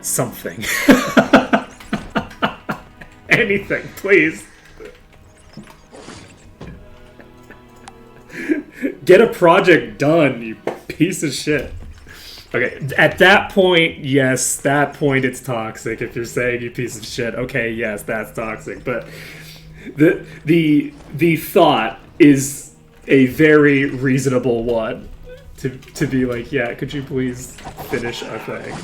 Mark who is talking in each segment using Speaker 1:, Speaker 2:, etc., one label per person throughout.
Speaker 1: something. Anything, please. Get a project done, you piece of shit. Okay, at that point, yes, that point it's toxic. If you're saying you piece of shit, okay, yes, that's toxic. But the thought is a very reasonable one to be like, yeah, could you please finish a thing?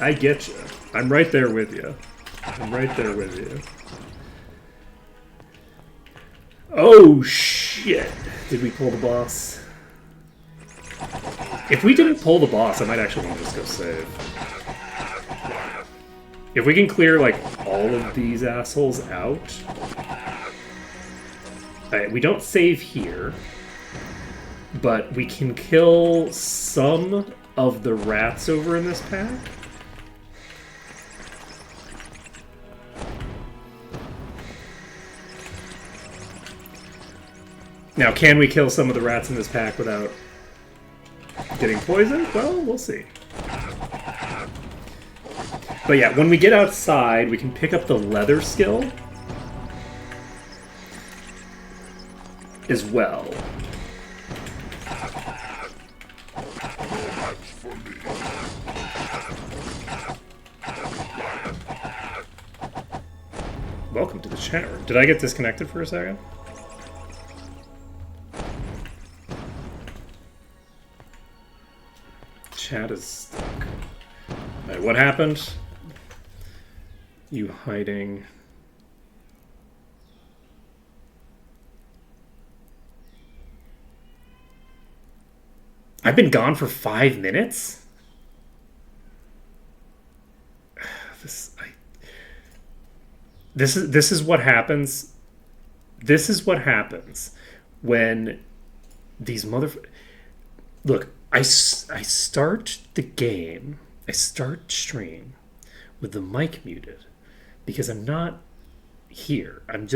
Speaker 1: I get you. I'm right there with you. I'm right there with you. Oh, shit. Did we pull the boss? If we didn't pull the boss, I might actually want to just go save. If we can clear, like, all of these assholes out... Alright, we don't save here. But we can kill some of the rats over in this pack. Now, can we kill some of the rats in this pack without getting poisoned? Well, we'll see. But yeah, when we get outside, we can pick up the leather skill as well. Welcome to the chat room. Did I get disconnected for a second? Chat is stuck. Alright, what happened? You hiding. I've been gone for 5 minutes? This is what happens. This is what happens when these Look, I start the game, I start stream with the mic muted because I'm not here. I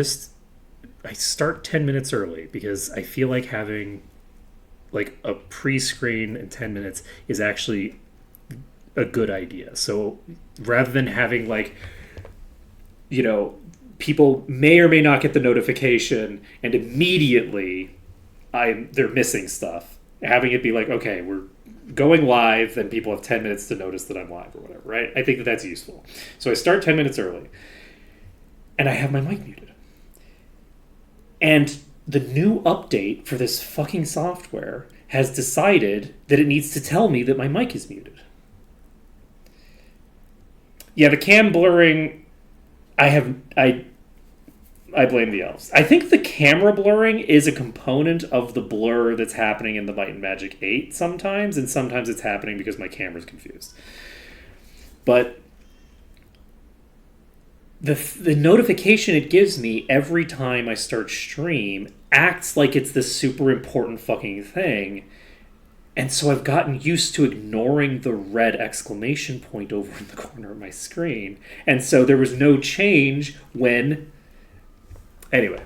Speaker 1: start 10 minutes early because I feel like having like a pre-screen in 10 minutes is actually a good idea. So rather than having like, you know, people may or may not get the notification and immediately they're missing stuff. Having it be like, okay, we're going live, then people have 10 minutes to notice that I'm live or whatever, right? I think that that's useful. So I start 10 minutes early, and I have my mic muted. And the new update for this fucking software has decided that it needs to tell me that my mic is muted. Yeah, the cam blurring, I blame the elves. I think the camera blurring is a component of the blur that's happening in the Might and Magic 8 sometimes, and sometimes it's happening because my camera's confused. But the notification it gives me every time I start stream acts like it's this super important fucking thing, and so I've gotten used to ignoring the red exclamation point over in the corner of my screen, and so there was no change when... Anyway.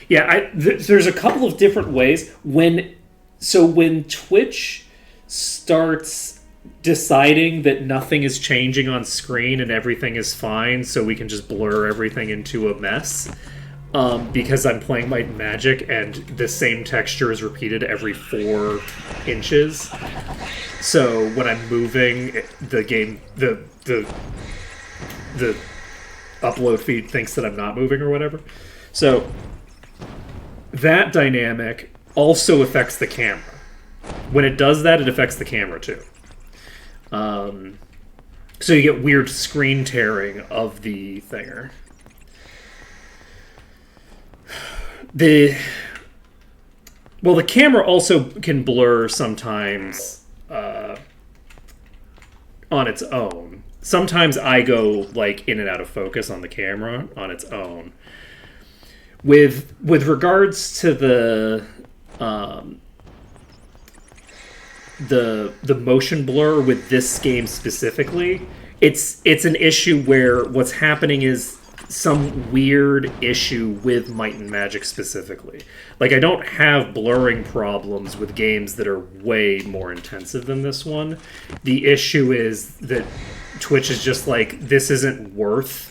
Speaker 1: Yeah, there's a couple of different ways. When Twitch starts deciding that nothing is changing on screen and everything is fine, so we can just blur everything into a mess, because I'm playing Might and Magic and the same texture is repeated every 4 inches. So when I'm moving, the game, the upload feed thinks that I'm not moving or whatever. So that dynamic also affects the camera. When it does that, it affects the camera too. So you get weird screen tearing of the thinger. The camera also can blur sometimes on its own. Sometimes I go like in and out of focus on the camera on its own. With regards to the motion blur with this game specifically, it's an issue where what's happening is some weird issue with Might and Magic specifically. Like, I don't have blurring problems with games that are way more intensive than this one. The issue is that Twitch is just like, this isn't worth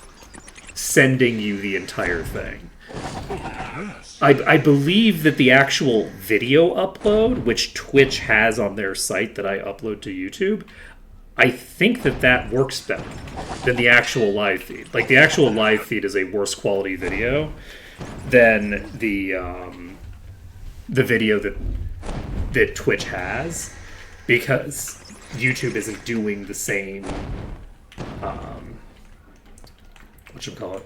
Speaker 1: sending you the entire thing. I believe that the actual video upload, which Twitch has on their site that I upload to YouTube, I think that works better than the actual live feed. Like, the actual live feed is a worse quality video than the video that Twitch has, because YouTube isn't doing the same whatchamacallit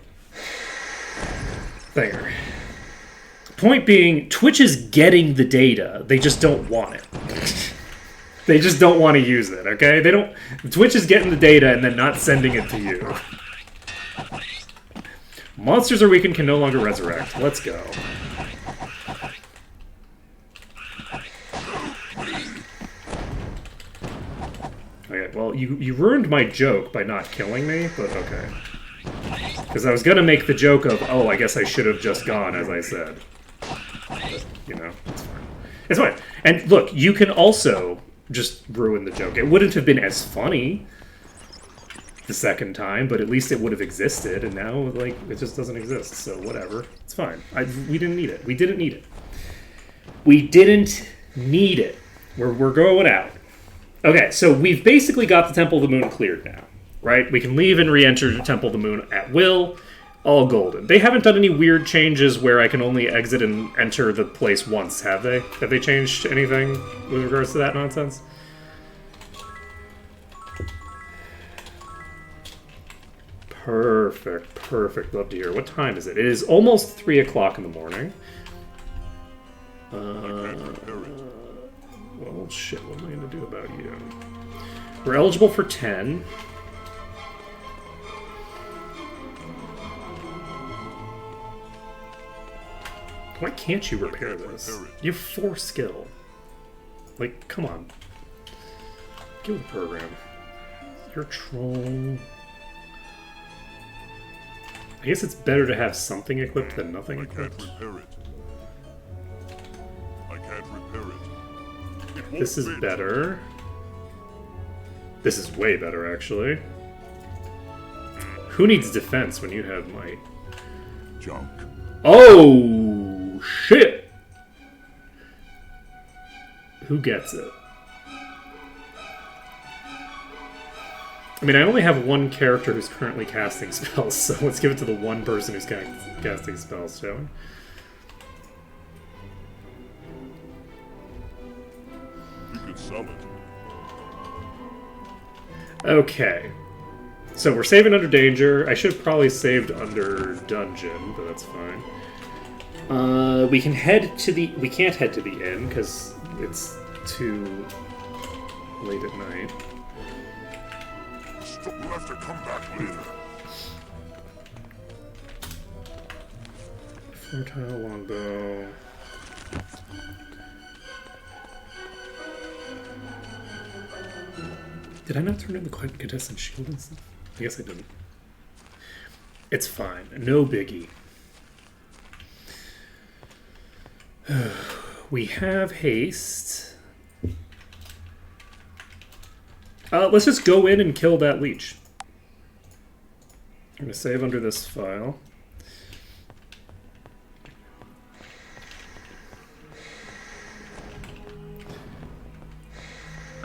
Speaker 1: thinger. Point being, Twitch is getting the data, they just don't want it. They just don't want to use it, okay? They don't. Twitch is getting the data and then not sending it to you. Monsters are weakened, can no longer resurrect. Let's go. Okay, well, you ruined my joke by not killing me, but okay. Because I was going to make the joke of, oh, I guess I should have just gone, as I said. But, you know, it's fine. It's fine. And look, you can also just ruin the joke. It wouldn't have been as funny the second time, but at least it would have existed, and now, like, it just doesn't exist, so whatever. It's fine. We didn't need it. We didn't need it. We didn't need it. We're going out. Okay, so we've basically got the Temple of the Moon cleared now, right? We can leave and re-enter the Temple of the Moon at will. All golden. They haven't done any weird changes where I can only exit and enter the place once, have they? Have they changed anything with regards to that nonsense? Perfect, perfect. Love to hear. What time is it? It is almost 3 o'clock in the morning. Well, shit, what am I going to do about you? We're eligible for 10. Why can't you repair this? You have 4 skill. Like, come on. Get with the program. You're a troll. I guess it's better to have something equipped than nothing equipped.
Speaker 2: I can't repair it.
Speaker 1: This is better. This is way better, actually. Who needs defense when you have might?
Speaker 2: Junk.
Speaker 1: Oh, shit! Who gets it? I mean, I only have one character who's currently casting spells, so let's give it to the one person who's casting spells, shall we?
Speaker 2: You could sell it.
Speaker 1: Okay. So we're saving under danger. I should have probably saved under dungeon, but that's fine. We can head to the... We can't head to the inn, because it's too late at night.
Speaker 2: You'll have to come back later.
Speaker 1: Fertile longbow. Did I not turn in the contestant shield and stuff? I guess I didn't. It's fine. No biggie. We have haste. Let's just go in and kill that leech. I'm going to save under this file.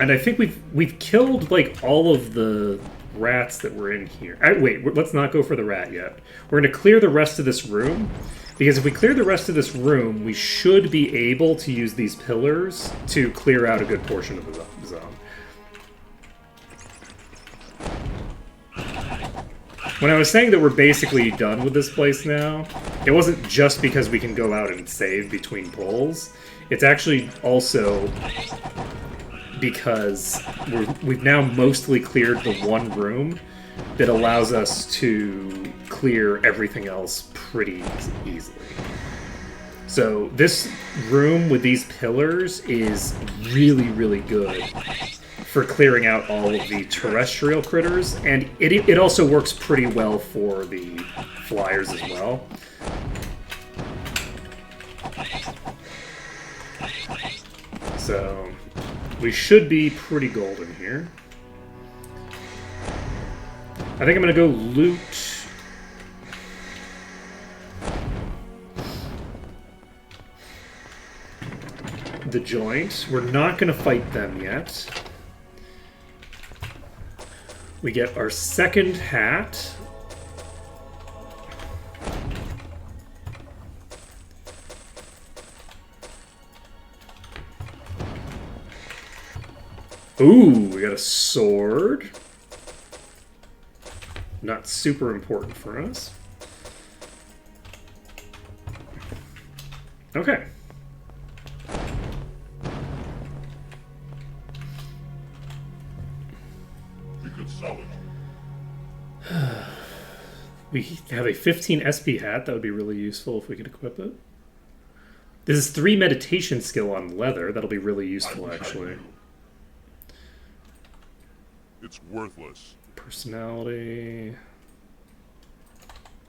Speaker 1: And I think we've killed, like, all of the rats that were in here. Wait, let's not go for the rat yet. We're going to clear the rest of this room, because if we clear the rest of this room, we should be able to use these pillars to clear out a good portion of the zone. When I was saying that we're basically done with this place now, it wasn't just because we can go out and save between pulls. It's actually also because we've now mostly cleared the one room that allows us to clear everything else pretty easily. So this room with these pillars is really, really good for clearing out all of the terrestrial critters, and it also works pretty well for the flyers as well. So we should be pretty golden here. I think I'm gonna go loot the joint. We're not gonna fight them yet. We get our second hat. Ooh, we got a sword. Not super important for us. Okay.
Speaker 2: We could sell it.
Speaker 1: We have a 15 SP hat. That would be really useful if we could equip it. This is 3 meditation skill on leather. That'll be really useful, actually.
Speaker 2: It's worthless.
Speaker 1: Personality.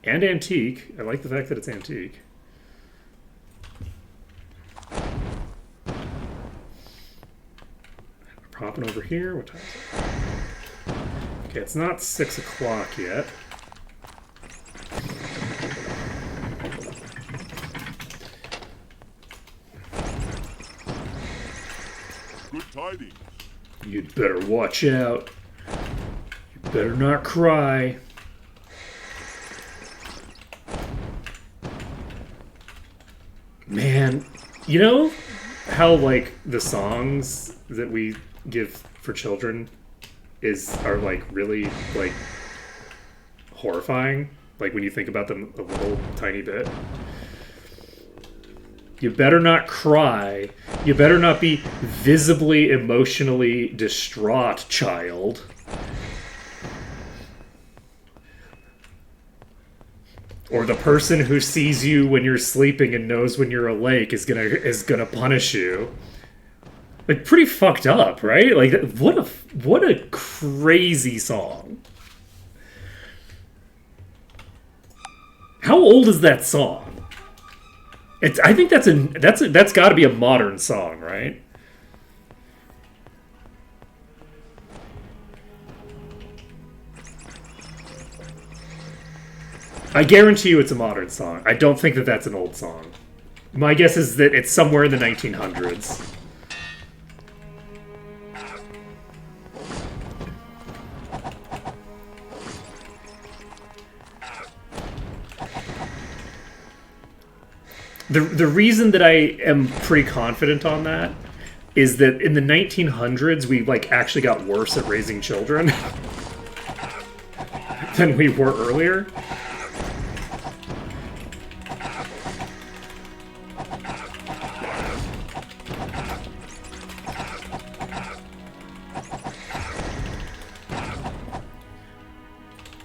Speaker 1: And antique. I like the fact that it's antique. We're popping over here. What time is it? Okay, it's not 6 o'clock yet.
Speaker 2: Good tidings.
Speaker 1: You'd better watch out. You better not cry. Man, you know how like the songs that we give for children are like really like horrifying, like when you think about them a little tiny bit. You better not cry. You better not be visibly emotionally distraught, child. Or the person who sees you when you're sleeping and knows when you're awake is gonna punish you. Like, pretty fucked up, right? Like, what a crazy song. How old is that song? I think that's got to be a modern song, right? I guarantee you it's a modern song. I don't think that that's an old song. My guess is that it's somewhere in the 1900s. The reason that I am pretty confident on that is that in the 1900s we like actually got worse at raising children than we were earlier.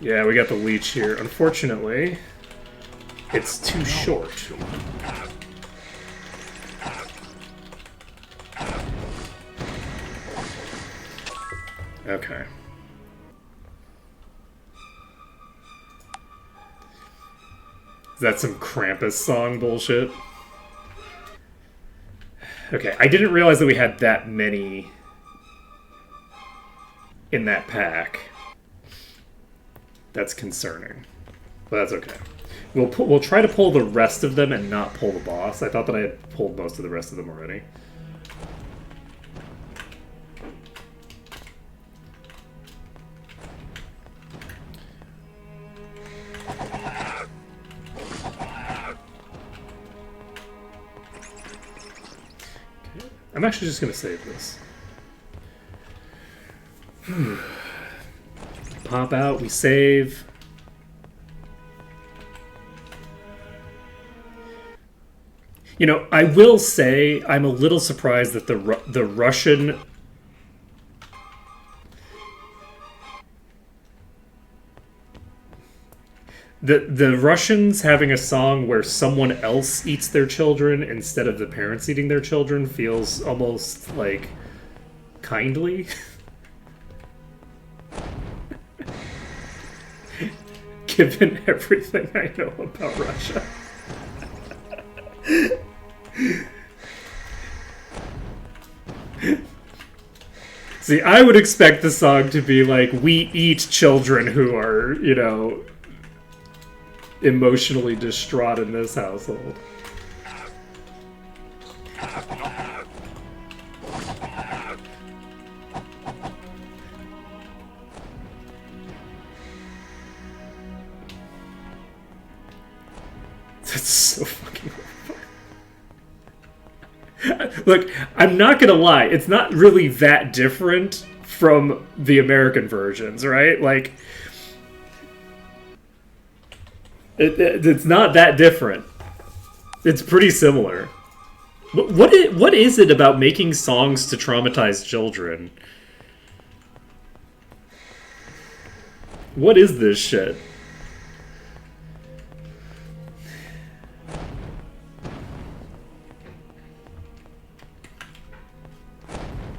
Speaker 1: Yeah, we got the leech here. Unfortunately, it's too short. Okay. Is that some Krampus song bullshit? Okay, I didn't realize that we had that many in that pack. That's concerning. But that's okay. We'll try to pull the rest of them and not pull the boss. I thought that I had pulled most of the rest of them already. I'm actually just going to save this. Pop out, we save. You know, I will say I'm a little surprised that the Russian... The Russians having a song where someone else eats their children instead of the parents eating their children feels almost, like, kindly. given everything I know about Russia. See, I would expect the song to be like, we eat children who are, you know, emotionally distraught in this household. That's so fucking horrifying. Look, I'm not gonna lie, it's not really that different from the American versions, right? Like, it's not that different. It's pretty similar. What is it about making songs to traumatize children? What is this shit?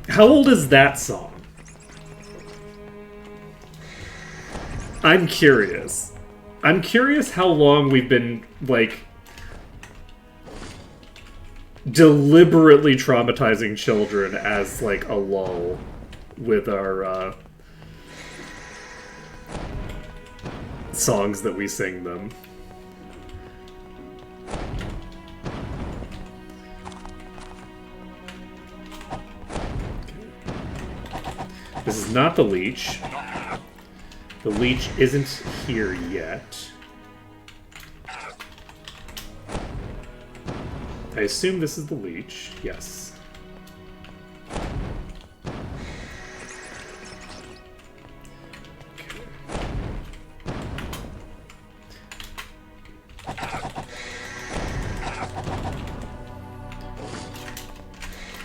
Speaker 1: How old is that song? I'm curious. I'm curious how long we've been, like, deliberately traumatizing children as, like, a lull with our, songs that we sing them. This is not the leech. The leech isn't here yet. I assume this is the leech. Yes.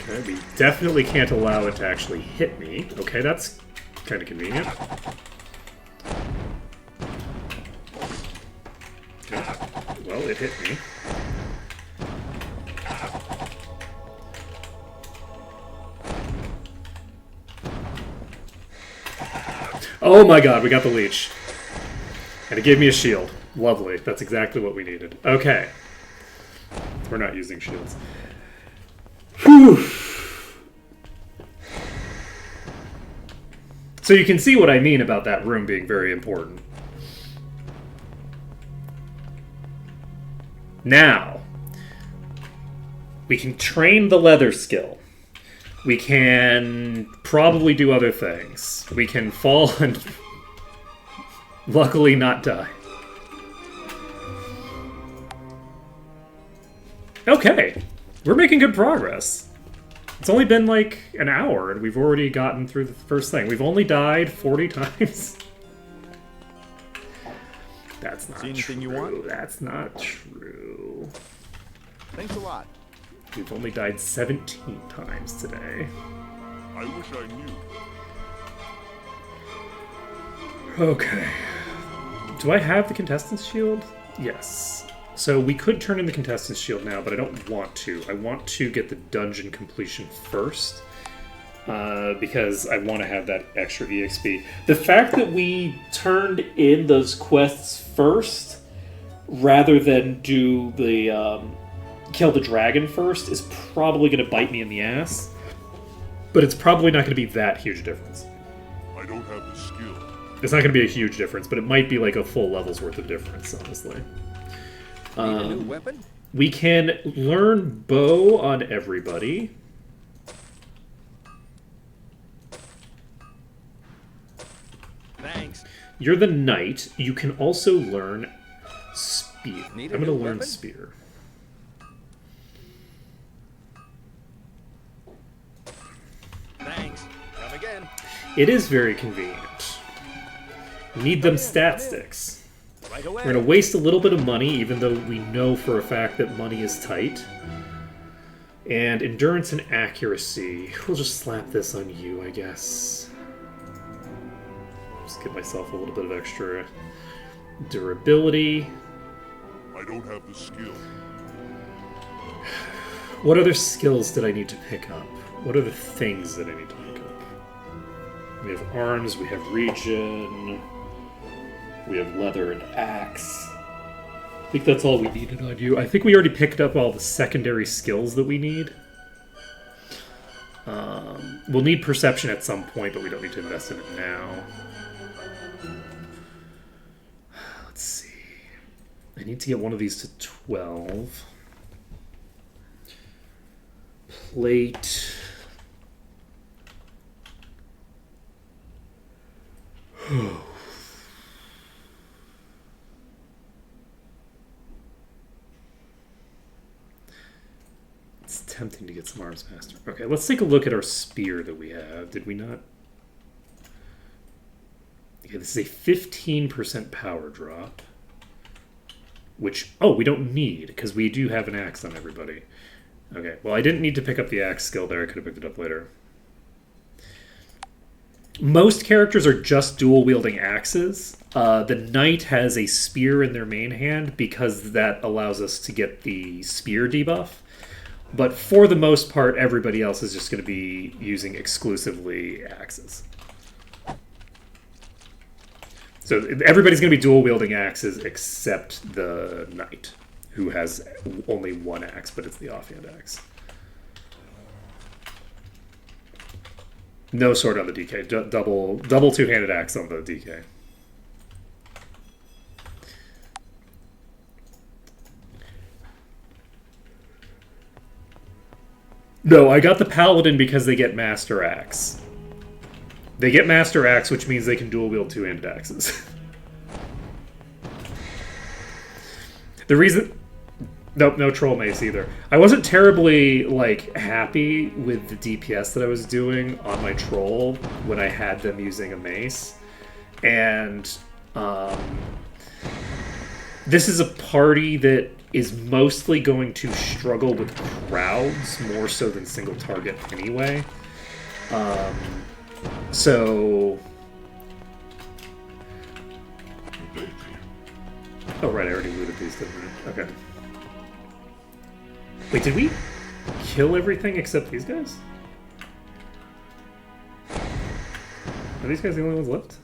Speaker 1: Okay, we definitely can't allow it to actually hit me. Okay, that's kind of convenient. Okay. Well, it hit me. Oh my god, we got the leech. And it gave me a shield. Lovely. That's exactly what we needed. Okay. We're not using shields. Whew. So you can see what I mean about that room being very important. Now, we can train the leather skill. We can probably do other things. We can fall and luckily not die. Okay, we're making good progress. It's only been like an hour and we've already gotten through the first thing. We've only died 40 times. That's not
Speaker 3: anything
Speaker 1: true.
Speaker 3: you want?
Speaker 1: That's not true.
Speaker 3: Thanks a lot.
Speaker 1: We've only died 17 times today.
Speaker 2: I wish I knew.
Speaker 1: Okay. Do I have the contestant's shield? Yes. So we could turn in the contestant's shield now, but I don't want to. I want to get the dungeon completion first. Because I want to have that extra EXP. The fact that we turned in those quests first, rather than do the kill the dragon first, is probably going to bite me in the ass. But it's probably not going to be that huge a difference.
Speaker 2: I don't have the skill.
Speaker 1: It's not going to be a huge difference, but it might be like a full level's worth of difference, honestly.
Speaker 3: Need a new weapon?
Speaker 1: We can learn bow on everybody.
Speaker 3: Thanks.
Speaker 1: You're the knight. You can also learn spear.
Speaker 3: Need
Speaker 1: I'm
Speaker 3: a
Speaker 1: going to
Speaker 3: new
Speaker 1: learn
Speaker 3: weapon?
Speaker 1: spear.
Speaker 3: Thanks. Come again.
Speaker 1: It is very convenient. Need them stat sticks.
Speaker 3: Right away.
Speaker 1: We're going to waste a little bit of money, even though we know for a fact that money is tight. And endurance and accuracy. We'll just slap this on you, I guess. Just give myself a little bit of extra durability.
Speaker 2: I don't have the skill.
Speaker 1: What other skills did I need to pick up? What are the things that I need to pick up? We have arms, we have regen. We have leather and axe. I think that's all we needed on you. I think we already picked up all the secondary skills that we need. We'll need perception at some point, but we don't need to invest in it now. Let's see. I need to get one of these to 12. Plate. It's tempting to get some Arms Master. Okay, let's take a look at our spear that we have. Did we not? Okay, this is a 15% power drop. Which, oh, we don't need, because we do have an axe on everybody. Okay, well, I didn't need to pick up the axe skill there. I could have picked it up later. Most characters are just dual-wielding axes. The knight has a spear in their main hand because that allows us to get the spear debuff. But for the most part, everybody else is just going to be using exclusively axes. So everybody's going to be dual-wielding axes except the knight, who has only one axe, but it's the offhand axe. No sword on the DK. Double two-handed axe on the DK. No, I got the Paladin because they get Master Axe. They get Master Axe, which means they can dual-wield two-handed axes. The reason... Nope, no Troll Mace either. I wasn't terribly, happy with the DPS that I was doing on my Troll when I had them using a Mace. And, this is a party that is mostly going to struggle with crowds more so than single target anyway. So... Oh, right, I already looted these, didn't I? Okay. Wait, did we kill everything except these guys? Are these guys the only ones left?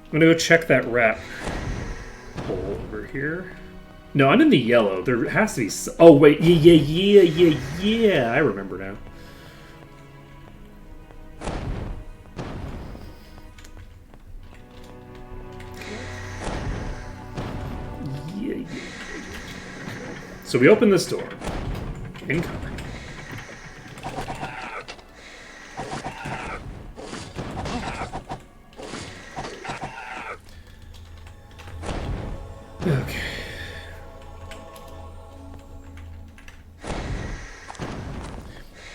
Speaker 1: I'm gonna go check that rat hole over here. No, I'm in the yellow. There has to be... Oh, wait. Yeah. I remember now. Yeah. So we open this door. Incoming. Okay.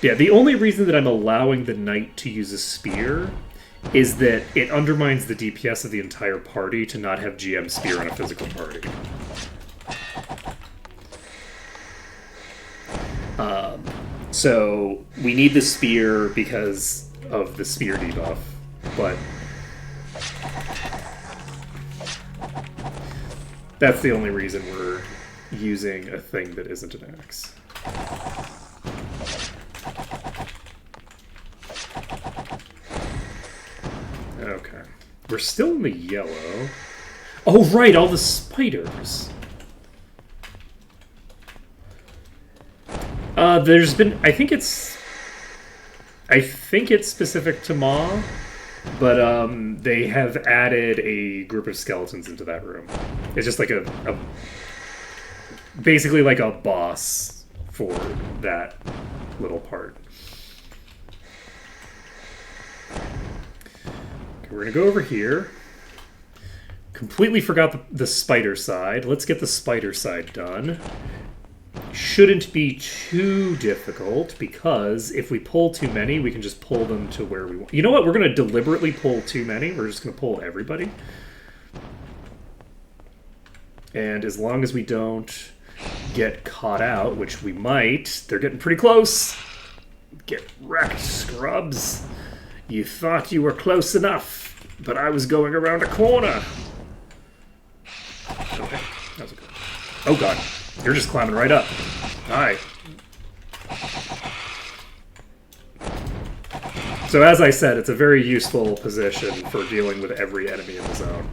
Speaker 1: Yeah, the only reason that I'm allowing the knight to use a spear is that it undermines the DPS of the entire party to not have GM spear on a physical party. So we need the spear because of the spear debuff, but that's the only reason we're using a thing that isn't an axe. Okay. We're still in the yellow. Oh, right, all the spiders. There's been... I think it's specific to Ma, but they have added a group of skeletons into that room. It's just like a basically like a boss for that little part. Okay, we're gonna go over here. Completely forgot the spider side. Let's get the spider side done. Shouldn't be too difficult, because if we pull too many, we can just pull them to where we want. You know what? We're going to deliberately pull too many. We're just going to pull everybody. And as long as we don't get caught out, which we might, they're getting pretty close. Get wrecked, scrubs. You thought you were close enough, but I was going around a corner. Okay, that was good. Oh god. You're just climbing right up. Hi. So as I said, it's a very useful position for dealing with every enemy in the zone.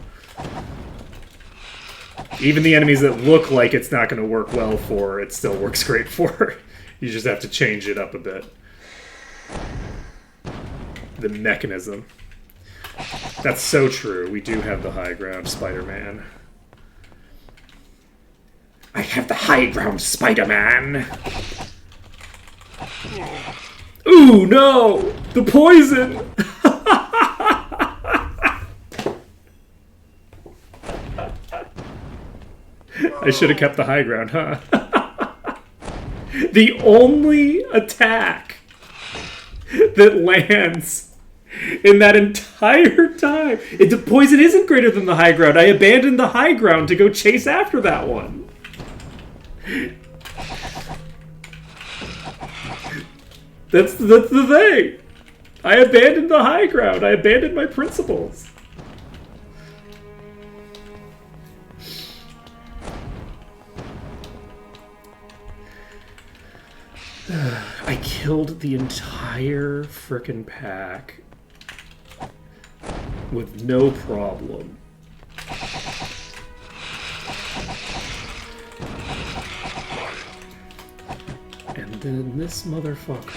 Speaker 1: Even the enemies that look like it's not going to work well for, it still works great for. You just have to change it up a bit. The mechanism. That's so true. We do have the high ground, Spider-Man. I have the high ground, Spider-Man! Ooh, no! The poison! I should have kept the high ground, huh? The only attack that lands in that entire time. The poison isn't greater than the high ground. I abandoned the high ground to go chase after that one. That's the thing. I abandoned the high ground. I abandoned my principles. I killed the entire frickin' pack with no problem. And then this motherfucker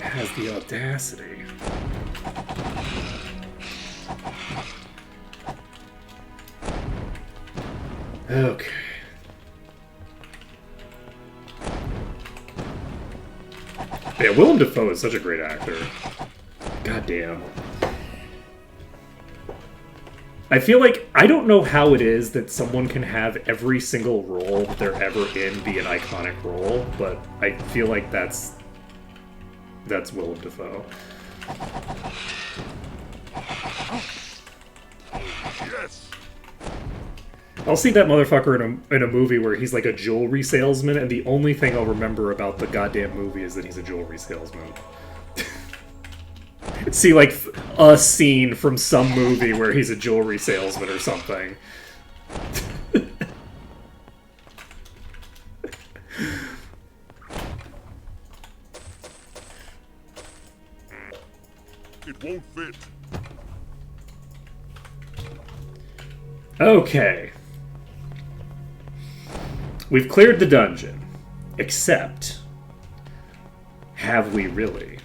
Speaker 1: has the audacity. Okay. Yeah, Willem Dafoe is such a great actor. God damn. I feel like, I don't know how it is that someone can have every single role that they're ever in be an iconic role, but I feel like that's Willem Dafoe.
Speaker 2: Yes!
Speaker 1: I'll see that motherfucker in a movie where he's like a jewelry salesman, and the only thing I'll remember about the goddamn movie is that he's a jewelry salesman. See, like, a scene from some movie where he's a jewelry salesman or something.
Speaker 2: It won't fit.
Speaker 1: Okay. We've cleared the dungeon. Except, have we really?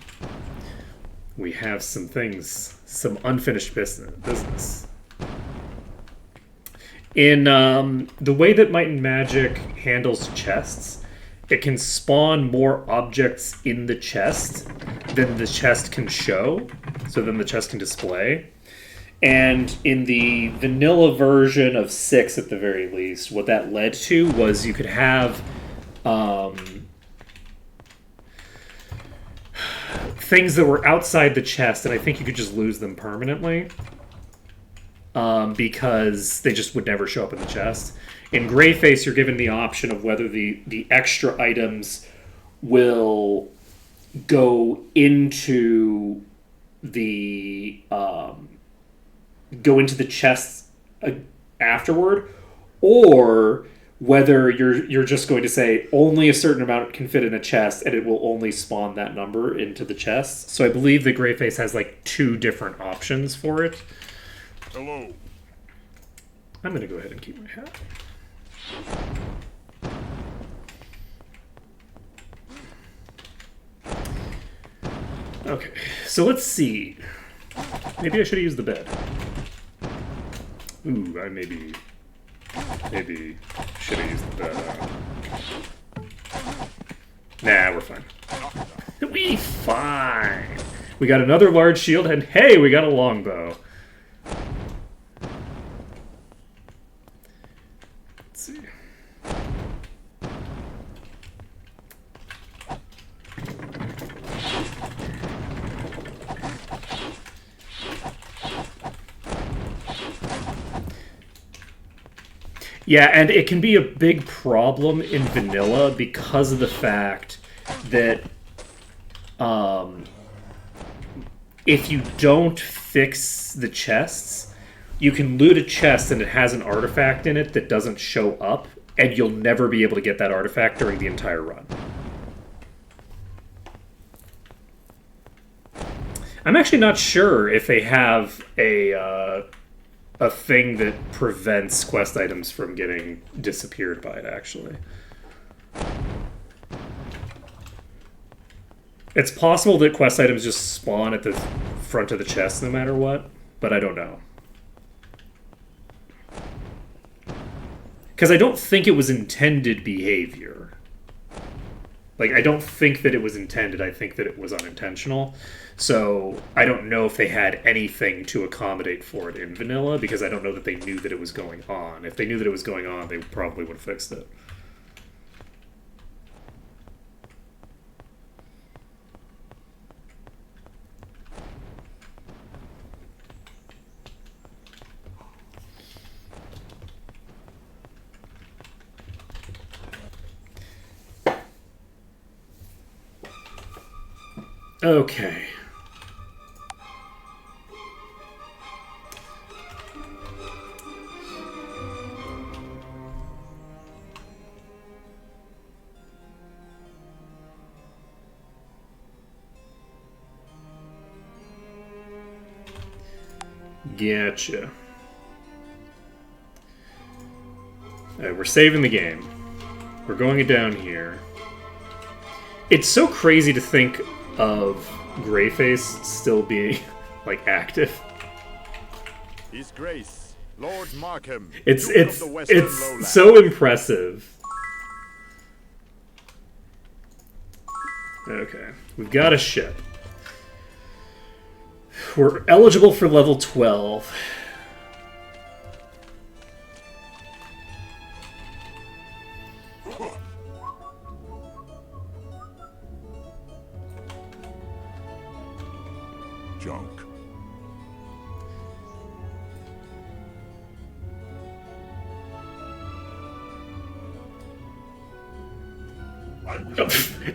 Speaker 1: We have some things, some unfinished business. In the way that Might and Magic handles chests, it can spawn more objects in the chest than the chest can show, so then the chest can display. And in the vanilla version of 6, at the very least, what that led to was you could have things that were outside the chest, and I think you could just lose them permanently because they just would never show up in the chest. In Greyface, you're given the option of whether the extra items will go into the chest afterward, or whether you're just going to say only a certain amount can fit in a chest and it will only spawn that number into the chest. So I believe the Greyface has like 2 different options for it.
Speaker 2: Hello.
Speaker 1: I'm going to go ahead and keep my hat. Okay, so let's see. Maybe I should have used the bed. Ooh, I maybe should have used the bed. Nah, we're fine. We fine. We got another large shield, and hey, we got a longbow. Let's see. Yeah, and it can be a big problem in vanilla because of the fact that if you don't fix the chests, you can loot a chest and it has an artifact in it that doesn't show up, and you'll never be able to get that artifact during the entire run. I'm actually not sure if they have a a thing that prevents quest items from getting disappeared by it, actually. It's possible that quest items just spawn at the front of the chest no matter what, but I don't know. Because I don't think it was intended behavior. Like, I don't think that it was intended. I think that it was unintentional. So, I don't know if they had anything to accommodate for it in vanilla, because I don't know that they knew that it was going on. If they knew that it was going on, they probably would have fixed it. Okay. Gotcha. Alright, we're saving the game. We're going down here. It's so crazy to think of Greyface still being, like, active.
Speaker 3: His Grace, Lord Markham.
Speaker 1: It's
Speaker 3: Duke of the Western Lowlands.
Speaker 1: so impressive. Okay, we've got a ship. We're eligible for level 12.
Speaker 2: Junk.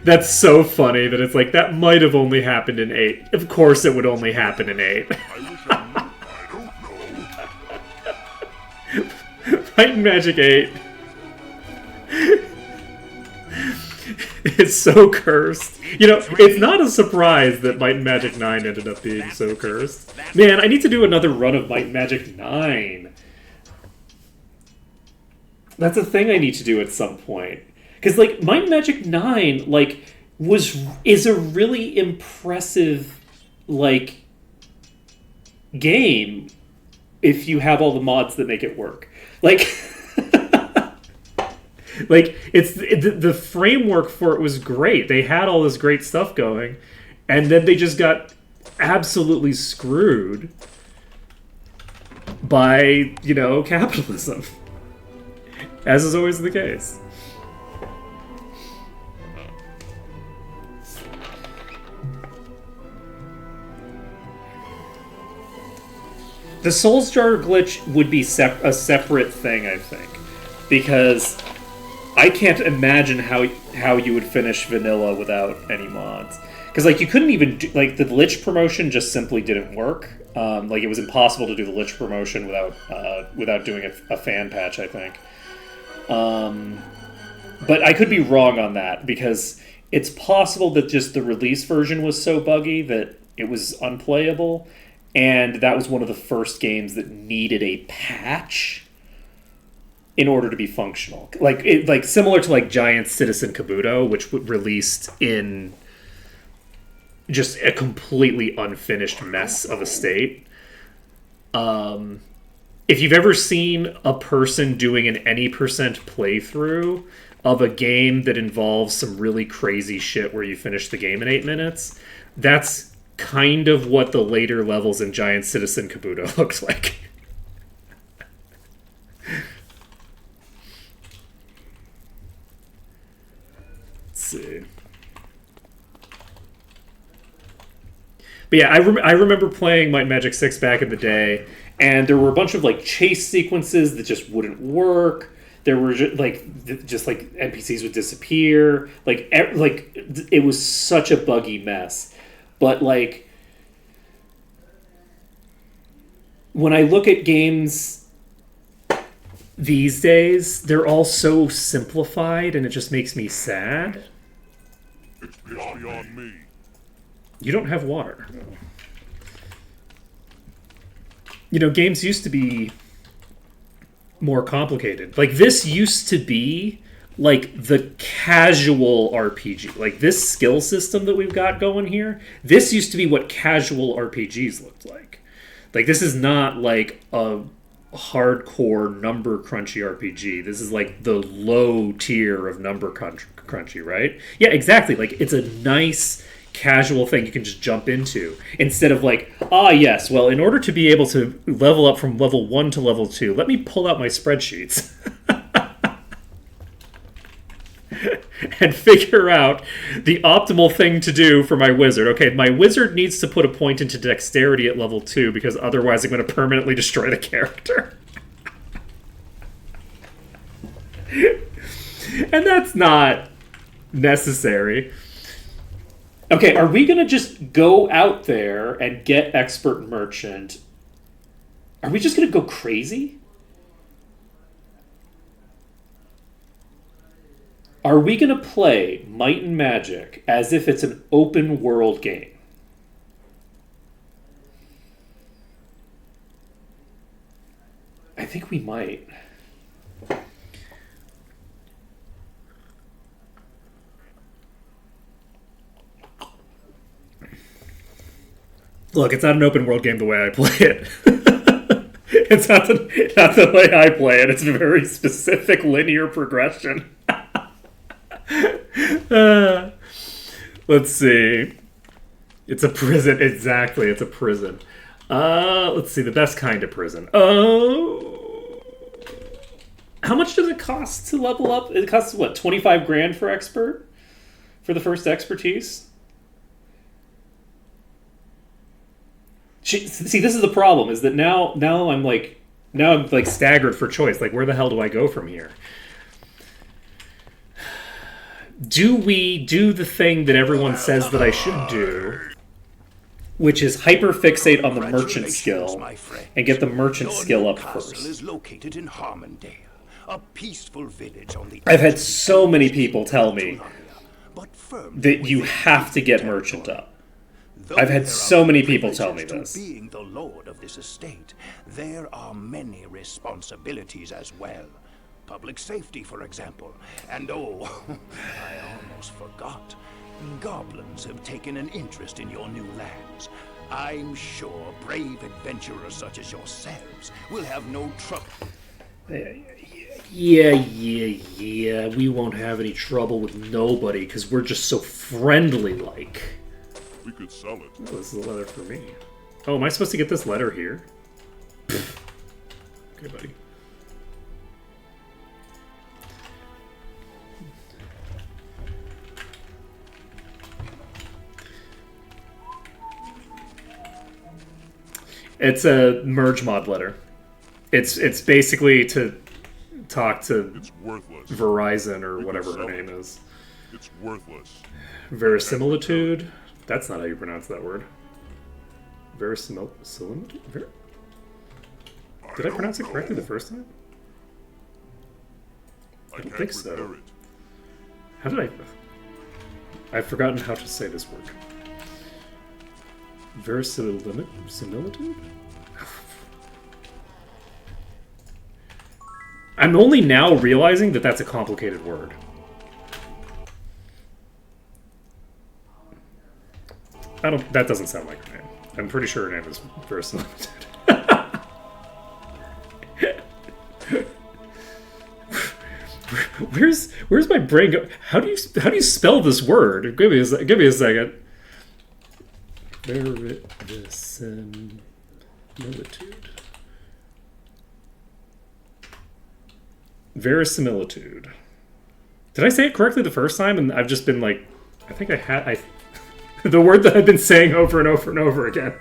Speaker 1: That's so funny that it's like, that might have only happened in 8. Of course it would only happen in 8.
Speaker 2: I wish I knew. I don't know.
Speaker 1: Might and Magic 8. It's so cursed. You know, it's not a surprise that Might and Magic 9 ended up being so cursed. Man, I need to do another run of Might and Magic 9. That's a thing I need to do at some point. Because, like, Might and Magic 9, like, is a really impressive, like, game if you have all the mods that make it work. Like, like, the framework for it was great. They had all this great stuff going, and then they just got absolutely screwed by, you know, capitalism. As is always the case. The Souls Jar glitch would be a separate thing, I think, because I can't imagine how you would finish vanilla without any mods. Because, like, you couldn't even do, like, the Lich promotion just simply didn't work. Like, it was impossible to do the Lich promotion without doing a fan patch, I think. But I could be wrong on that, because it's possible that just the release version was so buggy that it was unplayable. And that was one of the first games that needed a patch in order to be functional. Like similar to like Giant Citizen Kabuto, which released in just a completely unfinished mess of a state. If you've ever seen a person doing an any percent playthrough of a game that involves some really crazy shit where you finish the game in 8 minutes, that's kind of what the later levels in Giant Citizen Kabuto looked like. Let's see. But yeah, I remember playing Might and Magic 6 back in the day, and there were a bunch of like chase sequences that just wouldn't work. There were just like NPCs would disappear. Like it was such a buggy mess. But, like, when I look at games these days, they're all so simplified, and it just makes me sad.
Speaker 2: It's beyond me.
Speaker 1: You don't have water. games used to be more complicated. Like, this used to be like the casual RPG. Like, this skill system that we've got going here, this used to be what casual RPGs looked like. Like, this is not like a hardcore number crunchy RPG. This is like the low tier of number crunchy, right? Yeah, exactly. Like, it's a nice casual thing you can just jump into instead of like, yes, well, in order to be able to level up from level 1 to level 2, let me pull out my spreadsheets and figure out the optimal thing to do for my wizard. Okay, my wizard needs to put a point into dexterity at level 2 because otherwise I'm going to permanently destroy the character. And that's not necessary. Okay, are we going to just go out there and get expert merchant? Are we just going to go crazy? Are we going to play Might and Magic as if it's an open world game? I think we might. Look, it's not an open world game the way I play it. It's not the way I play it. It's a very specific linear progression. Let's see. It's a prison. Exactly, it's a prison. Let's see, the best kind of prison. Oh. How much does it cost to level up? It costs, what, 25 grand for expert? For the first expertise? See, this is the problem, is that now I'm like staggered for choice. Like, where the hell do I go from here? Do we do the thing that everyone says that I should do, which is hyperfixate on the merchant skill and get the merchant skill up first?
Speaker 4: Is located in Harmondale, a peaceful village on the
Speaker 1: I've had so many people tell me that you have to get merchant up. I've had so many people tell me this.
Speaker 4: Being the lord of this estate, there are many responsibilities as well. Public safety, for example. And I almost forgot. Goblins have taken an interest in your new lands. I'm sure brave adventurers such as yourselves will have no trouble.
Speaker 1: Yeah. We won't have any trouble with nobody because we're just so friendly-like.
Speaker 2: We could sell it.
Speaker 1: Oh, this is a letter for me. Oh, am I supposed to get this letter here? Okay, buddy. It's a merge mod letter. It's basically to talk to
Speaker 2: It's worthless.
Speaker 1: Verizon or
Speaker 2: We
Speaker 1: whatever
Speaker 2: could
Speaker 1: her
Speaker 2: sell
Speaker 1: name
Speaker 2: it.
Speaker 1: is.
Speaker 2: It's worthless.
Speaker 1: Verisimilitude? That's not how you pronounce that word. Verisimilitude? Did I pronounce it correctly the first time?
Speaker 2: I
Speaker 1: don't
Speaker 2: can't
Speaker 1: think so.
Speaker 2: repair it.
Speaker 1: How did I... I've forgotten how to say this word. Verisimilitude? I'm only now realizing that that's a complicated word. That doesn't sound like her name. I'm pretty sure her name is Verisimilitude. Where's my brain go? How do you spell this word? Give me a second. Verisimilitude. Verisimilitude. Did I say it correctly the first time? And I've just been like, I think the word that I've been saying over and over and over again.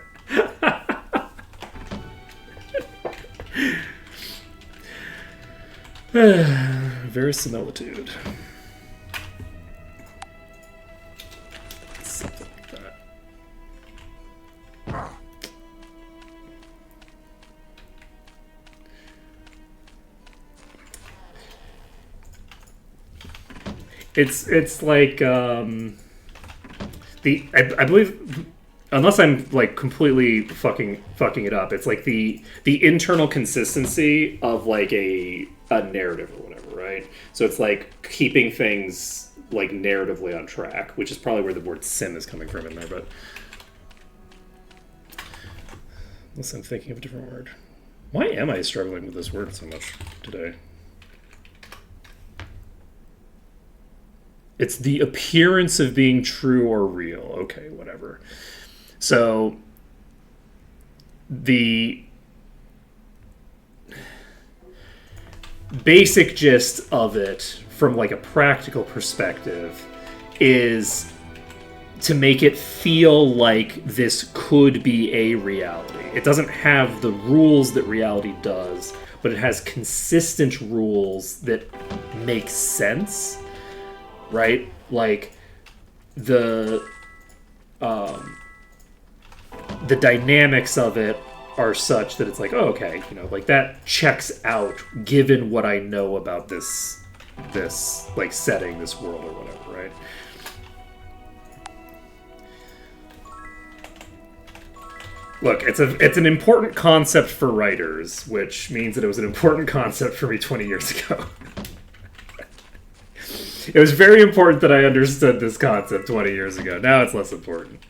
Speaker 1: Verisimilitude. Something like that. It's like I believe unless I'm like completely fucking it up, it's like the internal consistency of like a narrative or whatever, right? So it's like keeping things like narratively on track, which is probably where the word sim is coming from in there, but unless I'm thinking of a different word. Why am I struggling with this word so much today? It's the appearance of being true or real. Okay, whatever. So the basic gist of it from like a practical perspective is to make it feel like this could be a reality. It doesn't have the rules that reality does, but it has consistent rules that make sense, right? Like the dynamics of it are such that it's like, oh, okay, you know, like that checks out given what I know about this like setting, this world or whatever, right? Look, it's an important concept for writers, which means that it was an important concept for me 20 years ago. It was very important that I understood this concept 20 years ago. Now it's less important.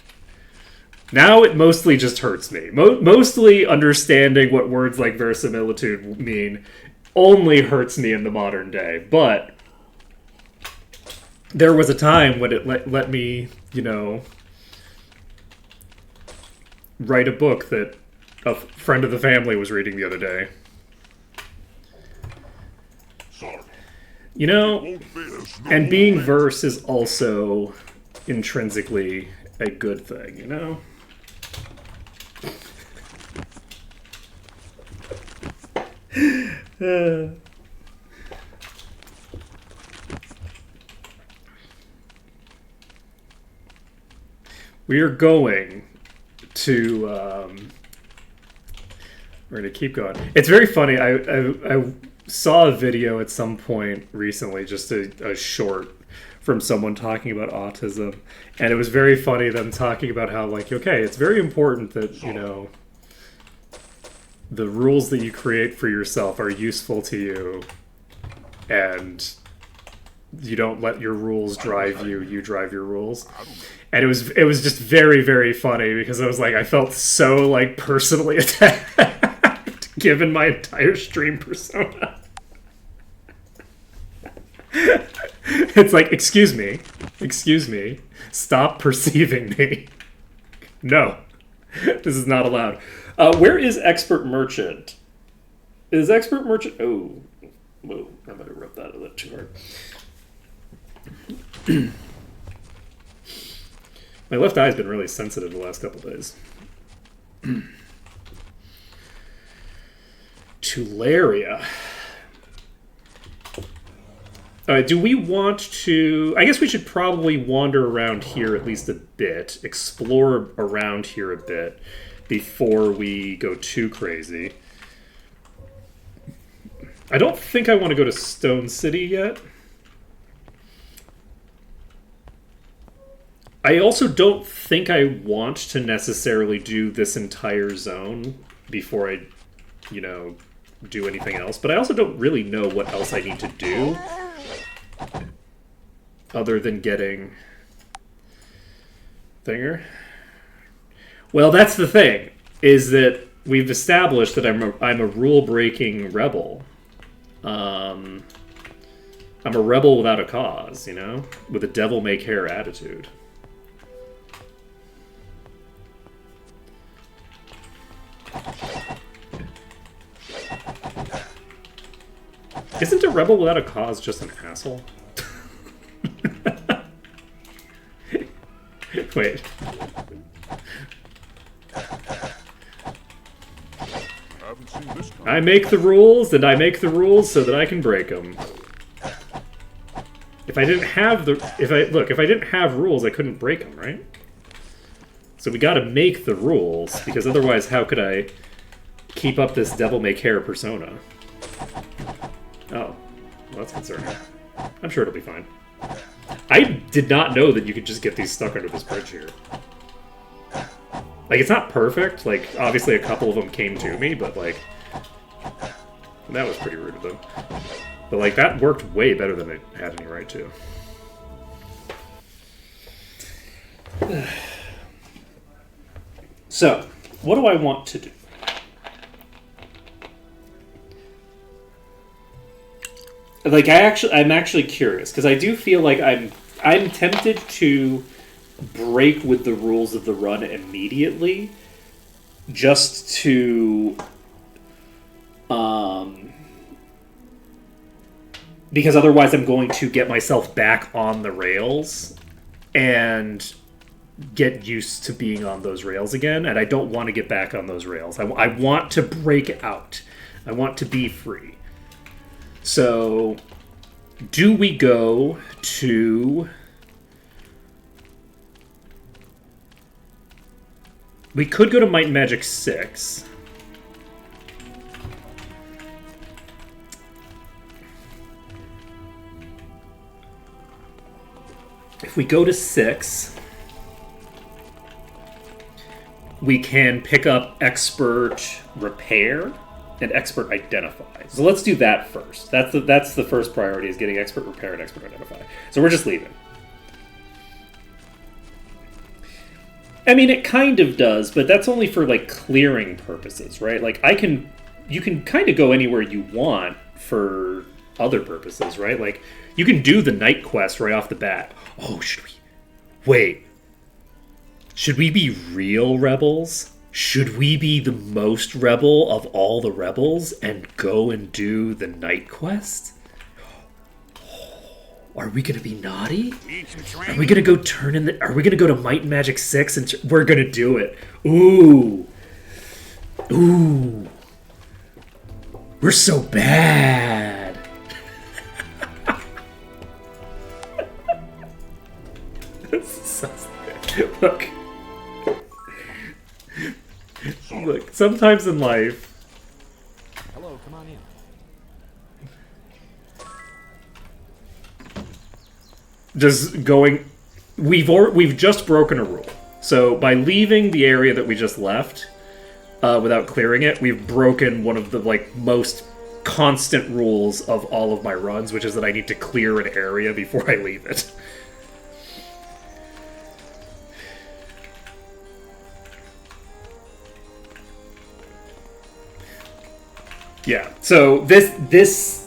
Speaker 1: Now it mostly just hurts me. Mostly understanding what words like verisimilitude mean only hurts me in the modern day. But there was a time when it let me, you know, write a book that a friend of the family was reading the other day.
Speaker 2: Sorry.
Speaker 1: You know,
Speaker 2: Won't fit.
Speaker 1: and being verse is also intrinsically a good thing, you know? We are going to we're gonna keep going. It's very funny. I saw a video at some point recently, just a short from someone talking about autism, and it was very funny them talking about how, like, okay, it's very important that, you know, the rules that you create for yourself are useful to you, and you don't let your rules drive you, you drive your rules. And it was just very, very funny because I was like, I felt so like personally attacked given my entire stream persona. It's like, excuse me, stop perceiving me. No, this is not allowed. Where is Expert Merchant? Is Expert Merchant... Oh, whoa, I might have rubbed that a little too hard. My left eye's been really sensitive the last couple days. Tularia. Do we want to... I guess we should probably wander around here at least a bit, explore around here a bit before we go too crazy. I don't think I want to go to Stone City yet. I also don't think I want to necessarily do this entire zone before I, you know, do anything else. But I also don't really know what else I need to do other than getting Thinger. Well, that's the thing, is that we've established that I'm a rule-breaking rebel. I'm a rebel without a cause, you know? With a devil-may-care attitude. Isn't a rebel without a cause just an asshole? Wait.
Speaker 2: Haven't seen this kind.
Speaker 1: I make the rules, and I make the rules so that I can break them. If I didn't have if I didn't have rules, I couldn't break them, right? So we gotta make the rules, because otherwise how could I keep up this devil-may-care persona? Oh, well, that's concerning. I'm sure it'll be fine. I did not know that you could just get these stuck under this bridge here. Like, it's not perfect. Like, obviously a couple of them came to me, but, like, that was pretty rude of them. But, like, that worked way better than it had any right to. So, what do I want to do? Like, I'm actually curious, because I do feel like I'm tempted to break with the rules of the run immediately, just to, because otherwise I'm going to get myself back on the rails and get used to being on those rails again, and I don't want to get back on those rails. I want to break out. I want to be free. So, do we go to... We could go to Might and Magic 6. If we go to 6, we can pick up Expert Repair and Expert Identify. So let's do that first. That's the first priority, is getting Expert Repair and Expert Identify. So we're just leaving. I mean, it kind of does, but that's only for, like, clearing purposes, right? Like, you can kind of go anywhere you want for other purposes, right? Like, you can do the night quest right off the bat. Oh, should we? Wait. Should we be real rebels? Should we be the most rebel of all the rebels and go and do the night quest? Are we gonna be naughty? Are we gonna go turn in the? Are we gonna go to Might and Magic 6 and we're gonna do it? Ooh, ooh, we're so bad. Look, look. Sometimes in life.
Speaker 3: Hello, come on in.
Speaker 1: Just going, we've just broken a rule. So by leaving the area that we just left, without clearing it, we've broken one of the, like, most constant rules of all of my runs, which is that I need to clear an area before I leave it. Yeah. So this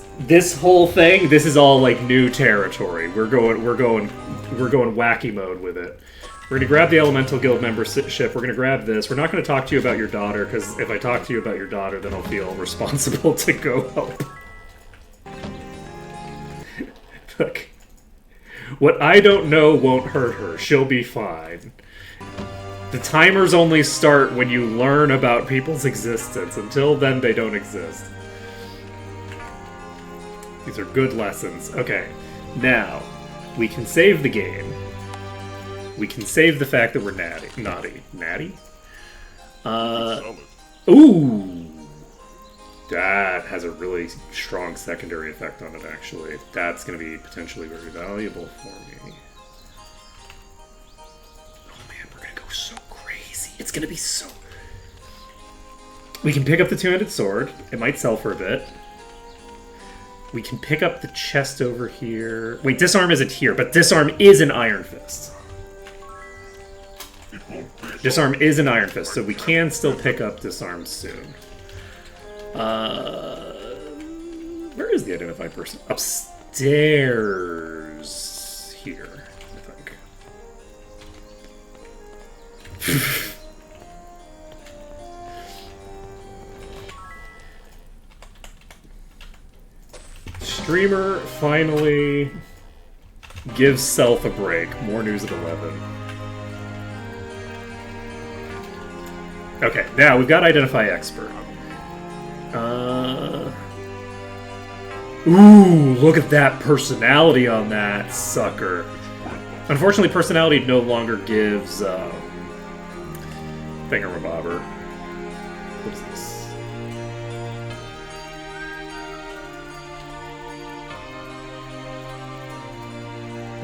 Speaker 1: whole thing, this is all, like, new territory. We're going wacky mode with it. We're gonna grab the Elemental Guild membership. We're gonna grab this. We're not gonna talk to you about your daughter, because if I talk to you about your daughter, then I'll feel responsible to go help. Look, what I don't know won't hurt her. She'll be fine. The timers only start when you learn about people's existence. Until then, they don't exist. These are good lessons. Okay, now, we can save the game. We can save the fact that we're naughty. Natty? Ooh! That has a really strong secondary effect on it, actually. That's going to be potentially very valuable for me. So crazy. It's gonna be so... We can pick up the two-handed sword. It might sell for a bit. We can pick up the chest over here. Wait, disarm isn't here, but disarm is an Iron Fist. Disarm is an Iron Fist, so we can still pick up disarm soon. Where is the identified person? Upstairs here, I think. Streamer finally gives self a break. More news at 11. Okay, now we've got Identify Expert. Ooh, look at that personality on that sucker. Unfortunately, personality no longer gives thingamabobber. What's this?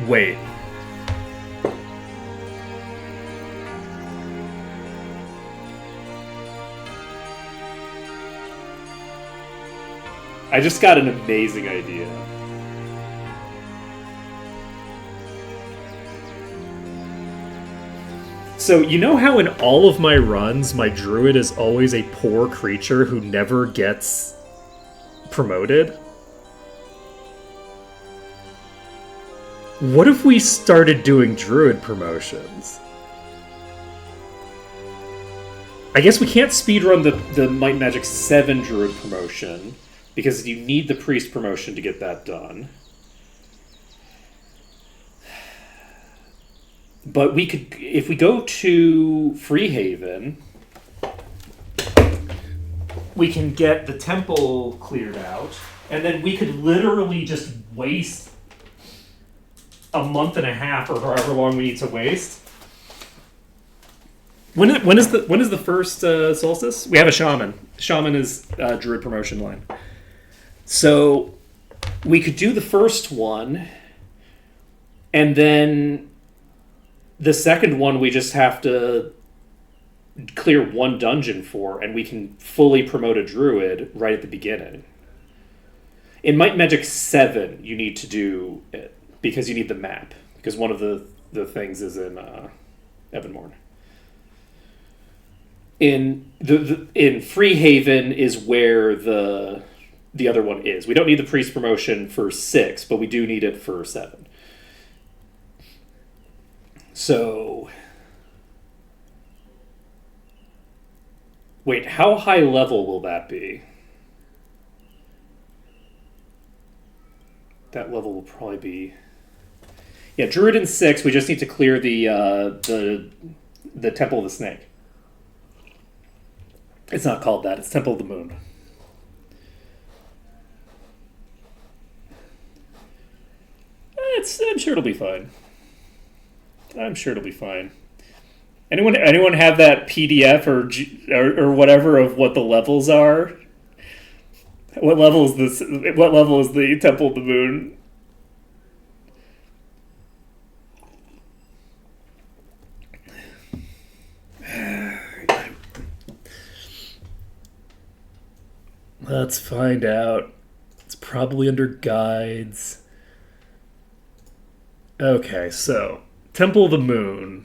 Speaker 1: Wait. I just got an amazing idea. So, you know how in all of my runs, my druid is always a poor creature who never gets promoted? What if we started doing druid promotions? I guess we can't speedrun the Might and Magic 7 druid promotion, because you need the priest promotion to get that done. But we could, if we go to Freehaven, we can get the temple cleared out, and then we could literally just waste a month and a half, or however long we need to waste. When is the first solstice? We have a shaman. Shaman is druid promotion line. So we could do the first one, and then the second one we just have to clear one dungeon for, and we can fully promote a druid right at the beginning. In Might and Magic 7, you need to do it, because you need the map, because one of the things is in Evanmorn. In Freehaven is where the other one is. We don't need the priest promotion for 6, but we do need it for 7. So, wait, how high level will that be? That level will probably be, yeah, druid in 6. We just need to clear the Temple of the Snake. It's not called that. It's Temple of the Moon. I'm sure it'll be fine. I'm sure it'll be fine. Anyone have that PDF or whatever of what the levels are? What level is this? What level is the Temple of the Moon? Let's find out. It's probably under guides. Okay, so Temple of the Moon.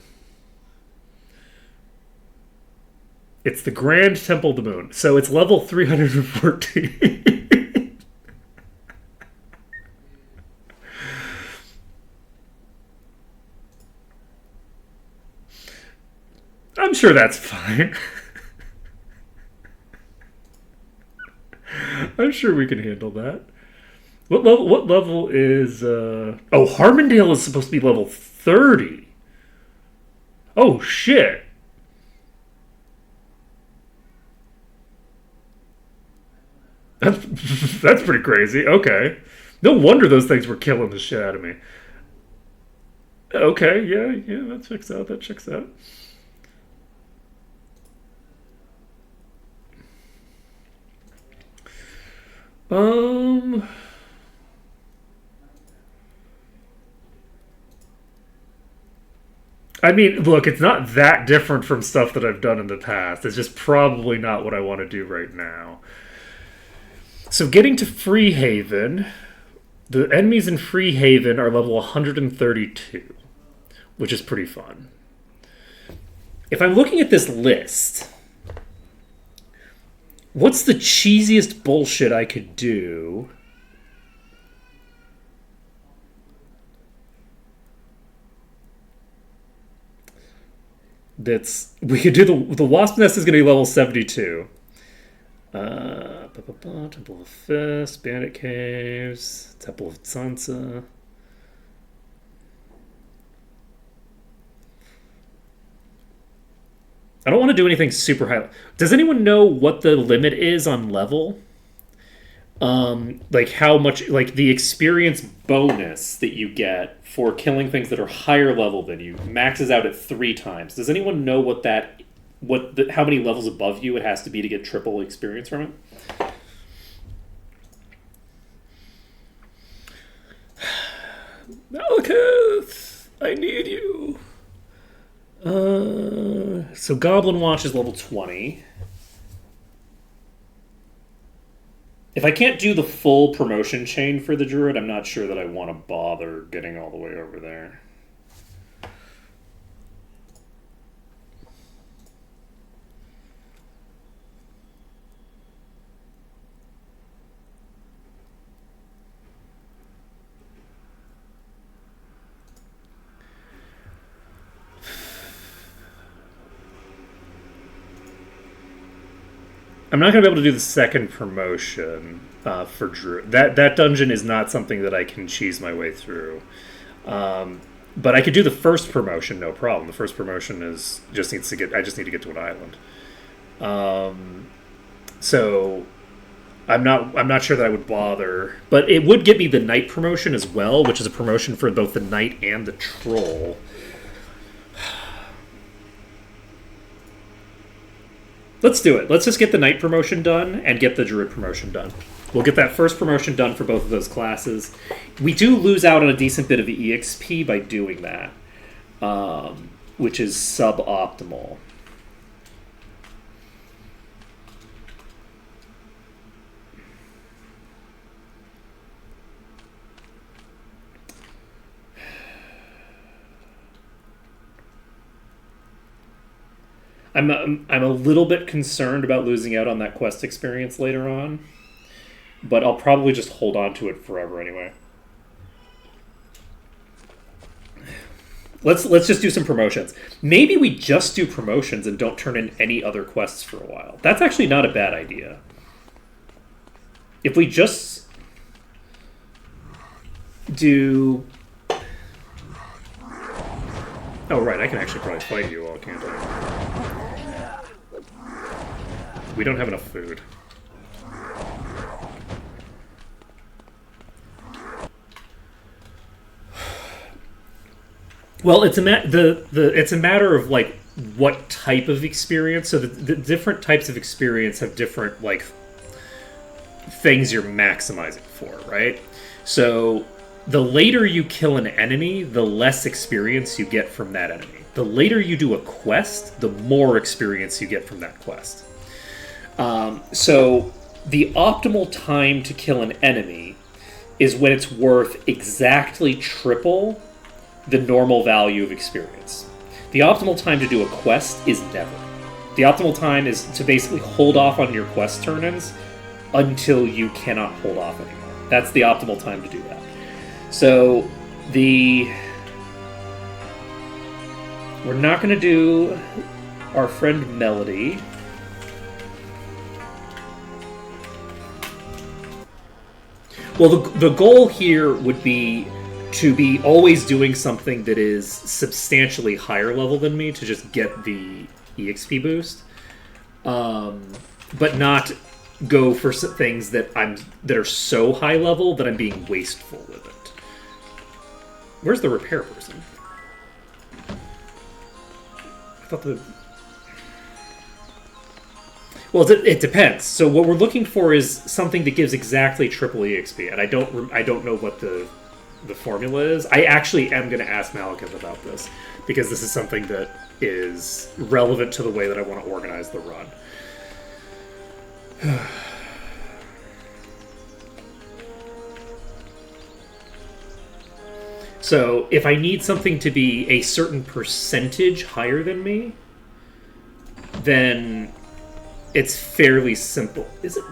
Speaker 1: It's the Grand Temple of the Moon. So it's level 314. I'm sure that's fine. I'm sure we can handle that. What level is... Oh, Harmondale is supposed to be level 30. Oh, shit. That's pretty crazy. Okay. No wonder those things were killing the shit out of me. Okay, yeah, that checks out. That checks out. I mean, look, it's not that different from stuff that I've done in the past. It's just probably not what I want to do right now. So getting to Freehaven, the enemies in Freehaven are level 132, which is pretty fun. If I'm looking at this list, what's the cheesiest bullshit I could do? We could do the Wasp Nest is going to be level 72. Temple of Fist, Bandit Caves, Temple of Sansa. I don't want to do anything super high. Does anyone know what the limit is on level? Like how much, like the experience bonus that you get for killing things that are higher level than you maxes out at 3 times. Does anyone know how many levels above you it has to be to get triple experience from it? Malekith, I need you. So Goblin Watch is level 20. If I can't do the full promotion chain for the druid, I'm not sure that I want to bother getting all the way over there. I'm not going to be able to do the second promotion for Drew. That dungeon is not something that I can cheese my way through. But I could do the first promotion, no problem. The first promotion is I just need to get to an island. So I'm not sure that I would bother, but it would get me the knight promotion as well, which is a promotion for both the knight and the troll. Let's do it. Let's just get the knight promotion done and get the druid promotion done. We'll get that first promotion done for both of those classes. We do lose out on a decent bit of the EXP by doing that, which is suboptimal. I'm a little bit concerned about losing out on that quest experience later on, but I'll probably just hold on to it forever anyway. Let's just do some promotions. Maybe we just do promotions and don't turn in any other quests for a while. That's actually not a bad idea. If we just do... Oh, right, I can actually probably fight you all, can't I? We don't have enough food. Well, it's a matter of like what type of experience. So the different types of experience have different like things you're maximizing for, right? So the later you kill an enemy, the less experience you get from that enemy. The later you do a quest, the more experience you get from that quest. So the optimal time to kill an enemy is when it's worth exactly triple the normal value of experience. The optimal time to do a quest is never. The optimal time is to basically hold off on your quest turn-ins until you cannot hold off anymore. That's the optimal time to do that. So we're not going to do our friend Melody. Well, the goal here would be to be always doing something that is substantially higher level than me to just get the EXP boost, but not go for things that are so high level that I'm being wasteful with it. Where's the repair person? I thought the... Well, it depends. So what we're looking for is something that gives exactly triple EXP, and I don't know what the formula is. I actually am going to ask Malekith about this, because this is something that is relevant to the way that I want to organize the run. So if I need something to be a certain percentage higher than me, then it's fairly simple.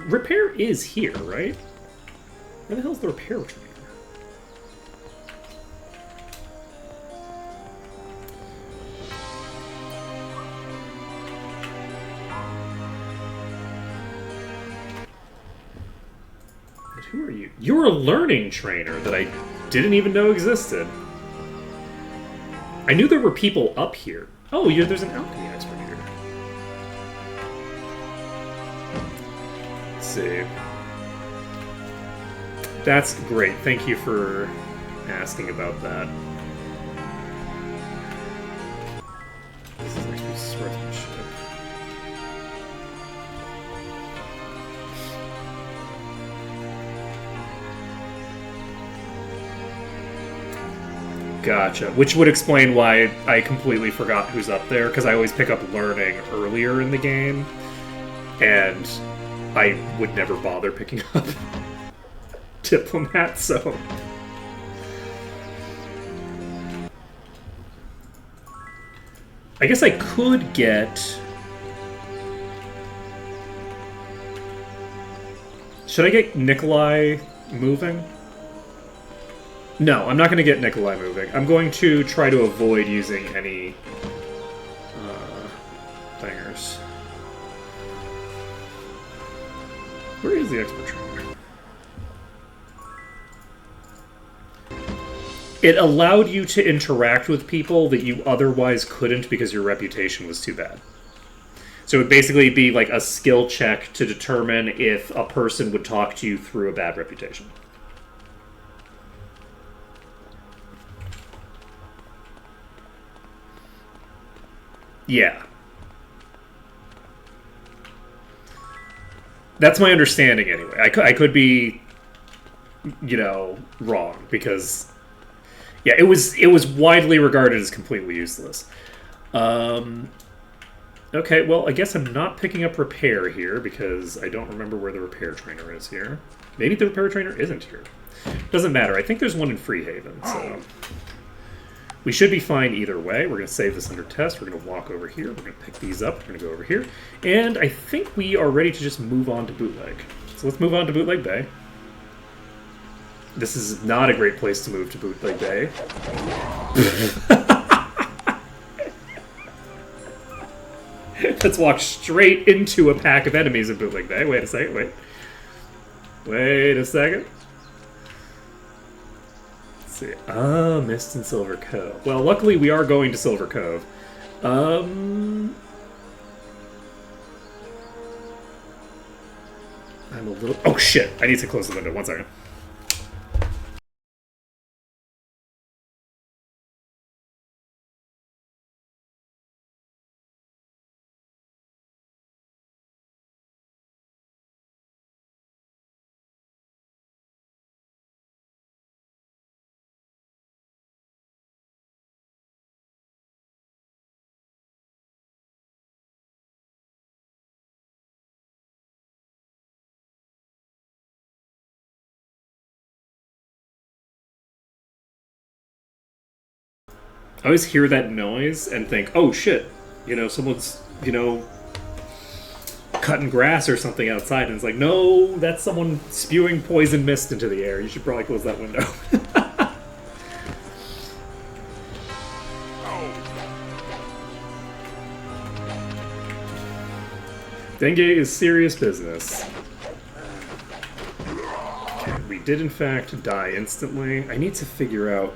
Speaker 1: Repair is here, right? Where the hell is the repair trainer? Who are you? You're a learning trainer that I didn't even know existed. I knew there were people up here. Oh, there's an alchemy expert here. Let's see. That's great. Thank you for asking about that. This is actually swordsmanship. Gotcha. Which would explain why I completely forgot who's up there, because I always pick up learning earlier in the game. And I would never bother picking up Diplomat, so... I guess I could get... Should I get Nikolai moving? No, I'm not going to get Nikolai moving. I'm going to try to avoid using any thingers. Where is the expert trainer? It allowed you to interact with people that you otherwise couldn't because your reputation was too bad. So it would basically be like a skill check to determine if a person would talk to you through a bad reputation. Yeah. That's my understanding anyway. I could be, you know, wrong because, yeah, it was widely regarded as completely useless. Okay, well, I guess I'm not picking up repair here because I don't remember where the repair trainer is here. Maybe the repair trainer isn't here. Doesn't matter. I think there's one in Freehaven, so we should be fine either way. We're going to save this under test. We're going to walk over here. We're going to pick these up. We're going to go over here. And I think we are ready to just move on to Bootleg. So let's move on to Bootleg Bay. This is not a great place to move to Bootleg Bay. Let's walk straight into a pack of enemies in Bootleg Bay. Wait a second, wait. Wait a second. Let's see. Ah, Mist and Silver Cove. Well, luckily we are going to Silver Cove. I'm a little... Oh, shit. I need to close the window. 1 second. I always hear that noise and think, oh shit, you know, someone's, you know, cutting grass or something outside. And it's like, no, that's someone spewing poison mist into the air. You should probably close that window. Dengue is serious business. Okay, we did in fact die instantly. I need to figure out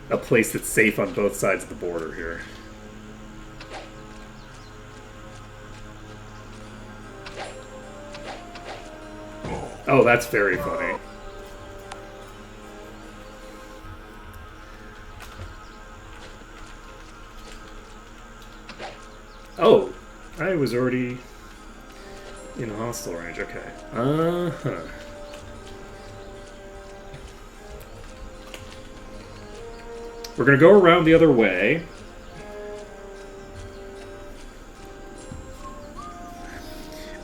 Speaker 1: a place that's safe on both sides of the border here. Oh, that's very funny. Oh, I was already in hostile range. Okay. Uh-huh. We're going to go around the other way.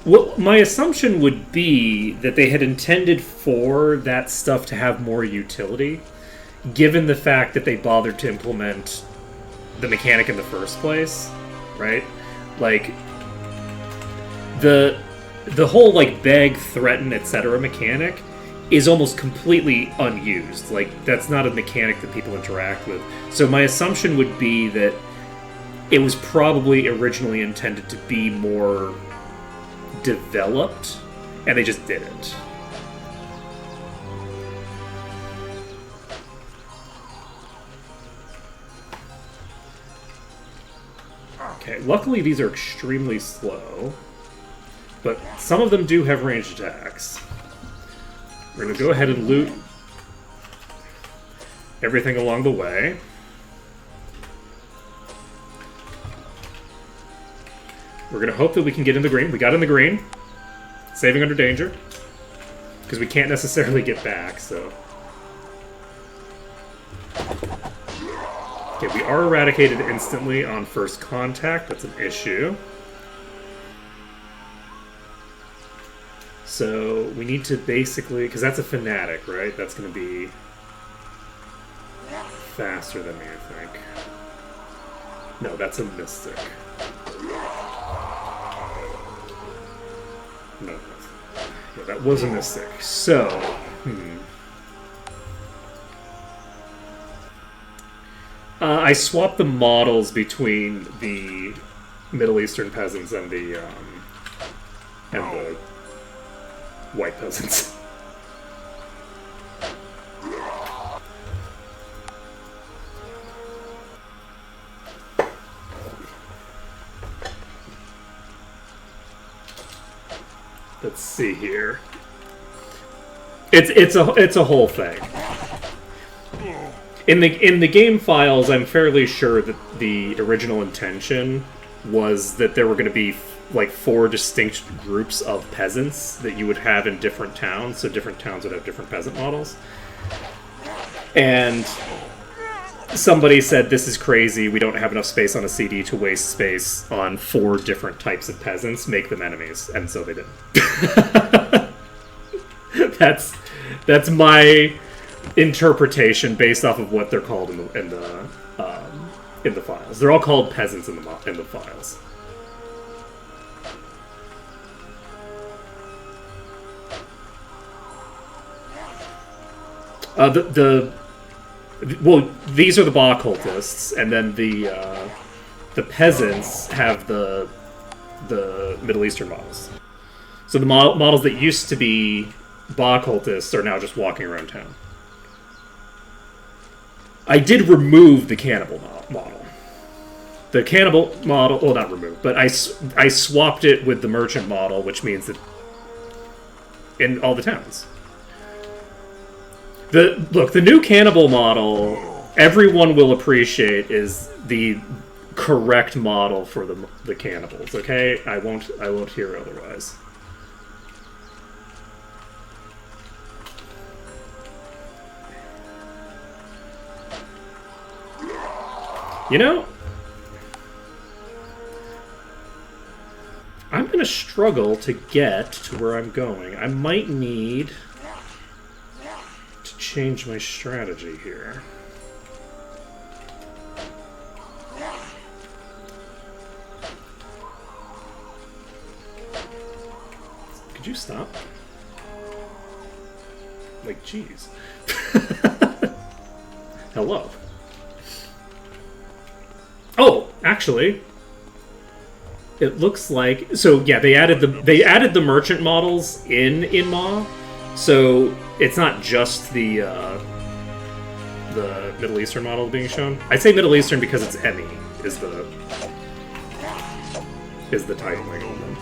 Speaker 1: Well, my assumption would be that they had intended for that stuff to have more utility, given the fact that they bothered to implement the mechanic in the first place, right? Like, the whole, like, beg, threaten, etc. mechanic is almost completely unused. Like, that's not a mechanic that people interact with. So my assumption would be that it was probably originally intended to be more developed, and they just didn't. Okay, luckily these are extremely slow, but some of them do have ranged attacks. We're going to go ahead and loot everything along the way. We're going to hope that we can get in the green. We got in the green. Saving under danger. Because we can't necessarily get back, so... Okay, we are eradicated instantly on first contact. That's an issue. So we need to basically, because that's a fanatic, right? That's going to be faster than me, I think. No, that's a mystic. No, yeah, that was a mystic. So, I swapped the models between the Middle Eastern peasants and the white peasants. Let's see here. It's a whole thing. In the game files, I'm fairly sure that the original intention was that there were going to be like 4 distinct groups of peasants that you would have in different towns, so different towns would have different peasant models. And somebody said, this is crazy, we don't have enough space on a CD to waste space on 4 different types of peasants, make them enemies. And so they did. That's my interpretation based off of what they're called in the files. They're all called peasants in the files. Well, these are the Ba cultists, and then the peasants have the Middle Eastern models. So the models that used to be Ba cultists are now just walking around town. I did remove the cannibal model. The cannibal model, well, not remove, but I swapped it with the merchant model, which means that in all the towns. The new cannibal model, everyone will appreciate, is the correct model for the cannibals. Okay, I won't hear otherwise. You know, I'm going to struggle to get to where I'm going. I might need to change my strategy here. Could you stop? Like, jeez. Hello. Oh, actually, it looks like, so yeah, they added the merchant models in Ma, so it's not just the Middle Eastern model being shown. I say Middle Eastern because it's Emmy is the titling on them.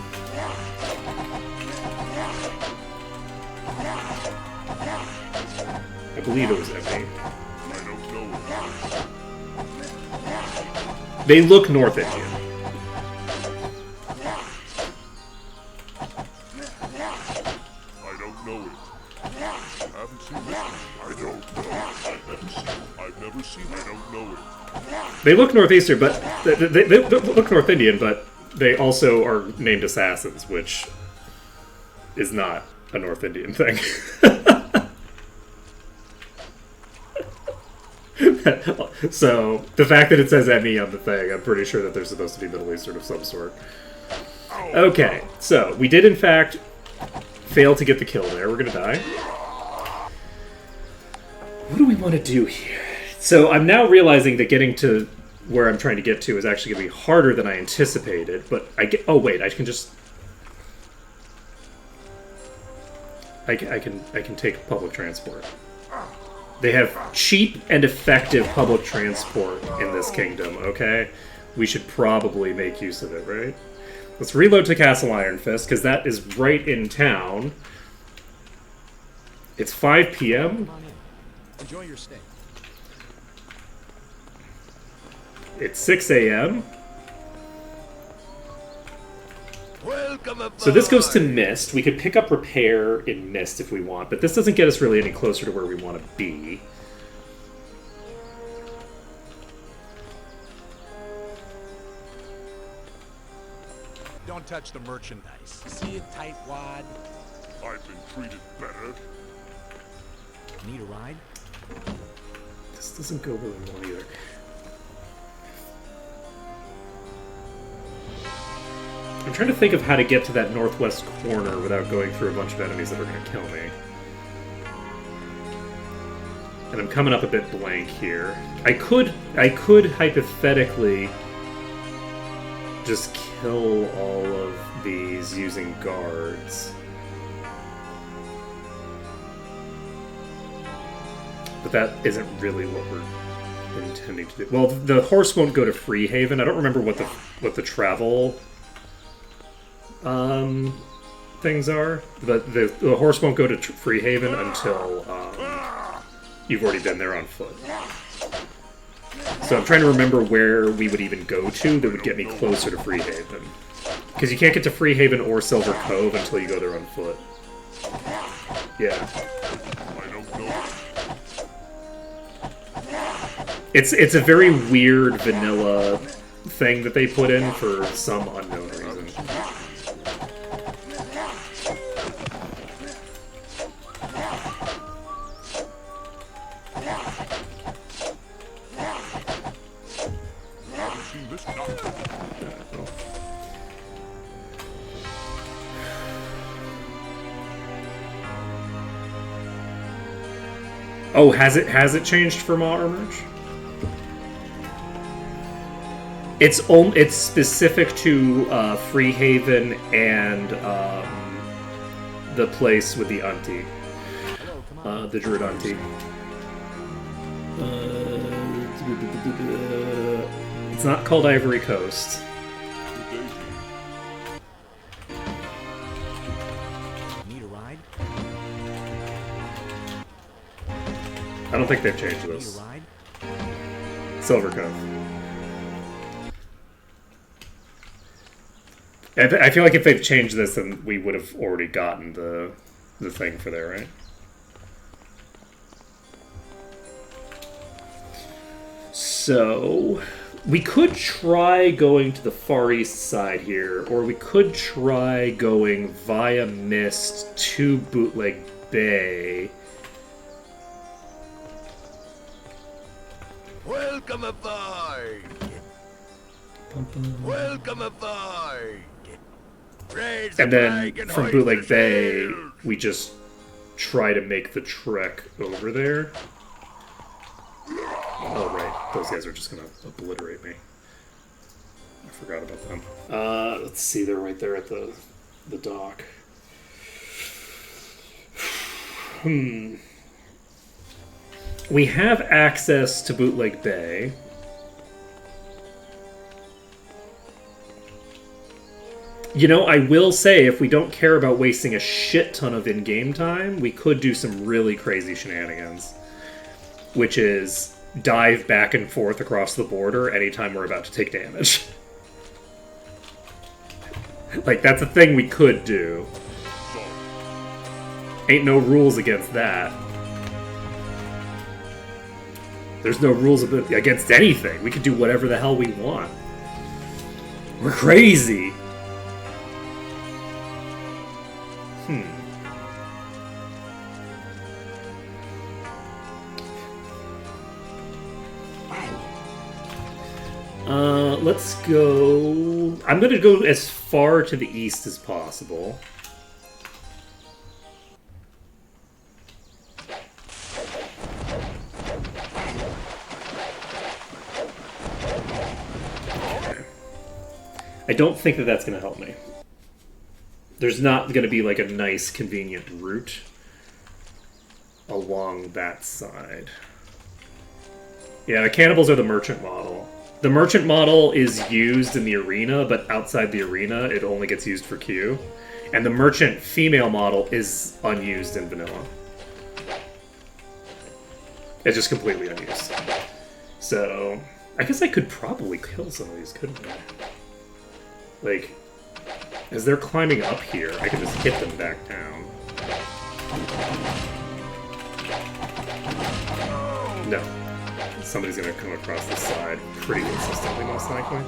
Speaker 1: I believe it was Emmy. They look North Indian.
Speaker 2: I don't know it. I haven't seen this one. I don't know. I've never seen it. I don't know it.
Speaker 1: They look Northeastern, but they look North Indian, but they also are named assassins, which is not a North Indian thing. So, the fact that it says Emmy on the thing, I'm pretty sure that they're supposed to be Middle Eastern of some sort. Okay, so, we did in fact fail to get the kill there. We're gonna die. What do we want to do here? So, I'm now realizing that getting to where I'm trying to get to is actually going to be harder than I anticipated, but oh wait, I can just... I can take public transport. They have cheap and effective public transport in this kingdom, okay? We should probably make use of it, right? Let's reload to Castle Iron Fist, because that is right in town. It's 5 p.m.
Speaker 3: Come on in. Enjoy your stay.
Speaker 1: It's 6 a.m.
Speaker 4: Welcome aboard.
Speaker 1: So this goes to Mist. We could pick up Repair in Mist if we want, but this doesn't get us really any closer to where we want to be.
Speaker 3: Don't touch the merchandise. See it, tightwad?
Speaker 2: I've been treated better.
Speaker 3: Need a ride?
Speaker 1: This doesn't go really well either. I'm trying to think of how to get to that northwest corner without going through a bunch of enemies that are going to kill me. And I'm coming up a bit blank here. I could hypothetically just kill all of these using guards. But that isn't really what we're intending to do. Well, the horse won't go to Freehaven. I don't remember what the travel things are, but the horse won't go to Freehaven until you've already been there on foot. So I'm trying to remember where we would even go to that would get me closer to Freehaven. Because you can't get to Freehaven or Silver Cove until you go there on foot. Yeah.
Speaker 2: I don't know.
Speaker 1: It's a very weird vanilla thing that they put in for some unknown reason. Oh, has it changed for March? It's specific to Freehaven and the place with the auntie, the druid auntie. It's not called Ivory Coast.
Speaker 3: Need a ride?
Speaker 1: I don't think they've changed
Speaker 3: Need
Speaker 1: this.
Speaker 3: a ride?
Speaker 1: Silver Cove. I feel like if they've changed this, then we would have already gotten the thing for there, right? So we could try going to the far east side here, or we could try going via Mist to Bootleg Bay.
Speaker 4: Welcome aboard! Welcome aboard! Raise
Speaker 1: And
Speaker 4: the
Speaker 1: then
Speaker 4: flag and
Speaker 1: from
Speaker 4: hoist
Speaker 1: Bootleg
Speaker 4: the
Speaker 1: Bay,
Speaker 4: sails.
Speaker 1: we just try to make the trek over there. Oh, right. Those guys are just going to obliterate me. I forgot about them. Let's see. They're right there at the dock. We have access to Bootleg Bay. You know, I will say, if we don't care about wasting a shit ton of in-game time, we could do some really crazy shenanigans. Which is dive back and forth across the border anytime we're about to take damage. Like, that's a thing we could do. Ain't no rules against that. There's no rules against anything. We can do whatever the hell we want. We're crazy. Let's go... I'm going to go as far to the east as possible. I don't think that that's going to help me. There's not going to be like a nice, convenient route along that side. Yeah, the cannibals are the merchant model. The merchant model is used in the arena, but outside the arena, it only gets used for Q. And the merchant female model is unused in vanilla. It's just completely unused. So, I guess I could probably kill some of these, couldn't I? Like, as they're climbing up here, I could just hit them back down. No. Somebody's gonna come across the side pretty consistently, most likely.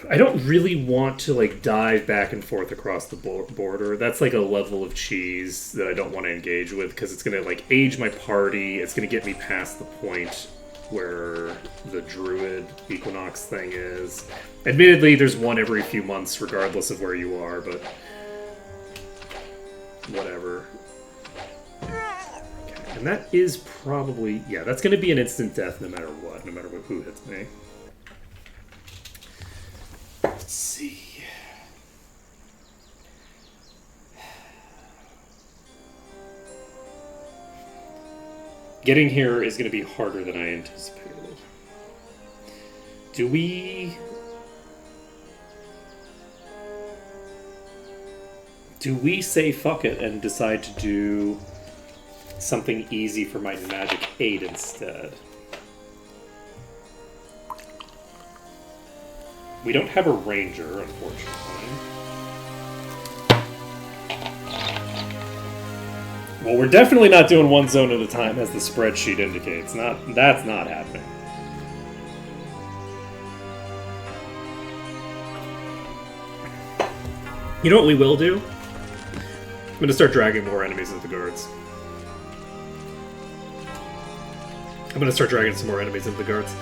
Speaker 1: I don't really want to like dive back and forth across the border. That's like a level of cheese that I don't want to engage with because it's gonna like age my party. It's gonna get me past the point where the druid equinox thing is. Admittedly, there's one every few months, regardless of where you are, but whatever. Okay. And that is probably that's gonna be an instant death no matter what, who hits me. Let's see. Getting here is going to be harder than I anticipated. Do we say fuck it and decide to do something easy for my magic 8 instead? We don't have a ranger, unfortunately. Well, we're definitely not doing one zone at a time, as the spreadsheet indicates. That's not happening. You know what we will do? I'm going to start dragging more enemies into the guards. I'm going to start dragging some more enemies into the guards.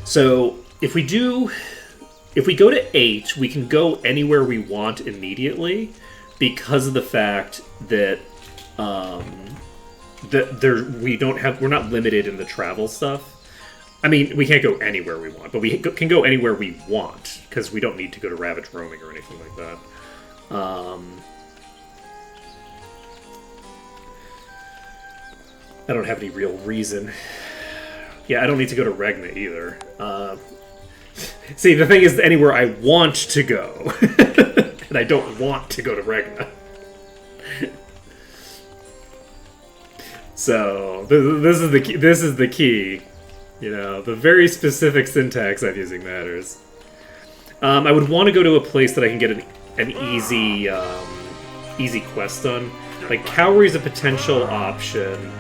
Speaker 1: So, if we go to 8, we can go anywhere we want immediately because of the fact that we're not limited in the travel stuff. I mean, we can't go anywhere we want, but we can go anywhere we want because we don't need to go to Ravage Roaming or anything like that. I don't have any real reason. Yeah, I don't need to go to Regna either. See, the thing is, anywhere I want to go, and I don't want to go to Regna. So this is the key. This is the key. You know, the very specific syntax I'm using matters. I would want to go to a place that I can get an easy easy quest done. Like Cowrie is a potential option.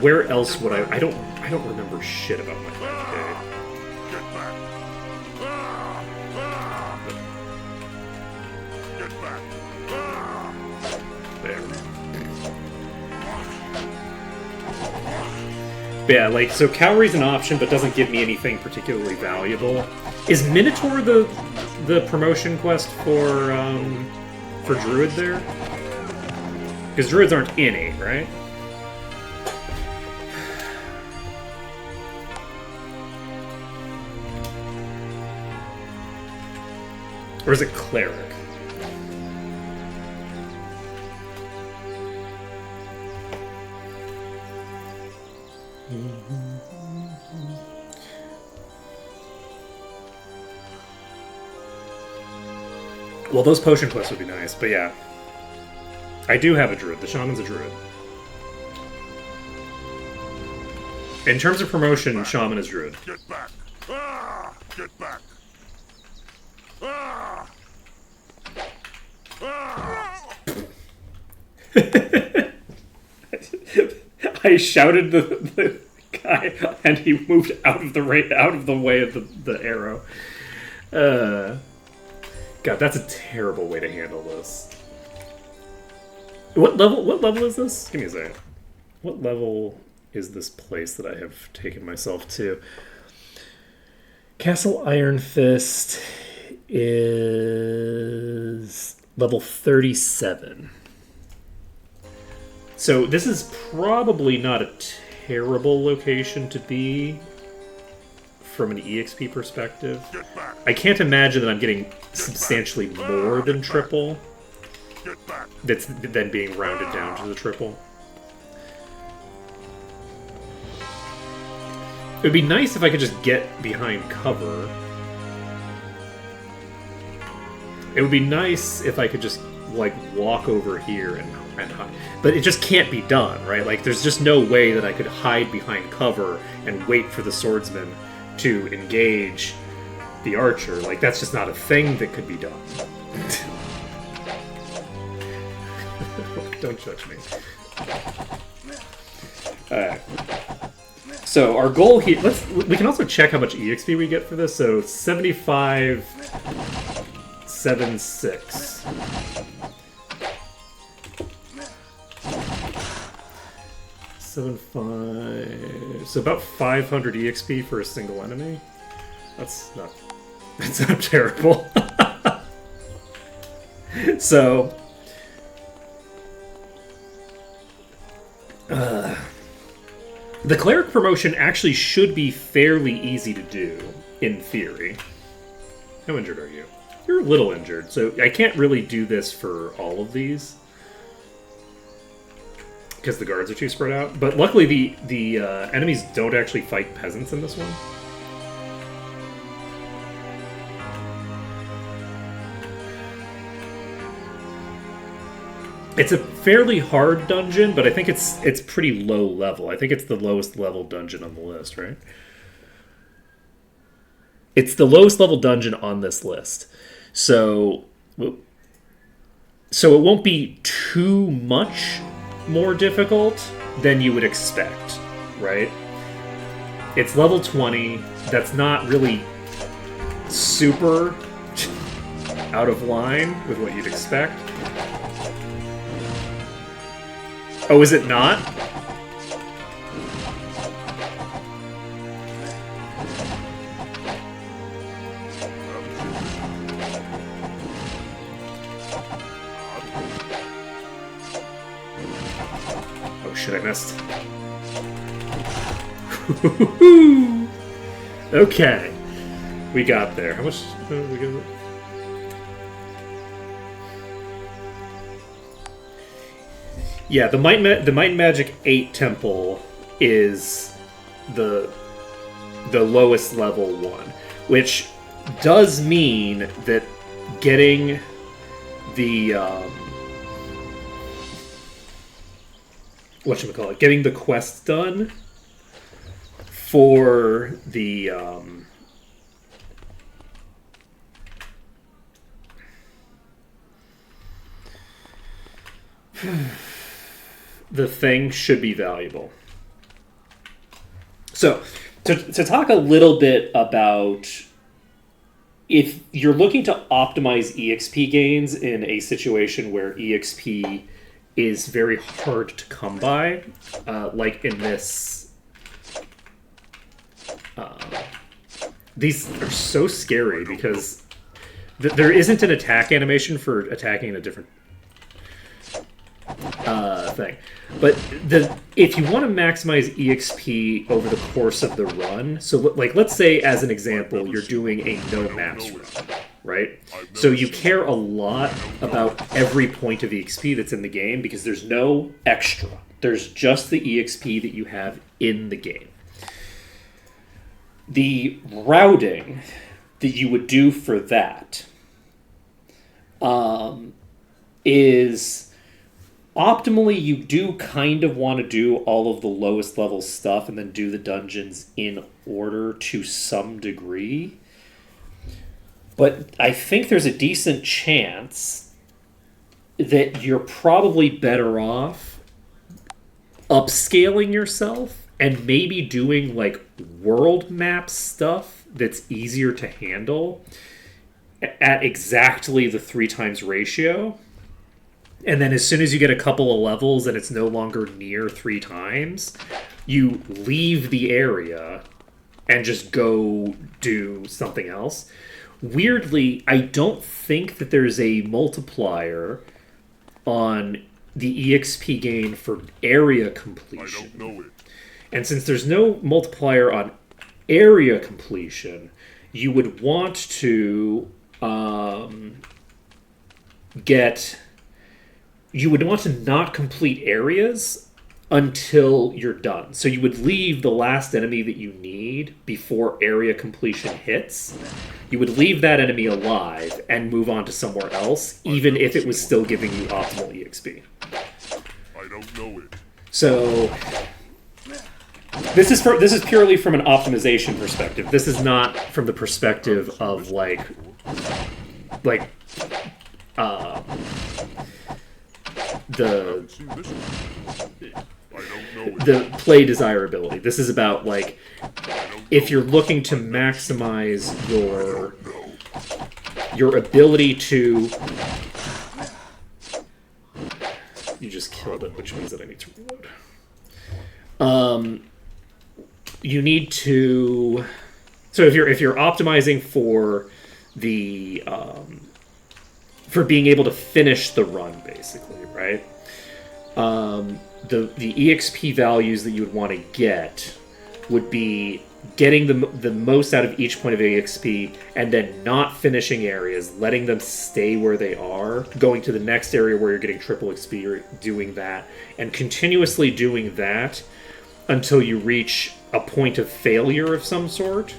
Speaker 1: Where else would I don't remember shit about my life. There. Yeah, like, so Cowrie's an option, but doesn't give me anything particularly valuable. Is Minotaur the promotion quest for Druid there? Because Druids aren't in 8, right? Or is it Cleric? Well, those potion quests would be nice, but yeah. I do have a druid. The shaman's a druid. In terms of promotion, shaman is druid.
Speaker 2: Get back! Ah! Get back! Ah! Ah!
Speaker 1: I shouted the guy, and he moved out of the way of the arrow. God, that's a terrible way to handle this. What level is this? Give me a second. What level is this place that I have taken myself to? Castle Iron Fist is level 37. So this is probably not a terrible location to be from an EXP perspective. I can't imagine that I'm getting substantially more than triple. That's then being rounded down to the triple. It would be nice if I could just get behind cover. It would be nice if I could just, like, walk over here and hide. But it just can't be done, right? Like, there's just no way that I could hide behind cover and wait for the swordsman to engage the archer. Like, that's just not a thing that could be done. Don't judge me. Alright. So our goal here, we can also check how much EXP we get for this. So 7576. So about 500 EXP for a single enemy. That's not terrible. So the cleric promotion actually should be fairly easy to do, in theory. How injured are you? You're a little injured, so I can't really do this for all of these because the guards are too spread out. But luckily, the enemies don't actually fight peasants in this one. It's a fairly hard dungeon, but I think it's pretty low level. I think it's the lowest level dungeon on the list, right? It's the lowest level dungeon on this list. So it won't be too much more difficult than you would expect, right? It's level 20. That's not really super out of line with what you'd expect. Oh, is it not? Oh shit, I missed. Okay. We got there. How much did we get? Yeah, the Might and Magic 8 temple is the lowest level one, which does mean that getting the whatchamacallit, getting the quest done for the the thing should be valuable. So, to talk a little bit about if you're looking to optimize EXP gains in a situation where EXP is very hard to come by, like in this. These are so scary because there isn't an attack animation for attacking in a different thing. But if you want to maximize EXP over the course of the run, so like let's say as an example, you're doing a no maps run, right? So you care a lot about every point of EXP that's in the game because there's no extra. There's just the EXP that you have in the game. The routing that you would do for that is optimally you do kind of want to do all of the lowest level stuff and then do the dungeons in order to some degree. But I think there's a decent chance that you're probably better off upscaling yourself and maybe doing like world map stuff that's easier to handle at exactly the 3 times ratio. And then as soon as you get a couple of levels and it's no longer near 3 times, you leave the area and just go do something else. Weirdly, I don't think that there's a multiplier on the EXP gain for area completion.
Speaker 2: I don't know it.
Speaker 1: And since there's no multiplier on area completion, you would want to you would want to not complete areas until you're done. So you would leave the last enemy that you need before area completion hits. You would leave that enemy alive and move on to somewhere else, even if it was still giving you optimal EXP.
Speaker 2: I don't know it.
Speaker 1: So this is purely from an optimization perspective. This is not from the perspective of like the the play desirability. This is about like if you're looking to maximize your ability to. You just killed it, which means that I need to reload. You need to. So if you're optimizing for the for being able to finish the run, basically, right? The EXP values that you would want to get would be getting the most out of each point of EXP and then not finishing areas, letting them stay where they are, going to the next area where you're getting triple XP, doing that, and continuously doing that until you reach a point of failure of some sort,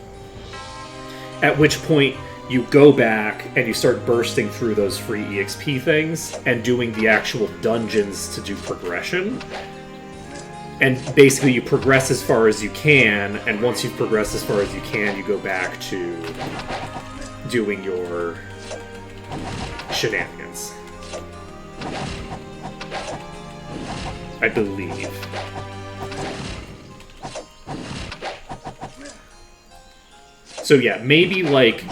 Speaker 1: at which point you go back and you start bursting through those free EXP things and doing the actual dungeons to do progression. And basically you progress as far as you can, and once you've progressed as far as you can, you go back to doing your shenanigans. I believe. So yeah, maybe like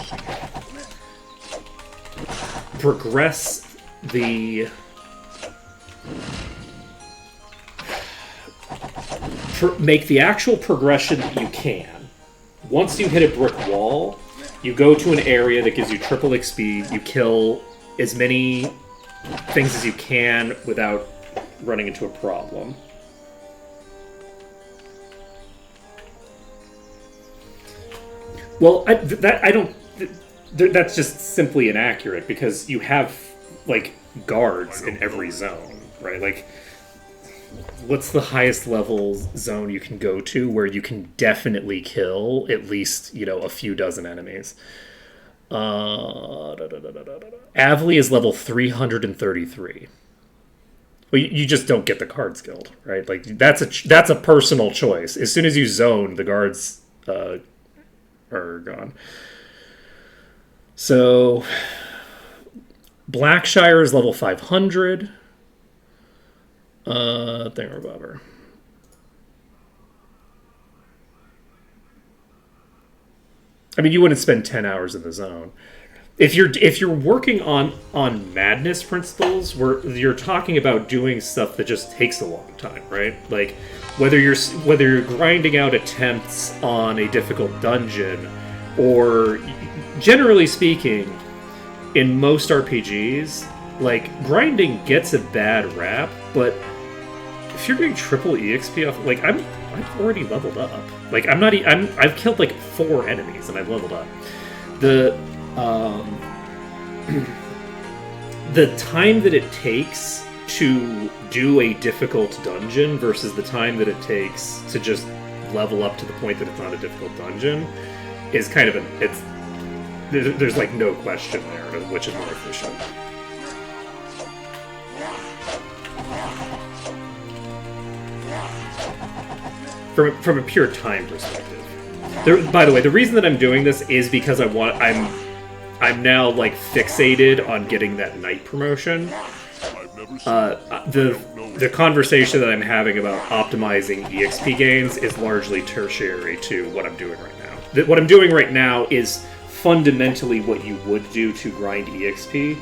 Speaker 1: progress the make the actual progression that you can. Once you hit a brick wall, you go to an area that gives you triple XP, you kill as many things as you can without running into a problem. Well, that's just simply inaccurate because you have like guards in every zone, right? Like, what's the highest level zone you can go to where you can definitely kill at least, a few dozen enemies? Avli is level 333. Well, you just don't get the Cards Guild, right? Like that's a personal choice. As soon as you zone, the guards are gone. So Blackshire is level 500. Thingamabobber. I mean, you wouldn't spend 10 hours in the zone. If you're working on madness principles, where you're talking about doing stuff that just takes a long time, right? Like whether you're grinding out attempts on a difficult dungeon, or generally speaking, in most RPGs, like grinding gets a bad rap, but if you're doing triple EXP off, like I've already leveled up. Like I've killed like 4 enemies and I've leveled up. The time that it takes to do a difficult dungeon versus the time that it takes to just level up to the point that it's not a difficult dungeon is kind of there's like no question there of which is more efficient. From a pure time perspective. By the way, the reason that I'm doing this is because I'm now like fixated on getting that knight promotion. The conversation that I'm having about optimizing EXP gains is largely tertiary to what I'm doing right now. What I'm doing right now is fundamentally what you would do to grind EXP,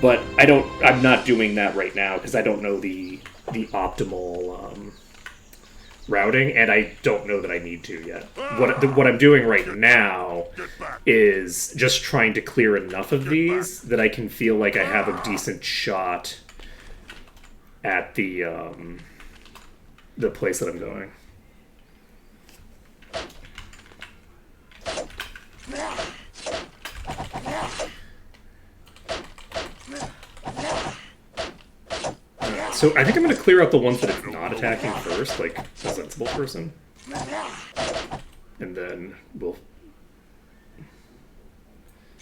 Speaker 1: but I'm not doing that right now because I don't know the optimal routing, and I don't know that I need to yet. What I'm doing right now is just trying to clear enough of these that I can feel like I have a decent shot at the place that I'm going. So I think I'm going to clear out the ones that it's not attacking first, like a sensible person. And then we'll...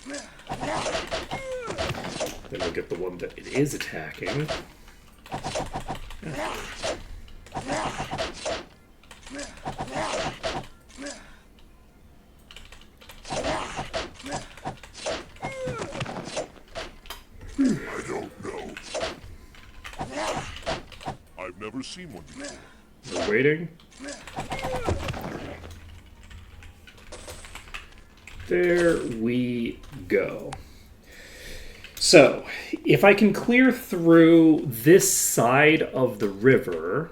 Speaker 1: Then we'll get the one that it is attacking. Yeah.
Speaker 2: I don't know. I've never seen one before.
Speaker 1: We're waiting. There we go. So, if I can clear through this side of the river,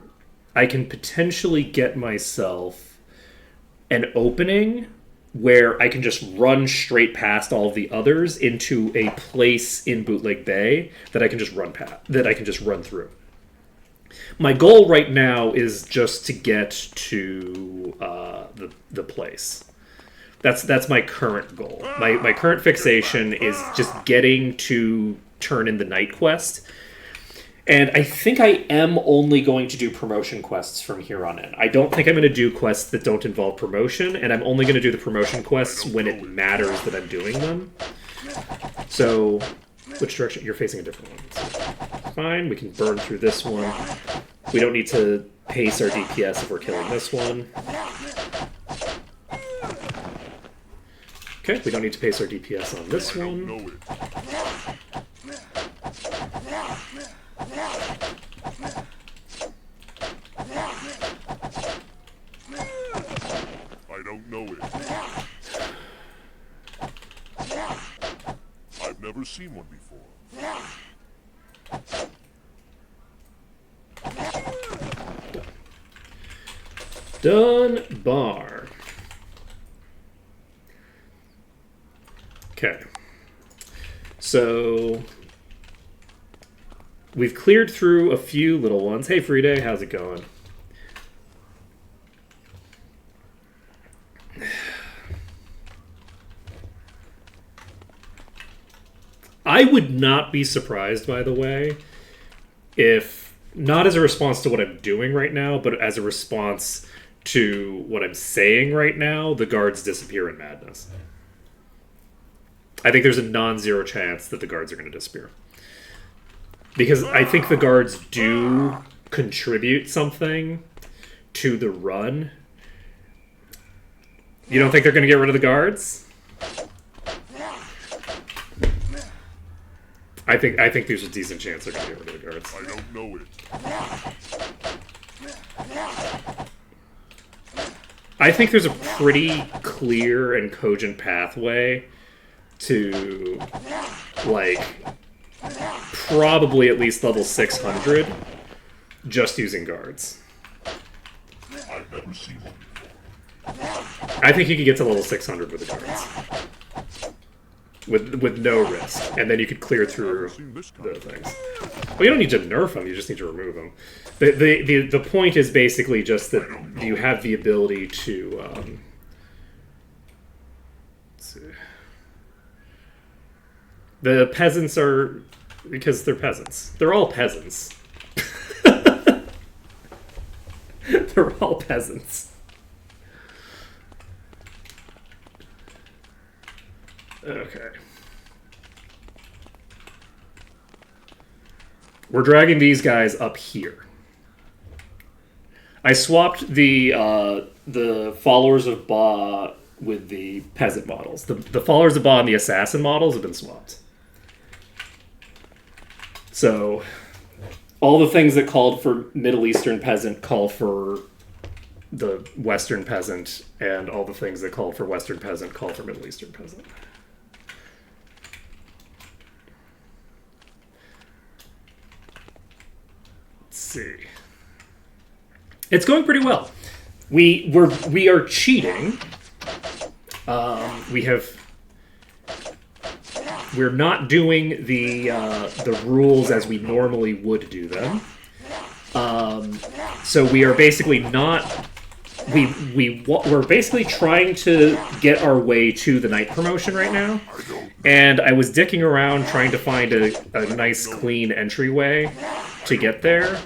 Speaker 1: I can potentially get myself an opening where I can just run straight past all of the others into a place in Bootleg Bay that I can just run past, that I can just run through. My goal right now is just to get to the place. That's my current goal. My current fixation is just getting to turn in the night quest. And I think I am only going to do promotion quests from here on in. I don't think I'm going to do quests that don't involve promotion, and I'm only going to do the promotion quests when it matters that I'm doing them. So, which direction? You're facing a different one. Fine, we can burn through this one. We don't need to pace our DPS if we're killing this one. Okay, we don't need to pace our DPS on this one.
Speaker 2: I don't know it. I've never seen one before.
Speaker 1: Done bar. Okay. So we've cleared through a few little ones. Hey, Friday, how's it going? I would not be surprised, by the way, if, not as a response to what I'm doing right now, but as a response to what I'm saying right now, the guards disappear in madness. I think there's a non-zero chance that the guards are going to disappear. Because I think the guards do contribute something to the run. You don't think they're going to get rid of the guards? I think there's a decent chance they're going to get rid of the guards.
Speaker 2: I don't know it.
Speaker 1: I think there's a pretty clear and cogent pathway to, like, probably at least level 600 just using guards.
Speaker 2: I've never seen one before.
Speaker 1: I think you could get to level 600 with the guards. With no risk. And then you could clear through the things. Well, you don't need to nerf them, you just need to remove them. The point is basically just that you have the ability to... let's see. The peasants are... because they're peasants. They're all peasants. They're all peasants. Okay. We're dragging these guys up here. I swapped the followers of Ba with the peasant models. The followers of Ba and the assassin models have been swapped. So, all the things that called for Middle Eastern peasant call for the Western peasant, and all the things that called for Western peasant call for Middle Eastern peasant. Let's see. It's going pretty well. We are cheating. We're not doing the rules as we normally would do them. So we are basically not. We're basically trying to get our way to the night promotion right now, and I was dicking around trying to find a nice clean entryway to get there,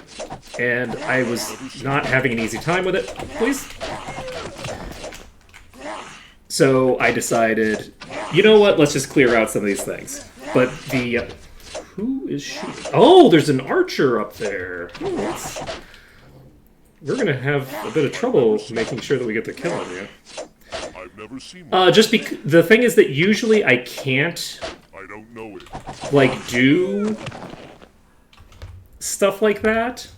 Speaker 1: and I was not having an easy time with it. Please. So I decided, you know what? Let's just clear out some of these things. But the who is shooting? Oh, there's an archer up there. We're gonna have a bit of trouble making sure that we get the kill on you.
Speaker 2: I've never seen one.
Speaker 1: Just because the thing is that usually I can't,
Speaker 2: I don't know it.
Speaker 1: like, do stuff like that.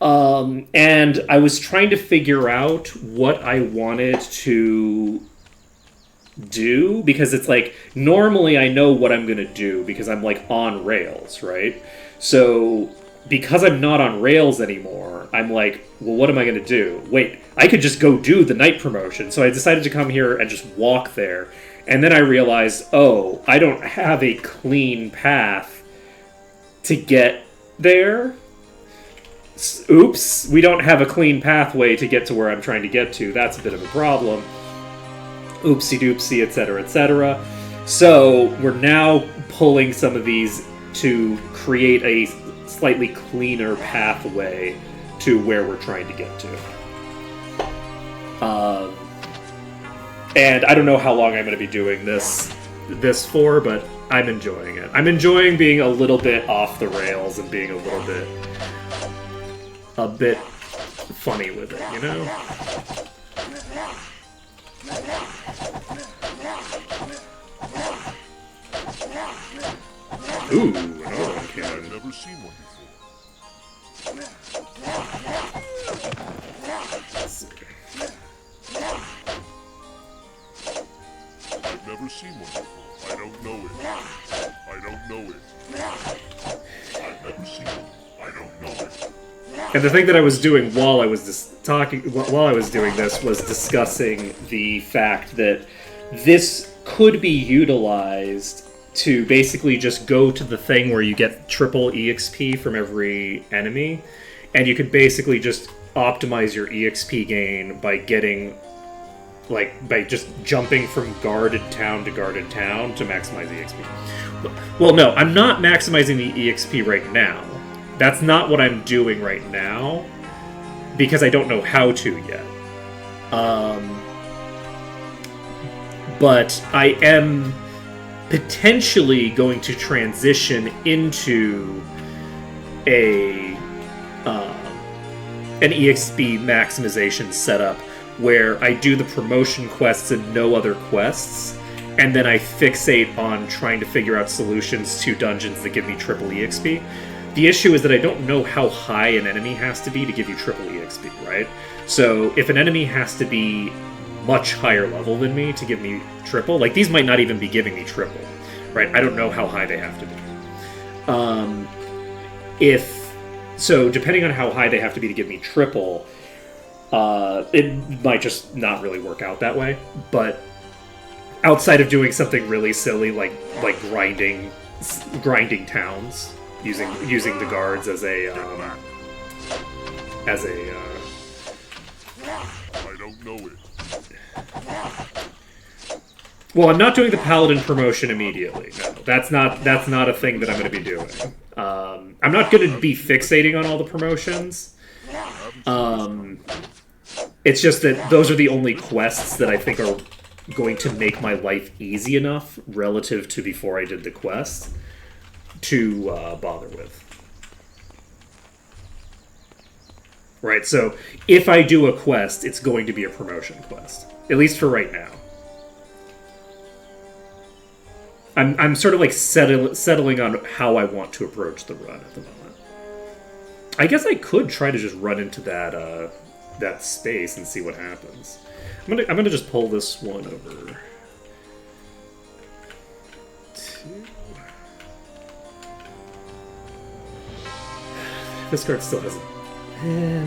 Speaker 1: And I was trying to figure out what I wanted to do, because it's like normally I know what I'm gonna do because I'm like on rails, right? So because I'm not on rails anymore, I'm like, well, what am I gonna do? Wait, I could just go do the night promotion. So I decided to come here and just walk there. And then I realized, oh, I don't have a clean path to get there. Oops, we don't have a clean pathway to get to where I'm trying to get to. That's a bit of a problem. Oopsie doopsie, etc., etc. So we're now pulling some of these to create a slightly cleaner pathway to where we're trying to get to. And I don't know how long I'm going to be doing this for, but I'm enjoying it. I'm enjoying being a little bit off the rails and being a bit funny with it, you know? Ooh, another one came
Speaker 2: I've
Speaker 1: in.
Speaker 2: never seen one
Speaker 1: Let's see.
Speaker 2: before. I've never seen one before. I don't know it. I don't know it. I've never seen one. I don't know it.
Speaker 1: And the thing that I was doing while I was doing this was discussing the fact that this could be utilized to basically just go to the thing where you get triple EXP from every enemy, and you could basically just optimize your EXP gain by getting, like, by just jumping from guarded town to maximize EXP. Well, no, I'm not maximizing the EXP right now. That's not what I'm doing right now, because I don't know how to yet. But I am potentially going to transition into an EXP maximization setup where I do the promotion quests and no other quests, and then I fixate on trying to figure out solutions to dungeons that give me triple EXP. The issue is that I don't know how high an enemy has to be to give you triple EXP, right? So if an enemy has to be much higher level than me to give me triple, like these might not even be giving me triple, right? I don't know how high they have to be. So depending on how high they have to be to give me triple, it might just not really work out that way. But outside of doing something really silly like grinding towns, using the guards as a
Speaker 2: I don't know it.
Speaker 1: well, I'm not doing the paladin promotion immediately. No, that's not a thing that I'm going to be doing. I'm not going to be fixating on all the promotions. It's just that those are the only quests that I think are going to make my life easy enough relative to before I did the quest to bother with. Right, so if I do a quest, it's going to be a promotion quest. At least for right now. I'm sort of like settling on how I want to approach the run at the moment. I guess I could try to just run into that space and see what happens. I'm gonna just pull this one over. This card still has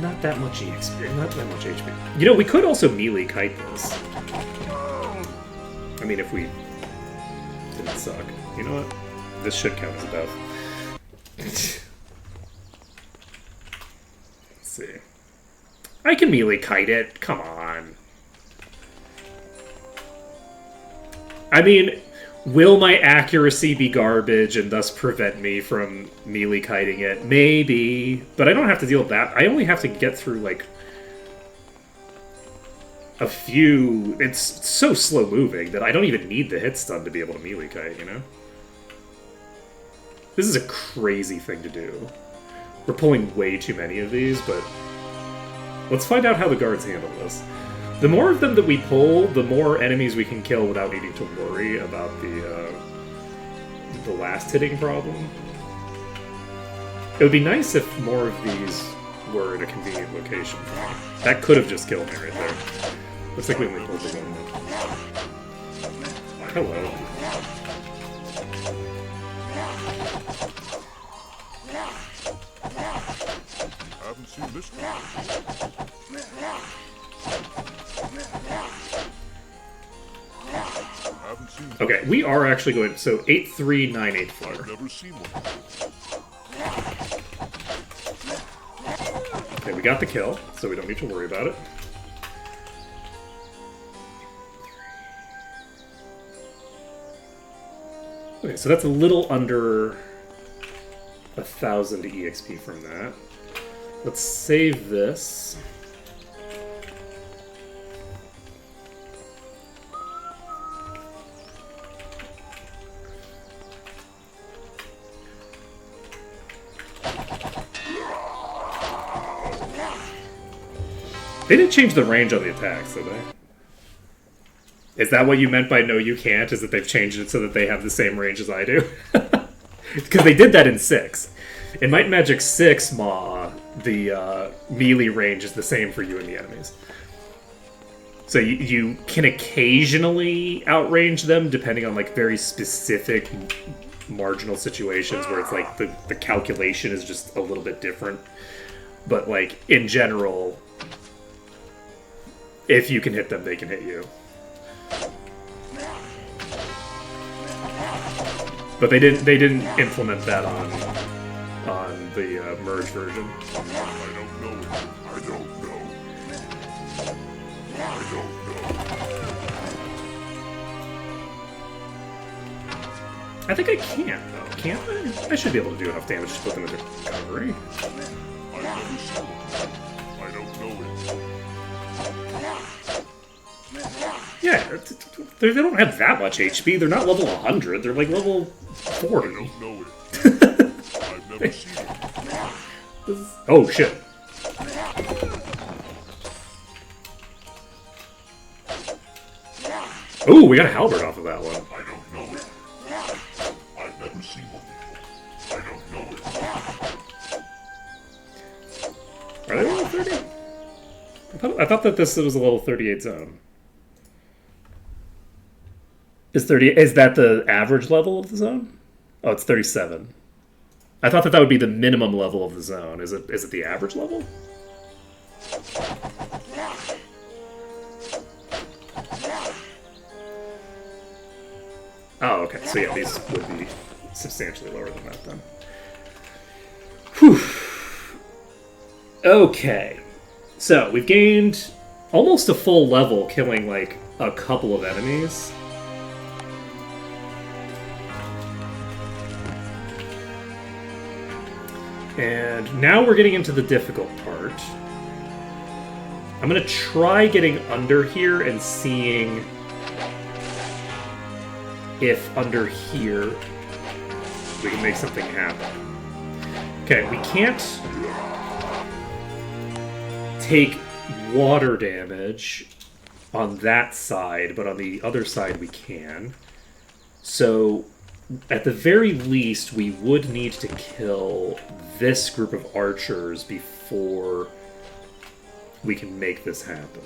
Speaker 1: not that much EXP, not that much HP. You know, we could also melee kite this. I mean, if we didn't suck. You know what? This should count as a buff. Let's see. I can melee kite it. Come on. I mean, will my accuracy be garbage and thus prevent me from melee kiting it? Maybe. But I don't have to deal with that. I only have to get through, like, a few... It's so slow moving that I don't even need the hit stun to be able to melee kite, you know? This is a crazy thing to do. We're pulling way too many of these, but... Let's find out how the guards handle this. The more of them that we pull, the more enemies we can kill without needing to worry about the last hitting problem. It would be nice if more of these were in a convenient location. That could have just killed me right there. Looks like we only pulled the one. Hello.
Speaker 2: Haven't seen this guy. Haven't seen this.
Speaker 1: Okay, we are actually going. So 8394.
Speaker 2: I've never seen one.
Speaker 1: Okay, we got the kill, so we don't need to worry about it. Okay, so that's a little under 1,000 EXP from that. Let's save this. They didn't change the range on the attacks, did they? Is that what you meant by no you can't? Is that they've changed it so that they have the same range as I do? Because they did that in 6. In Might and Magic 6, Ma, the melee range is the same for you and the enemies. So you can occasionally outrange them depending on like very specific marginal situations where it's like the calculation is just a little bit different. But like in general, if you can hit them, they can hit you. But they didn't implement that on the merge version.
Speaker 2: I don't know it. I don't know. I don't know.
Speaker 1: I think I can though. Can't I? I should be able to do enough damage to put them into recovery.
Speaker 2: I've never seen one. I don't know it.
Speaker 1: Yeah, they don't have that much HP. They're not level 100. They're like level 40.
Speaker 2: I don't know it. I've never seen it.
Speaker 1: Oh shit. Ooh, we got a halberd off of that one.
Speaker 2: I don't know it. I've never seen one before. I don't know it.
Speaker 1: Are they level 30? I thought that this was a level 38 zone. Is that the average level of the zone? Oh, it's 37. I thought that would be the minimum level of the zone. Is it the average level? Oh, okay. So yeah, these would be substantially lower than that then. Whew. Okay. So we've gained almost a full level killing like a couple of enemies. And now we're getting into the difficult part. I'm going to try getting under here and seeing if under here we can make something happen. Okay, we can't take water damage on that side, but on the other side we can. So at the very least, we would need to kill this group of archers before we can make this happen.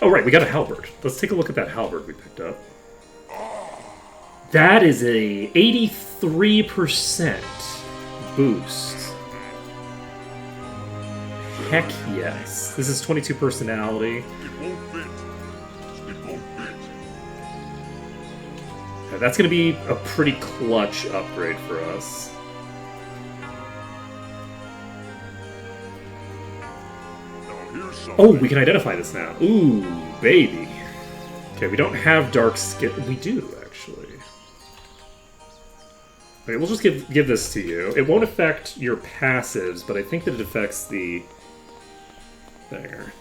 Speaker 1: Oh, right, we got a halberd. Let's take a look at that halberd we picked up. That is a 83% boost. Heck yes. This is 22 personality.
Speaker 2: It won't fit. It won't fit.
Speaker 1: Yeah, that's going to be a pretty clutch upgrade for us.
Speaker 2: Now here's something.
Speaker 1: Oh, we can identify this now. Ooh, baby. Okay, we don't have dark skin. We do, actually. Okay, we'll just give this to you. It won't affect your passives, but I think that it affects the... There.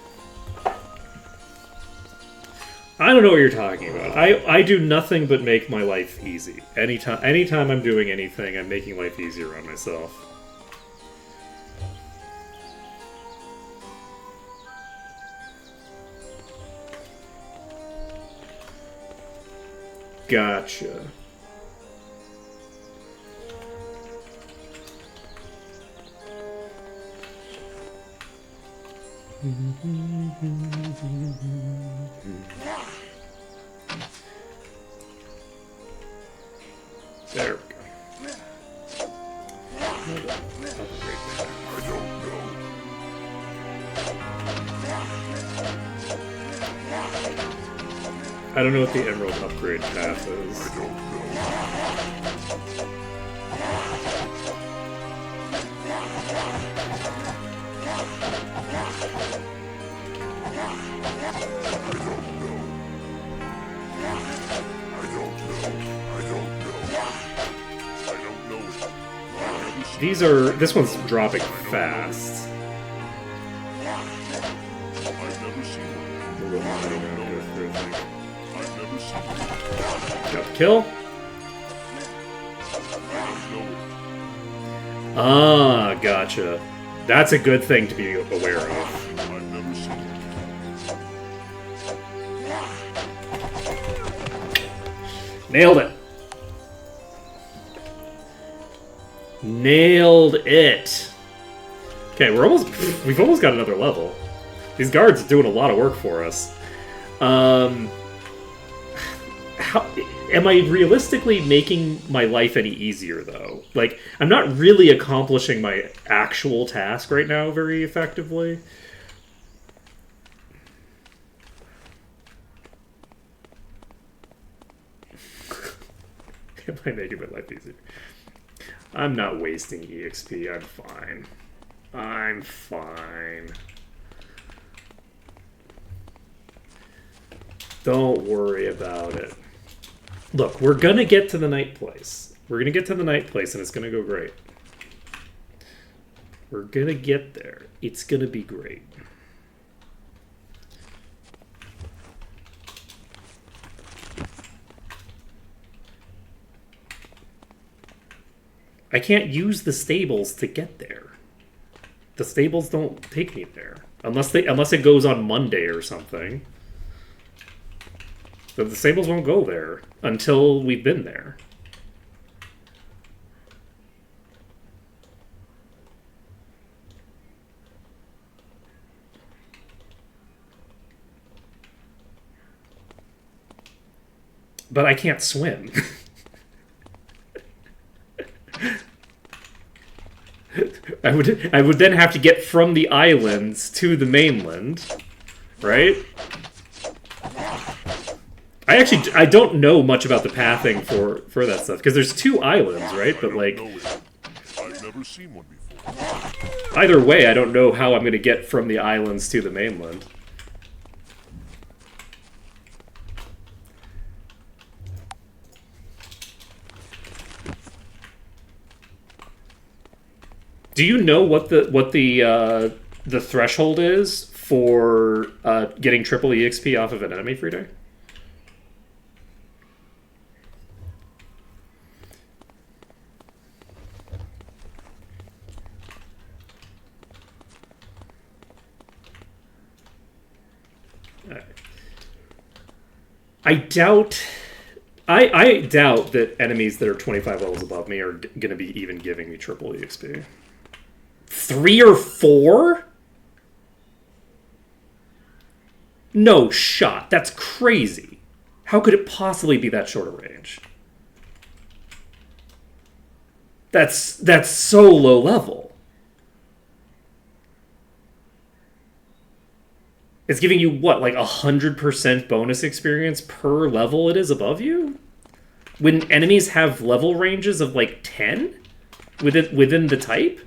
Speaker 1: I don't know what you're talking about. I do nothing but make my life easy. Anytime I'm doing anything, I'm making life easier on myself. Gotcha. There we go.
Speaker 2: I don't know.
Speaker 1: I don't know what the emerald upgrade path is.
Speaker 2: I don't know.
Speaker 1: This one's dropping fast.
Speaker 2: I've never seen one. I've never seen one.
Speaker 1: Got the kill.
Speaker 2: I don't know it.
Speaker 1: Ah, gotcha. That's a good thing to be aware of.
Speaker 2: I've never seen it.
Speaker 1: Nailed it. Nailed it. Okay, we've almost got another level. These guards are doing a lot of work for us. How am I realistically making my life any easier though? Like, I'm not really accomplishing my actual task right now very effectively. Am I making my life easier? I'm not wasting EXP. I'm fine. I'm fine. Don't worry about it. Look, we're gonna get to the night place. We're gonna get to the night place and it's gonna go great. We're gonna get there. It's gonna be great. I can't use the stables to get there. The stables don't take me there. Unless it goes on Monday or something. But the stables won't go there until we've been there. But I can't swim. I would then have to get from the islands to the mainland, right? I don't know much about the pathing for that stuff because there's 2 islands, right? But like,
Speaker 2: I've never seen one before.
Speaker 1: either way, I don't know how I'm going to get from the islands to the mainland. Do you know what the threshold is for getting triple EXP off of an enemy free day? I doubt that enemies that are 25 levels above me are going to be even giving me triple EXP. 3 or 4? No shot. That's crazy. How could it possibly be that short a range? That's so low level. It's giving you what, like 100% bonus experience per level it is above you? When enemies have level ranges of like 10 within the type?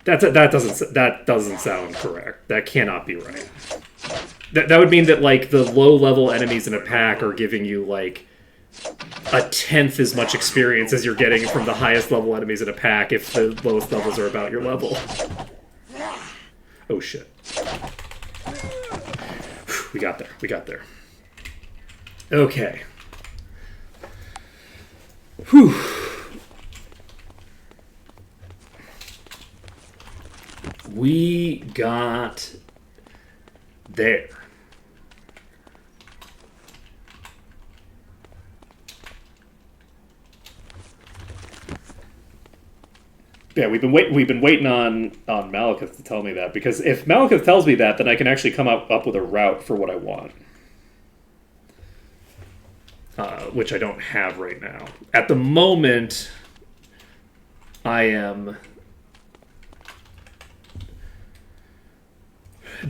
Speaker 1: That doesn't sound correct. That cannot be right. That would mean that like the low level enemies in a pack are giving you like 1/10 as much experience as you're getting from the highest level enemies in a pack if the lowest levels are about your level. Oh shit. We got there. We got there. Okay. Whew. We got there. Yeah, we've been waiting on Malekith to tell me that, because if Malekith tells me that, then I can actually come up with a route for what I want, which I don't have right now. At the moment, I am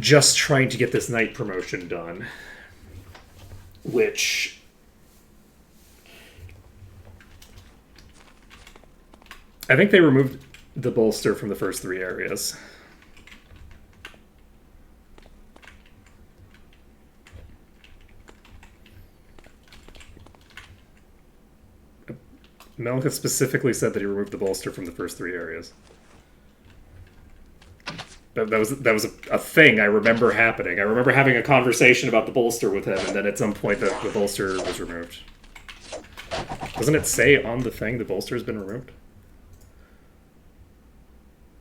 Speaker 1: just trying to get this knight promotion done, which I think they removed the bolster from the first 3 areas. Malekith specifically said that he removed the bolster from the first 3 areas. That was a thing I remember happening. I remember having a conversation about the bolster with him, and then at some point the bolster was removed. Doesn't it say on the thing the bolster has been removed?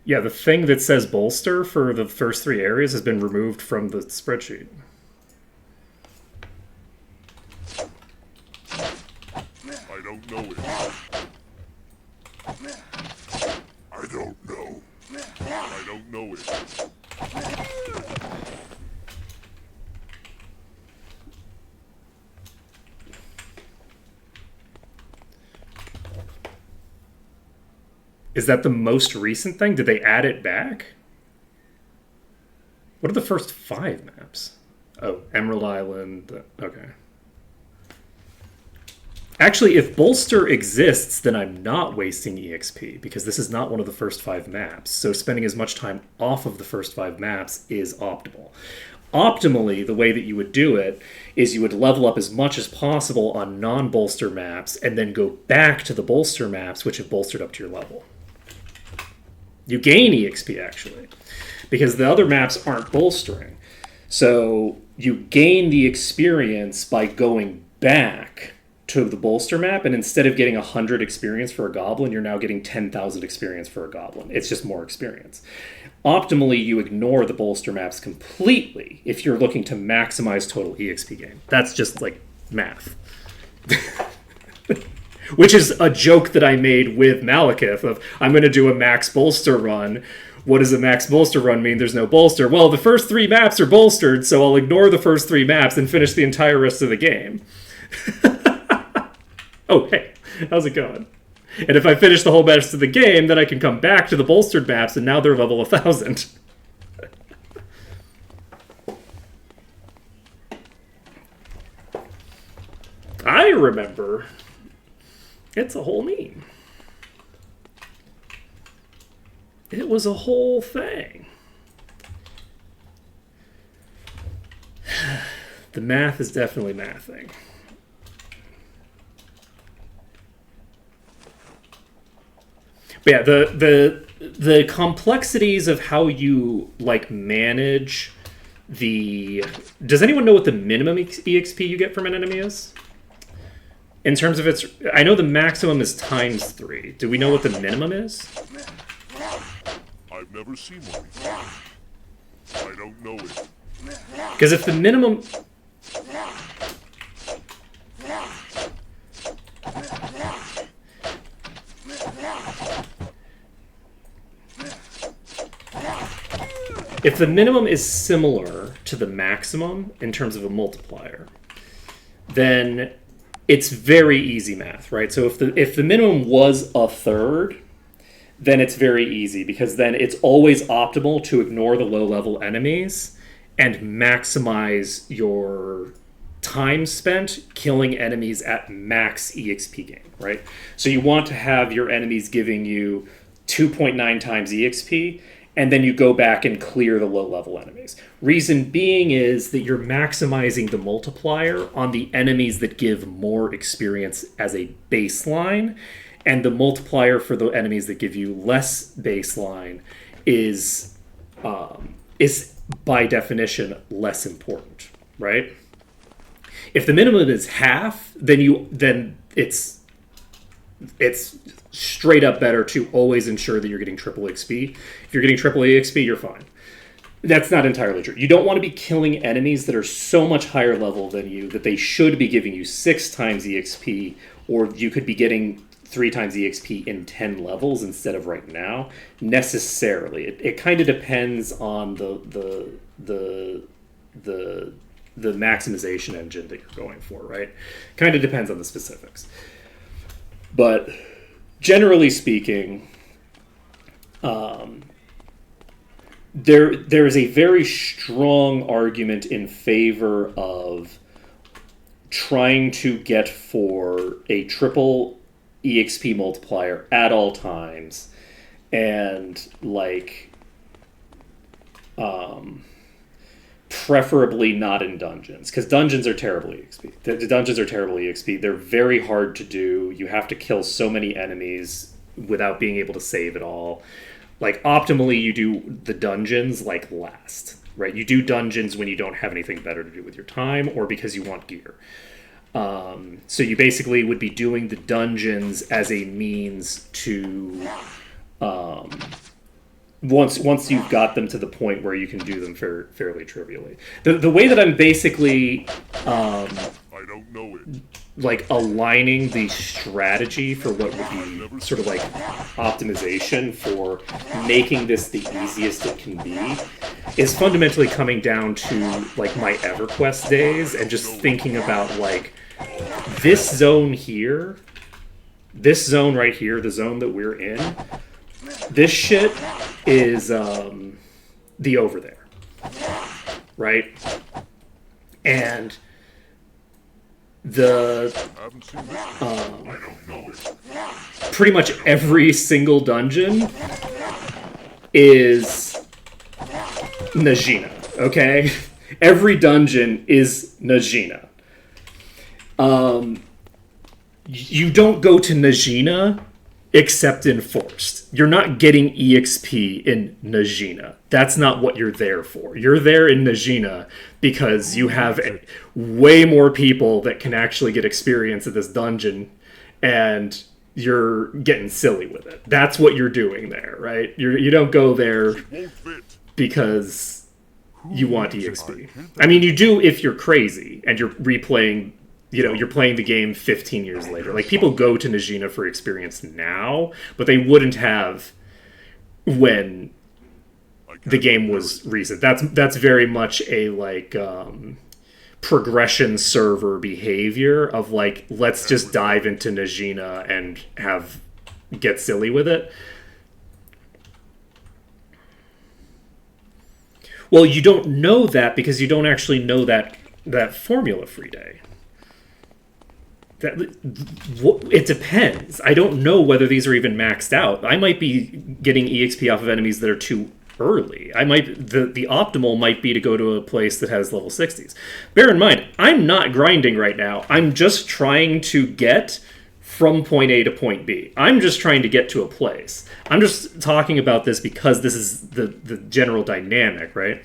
Speaker 1: Yeah, the thing that says bolster for the first 3 areas has been removed from the spreadsheet.
Speaker 2: I don't know it. I don't know. I don't know it.
Speaker 1: Is that the most recent thing? Did they add it back? What are the first 5 maps? Oh, Emerald Island. Okay. Actually, if Bolster exists, then I'm not wasting EXP, because this is not one of the first 5 maps. So spending as much time off of the first 5 maps is optimal. Optimally, the way that you would do it is you would level up as much as possible on non-bolster maps and then go back to the bolster maps, which have bolstered up to your level. You gain EXP, actually, because the other maps aren't bolstering. So you gain the experience by going back to the bolster map, and instead of getting 100 experience for a goblin, you're now getting 10,000 experience for a goblin. It's just more experience. Optimally, you ignore the bolster maps completely if you're looking to maximize total EXP gain. That's just like math. Which is a joke that I made with Malekith of, I'm going to do a max bolster run. What does a max bolster run mean? There's no bolster. Well, the first 3 maps are bolstered, so I'll ignore the first 3 maps and finish the entire rest of the game. Oh, hey, how's it going? And if I finish the whole rest of the game, then I can come back to the bolstered maps, and now they're level 1,000. I remember. It's a whole meme. It was a whole thing. The math is definitely mathing. But yeah, the complexities of how you like manage the. Does anyone know what the minimum EXP you get from an enemy is? In terms of its, I know the maximum is ×3. Do we know what the minimum is?
Speaker 2: I've never seen one before. I don't know it.
Speaker 1: Because if the minimum. If the minimum is similar to the maximum in terms of a multiplier, then it's very easy math, right? So if the minimum was 1/3, then it's very easy, because then it's always optimal to ignore the low-level enemies and maximize your time spent killing enemies at max EXP gain, right? So you want to have your enemies giving you 2.9 times EXP, and then you go back and clear the low-level enemies. Reason being is that you're maximizing the multiplier on the enemies that give more experience as a baseline, and the multiplier for the enemies that give you less baseline is by definition less important, right? If the minimum is half, then it's straight up better to always ensure that you're getting triple XP. If you're getting triple EXP, you're fine. That's not entirely true. You don't want to be killing enemies that are so much higher level than you that they should be giving you 6 times EXP, or you could be getting 3 times EXP in 10 levels instead of right now, necessarily. It kind of depends on the maximization engine that you're going for, right? Kind of depends on the specifics. But generally speaking, there is a very strong argument in favor of trying to get for a triple EXP multiplier at all times, and like preferably not in dungeons, because dungeons are terrible EXP. The dungeons are terrible EXP. They're very hard to do. You have to kill so many enemies without being able to save it all. Like, optimally, you do the dungeons like last, right? You do dungeons when you don't have anything better to do with your time, or because you want gear. So you basically would be doing the dungeons as a means to, once you've got them to the point where you can do them fairly trivially. The way that I'm basically
Speaker 2: I don't know it.
Speaker 1: like aligning the strategy for what would be sort of like optimization for making this the easiest it can be is fundamentally coming down to like my EverQuest days and just thinking about like this zone here, this zone right here, the zone that we're in, this shit is the over there, right? And pretty much every single dungeon is Najina, okay? Every dungeon is Najina. You don't go to Najina except in Forced. You're not getting EXP in Najina. That's not what you're there for. You're there in Najina because you have way more people that can actually get experience at this dungeon, and you're getting silly with it. That's what you're doing there, right? You don't go there because you want EXP. I mean, you do if you're crazy and you're replaying. You know, you're playing the game 15 years later. Like, people go to Najina for experience now, but they wouldn't have when the game was recent. That's very much a, like, progression server behavior of, like, let's just dive into Najina and get silly with it. Well, you don't know that because you don't actually know that formula free day. It depends. I don't know whether these are even maxed out. I might be getting EXP off of enemies that are too early. The optimal might be to go to a place that has level 60s. Bear in mind, I'm not grinding right now. I'm just trying to get from point A to point B. I'm just trying to get to a place. I'm just talking about this because this is the general dynamic, right?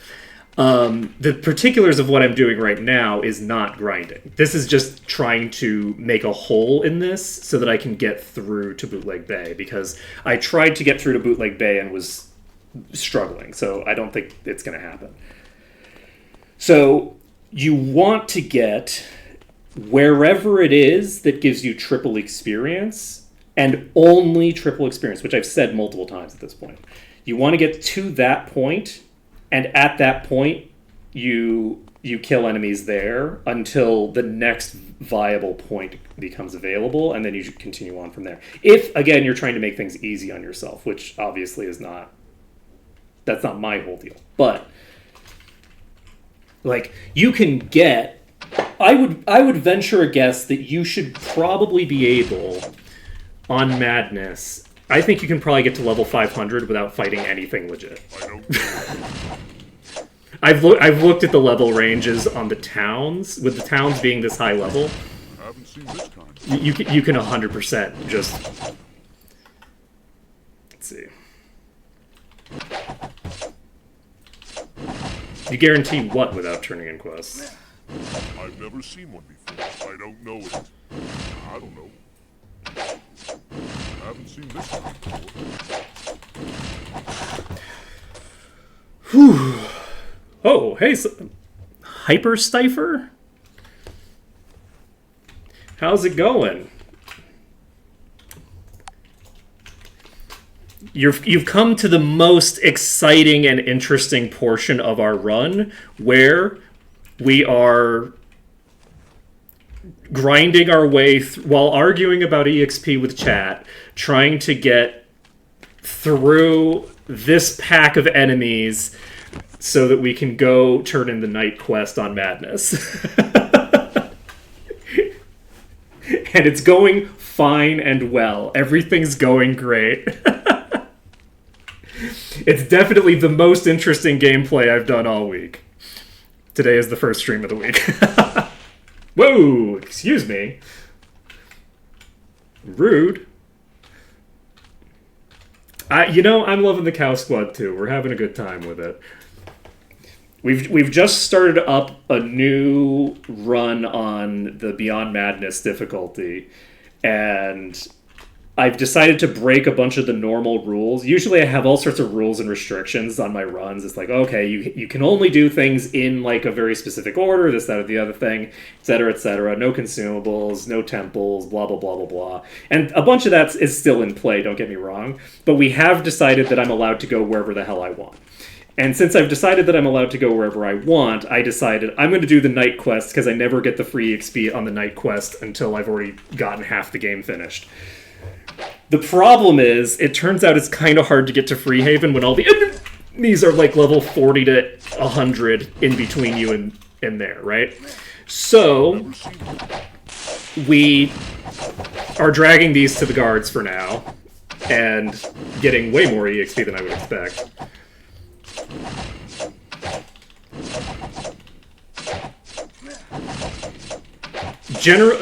Speaker 1: The particulars of what I'm doing right now is not grinding. This is just trying to make a hole in this so that I can get through to Bootleg Bay, because I tried to get through to Bootleg Bay and was struggling, so I don't think it's going to happen. So you want to get wherever it is that gives you triple experience, and only triple experience, which I've said multiple times at this point. You want to get to that point, and at that point, you kill enemies there until the next viable point becomes available, and then you should continue on from there. If, again, you're trying to make things easy on yourself, which obviously is not... That's not my whole deal. But, like, you can get... I would venture a guess that you should probably be able, on Madness... I think you can probably get to level 500 without fighting anything legit. I've looked at the level ranges on the towns, with the towns being this high level.
Speaker 2: I haven't seen this kind.
Speaker 1: You can 100% just... Let's see. You guarantee what without turning in quests?
Speaker 2: I've never seen one before. I don't know it. I don't know. I haven't seen this one before.
Speaker 1: Whew. Oh, hey, Hyper Stifer? How's it going? You've come to the most exciting and interesting portion of our run, where we are grinding our way while arguing about EXP with chat, trying to get through this pack of enemies so that we can go turn in the night quest on Madness. And it's going fine and well. Everything's going great. It's definitely the most interesting gameplay I've done all week. Today is the first stream of the week. Whoa, excuse me. Rude. I'm loving the Cow Squad too. We're having a good time with it. We've just started up a new run on the Beyond Madness difficulty, and I've decided to break a bunch of the normal rules. Usually I have all sorts of rules and restrictions on my runs. It's like, okay, you can only do things in like a very specific order, this, that, or the other thing, etc., etc. No consumables, no temples, blah, blah, blah, blah, blah. And a bunch of that is still in play, don't get me wrong. But we have decided that I'm allowed to go wherever the hell I want. And since I've decided that I'm allowed to go wherever I want, I decided I'm going to do the night quest because I never get the free XP on the night quest until I've already gotten half the game finished. The problem is, it turns out it's kind of hard to get to Freehaven when all the enemies are like level 40 to 100 in between you and there, right? So, we are dragging these to the guards for now, and getting way more EXP than I would expect.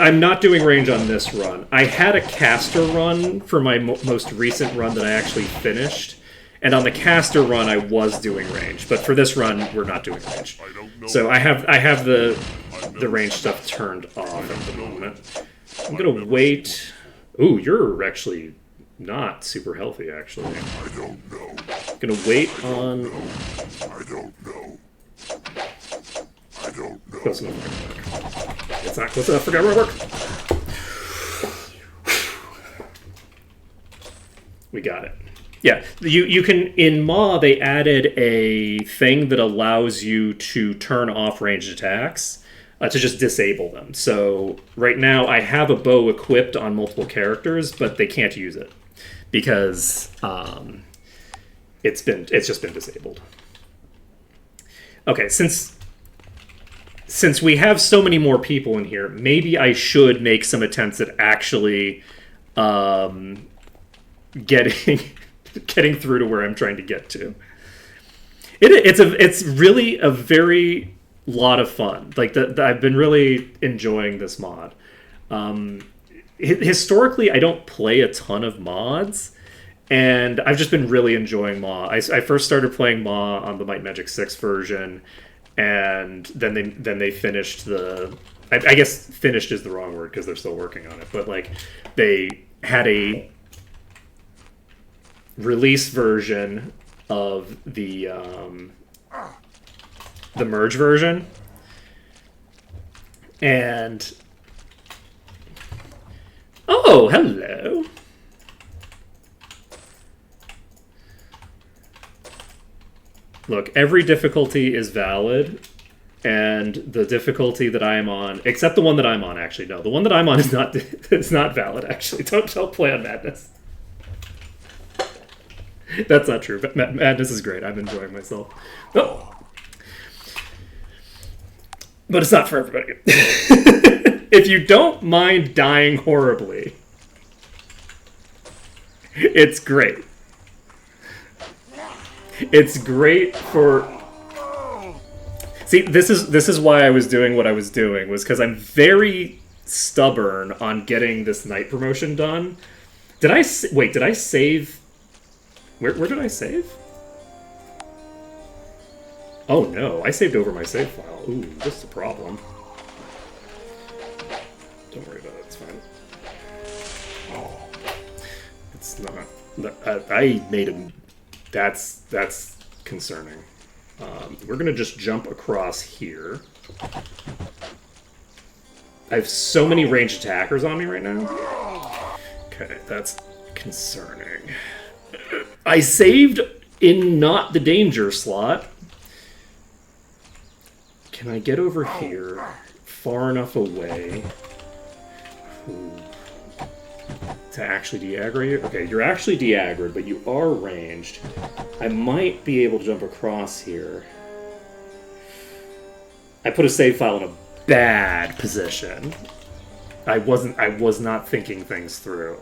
Speaker 1: I'm not doing range on this run. I had a caster run for my most recent run that I actually finished, and on the caster run I was doing range, but for this run we're not doing range. So I have the range stuff turned off at the moment. I'm gonna wait. Ooh, you're actually not super healthy, actually.
Speaker 2: I don't know.
Speaker 1: Gonna wait on.
Speaker 2: I don't know. I don't know.
Speaker 1: Close enough. It's not close enough for government work. We got it. Yeah, you can, in Maw, they added a thing that allows you to turn off ranged attacks, to just disable them. So right now I have a bow equipped on multiple characters, but they can't use it because it's just been disabled. Okay, since we have so many more people in here, maybe I should make some attempts at actually getting through to where I'm trying to get to. It's really a very lot of fun. Like I've been really enjoying this mod. Historically, I don't play a ton of mods, and I've just been really enjoying Maw. I first started playing Maw on the Might and Magic 6 version, and then they finished the. I guess finished is the wrong word because they're still working on it, but like they had a release version of the merge version, and oh, hello. Look, every difficulty is valid, and the difficulty that I am on, except the one that I'm on, actually, no, the one that I'm on is not it's not valid. Actually, don't play on Madness. That's not true. But Madness is great. I'm enjoying myself. Oh. But it's not for everybody. If you don't mind dying horribly, it's great. It's great for. See, this is why I was doing what I was doing, was because I'm very stubborn on getting this night promotion done. Did I save? Where did I save? Oh no, I saved over my save file. Ooh, this is a problem. Don't worry about it, it's fine. Oh, it's not. I made a. That's concerning. We're gonna just jump across here. I have so many ranged attackers on me right now. Okay, that's concerning. I saved in not the danger slot. Can I get over here far enough away to actually de-aggro you? Okay, you're actually de-aggroed, but you are ranged. I might be able to jump across here. I put a save file in a bad position. I was not thinking things through.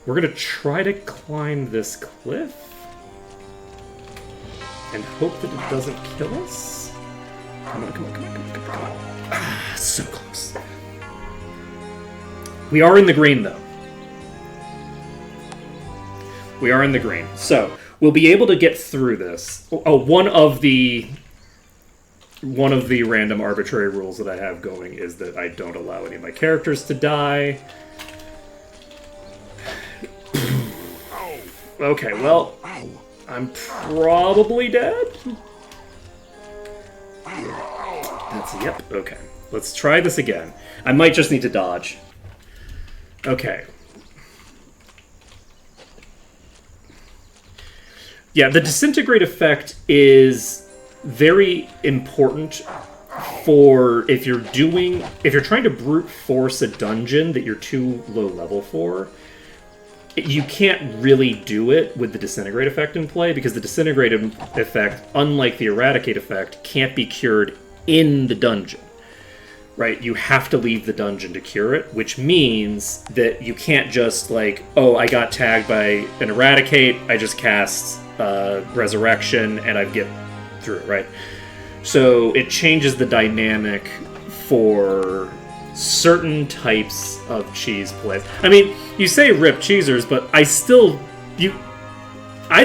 Speaker 1: We're gonna try to climb this cliff and hope that it doesn't kill us. Come on, come on, come on, come on, come on, come on. Ah, so close. We are in the green, though. We are in the green. So, we'll be able to get through this. Oh, one of the random arbitrary rules that I have going is that I don't allow any of my characters to die. Okay, well, I'm probably dead. Yep, okay. Let's try this again. I might just need to dodge. Okay. Yeah, the disintegrate effect is very important for if you're trying to brute force a dungeon that you're too low level for. You can't really do it with the disintegrate effect in play because the disintegrate effect, unlike the eradicate effect, can't be cured in the dungeon. Right? You have to leave the dungeon to cure it, which means that you can't just like, oh, I got tagged by an eradicate, I just cast resurrection and I get through it, right? So it changes the dynamic for certain types of cheese plays. I mean, you say rip cheesers, but I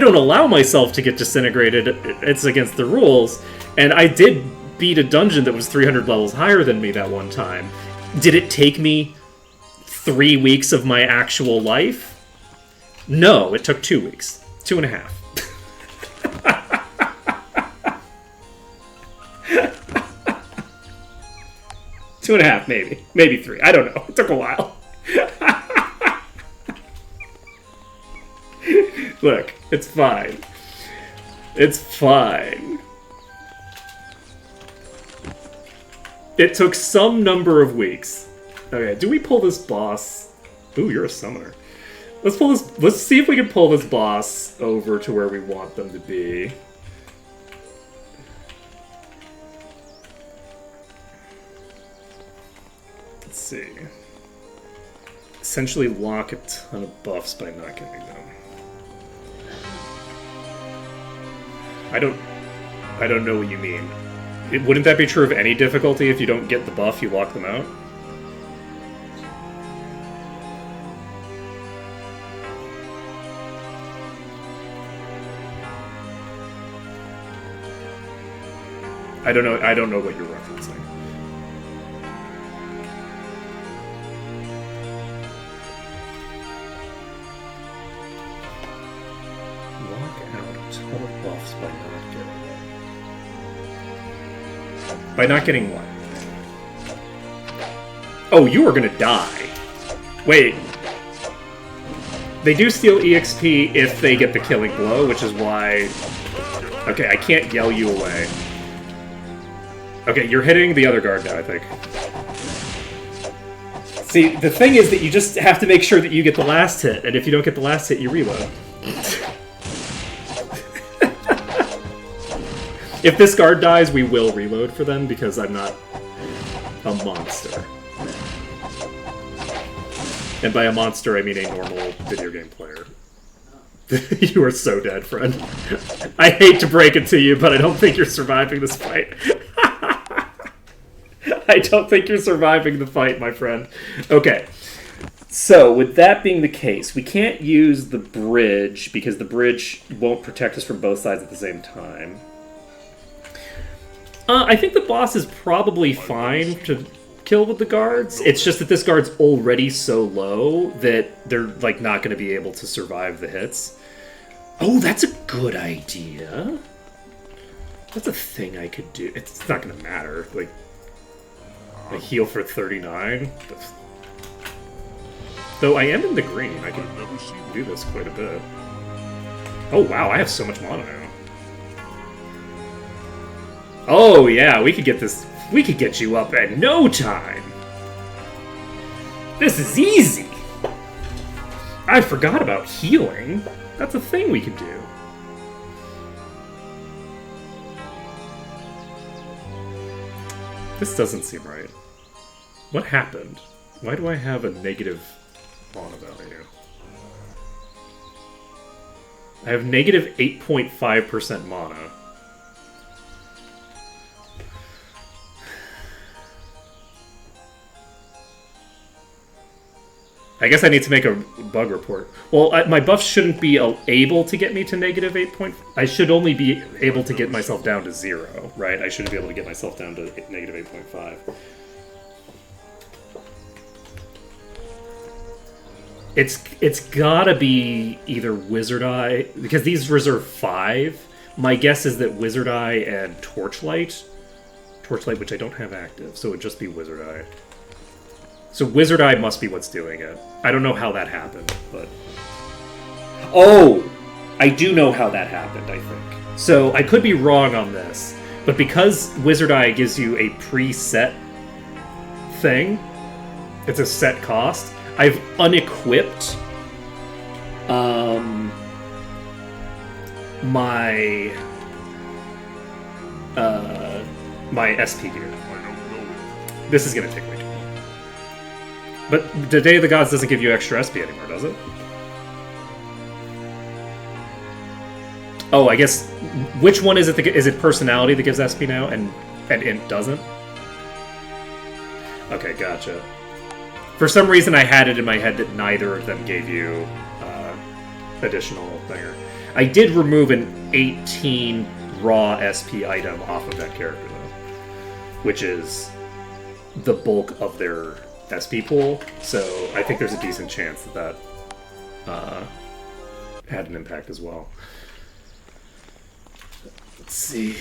Speaker 1: don't allow myself to get disintegrated. It's against the rules, and I did beat a dungeon that was 300 levels higher than me that one time. Did it take me 3 weeks of my actual life? No, it took 2 weeks. 2.5. 2.5, maybe. Maybe 3. I don't know. It took a while. Look, it's fine. It's fine. It took some number of weeks. Okay, do we pull this boss? Ooh, you're a summoner. Let's pull this. Let's see if we can pull this boss over to where we want them to be. Let's see. Essentially lock a ton of buffs by not getting them. I don't know what you mean. Wouldn't that be true of any difficulty? If you don't get the buff, you lock them out? I don't know what you're referencing. Lock out a ton of buffs by not getting them. By not getting what? Oh, you are gonna die. Wait. They do steal EXP if they get the killing blow, which is why... Okay, I can't yell you away. Okay, you're hitting the other guard now, I think. See, the thing is that you just have to make sure that you get the last hit, and if you don't get the last hit, you reload. If this guard dies, we will reload for them, because I'm not a monster. And by a monster, I mean a normal video game player. You are so dead, friend. I hate to break it to you, but I don't think you're surviving this fight. I don't think you're surviving the fight, my friend. Okay. So, with that being the case, we can't use the bridge, because the bridge won't protect us from both sides at the same time. I think the boss is probably fine to kill with the guards. It's just that this guard's already so low that they're like not going to be able to survive the hits. Oh, that's a good idea. That's a thing I could do. It's not going to matter. Like, I heal for 39. Though I am in the green. I can do this quite a bit. Oh wow, I have so much mana now. Oh yeah, we could get this. We could get you up in no time. This is easy. I forgot about healing. That's a thing we could do. This doesn't seem right. What happened? Why do I have a negative mana value? I have negative 8.5% mana. I guess I need to make a bug report. Well, my buffs shouldn't be able to get me to negative 8 point... I should only be able to get myself down to 0, right? I shouldn't be able to get myself down to negative 8.5. It's gotta be either Wizard Eye... Because these reserve 5. My guess is that Wizard Eye and Torchlight... Torchlight, which I don't have active, so it would just be Wizard Eye. So Wizard Eye must be what's doing it. I don't know how that happened, but... Oh! I do know how that happened, I think. So I could be wrong on this, but because Wizard Eye gives you a preset thing, it's a set cost, I've unequipped my SP gear. This is gonna take me. But the Day of the Gods doesn't give you extra SP anymore, does it? Oh, I guess... Which one is it? Is it Personality that gives SP now, and Int doesn't? Okay, gotcha. For some reason I had it in my head that neither of them gave you additional thinger. I did remove an 18 raw SP item off of that character, though. Which is the bulk of their... SP pool, so I think there's a decent chance that had an impact as well. Let's see.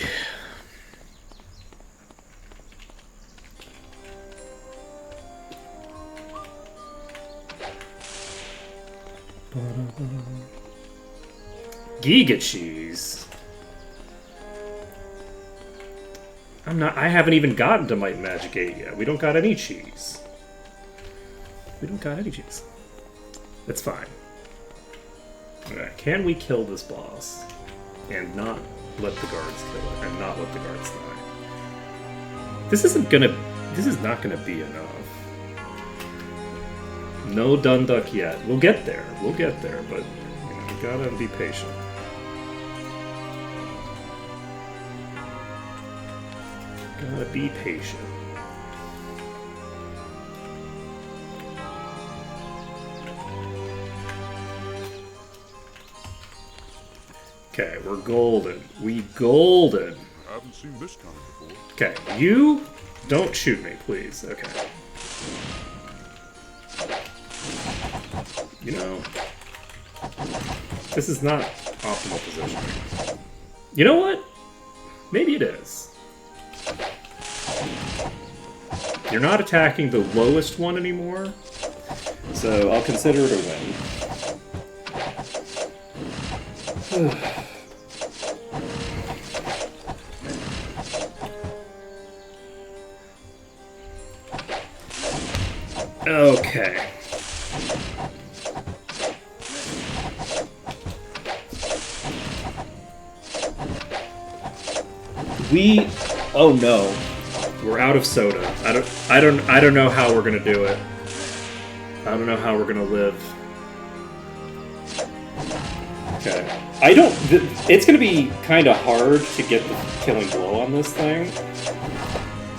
Speaker 1: Giga Cheese. I haven't even gotten to Might and Magic 8 yet. We don't got any cheese. We don't got any cheese. That's fine. Alright, can we kill this boss? And not let the guards kill it, and not let the guards die. This is not gonna be enough. No Dunduk yet. We'll get there, but you gotta be patient. Gotta be patient. Okay, we're golden. We golden.
Speaker 2: I haven't seen this kind before.
Speaker 1: Okay, you don't shoot me, please. Okay. You know, this is not optimal positioning. You know what? Maybe it is. You're not attacking the lowest one anymore, so I'll consider it a win. Okay. Oh no. We're out of soda. I don't know how we're gonna do it. I don't know how we're gonna live. Okay. It's gonna be kind of hard to get the killing blow on this thing.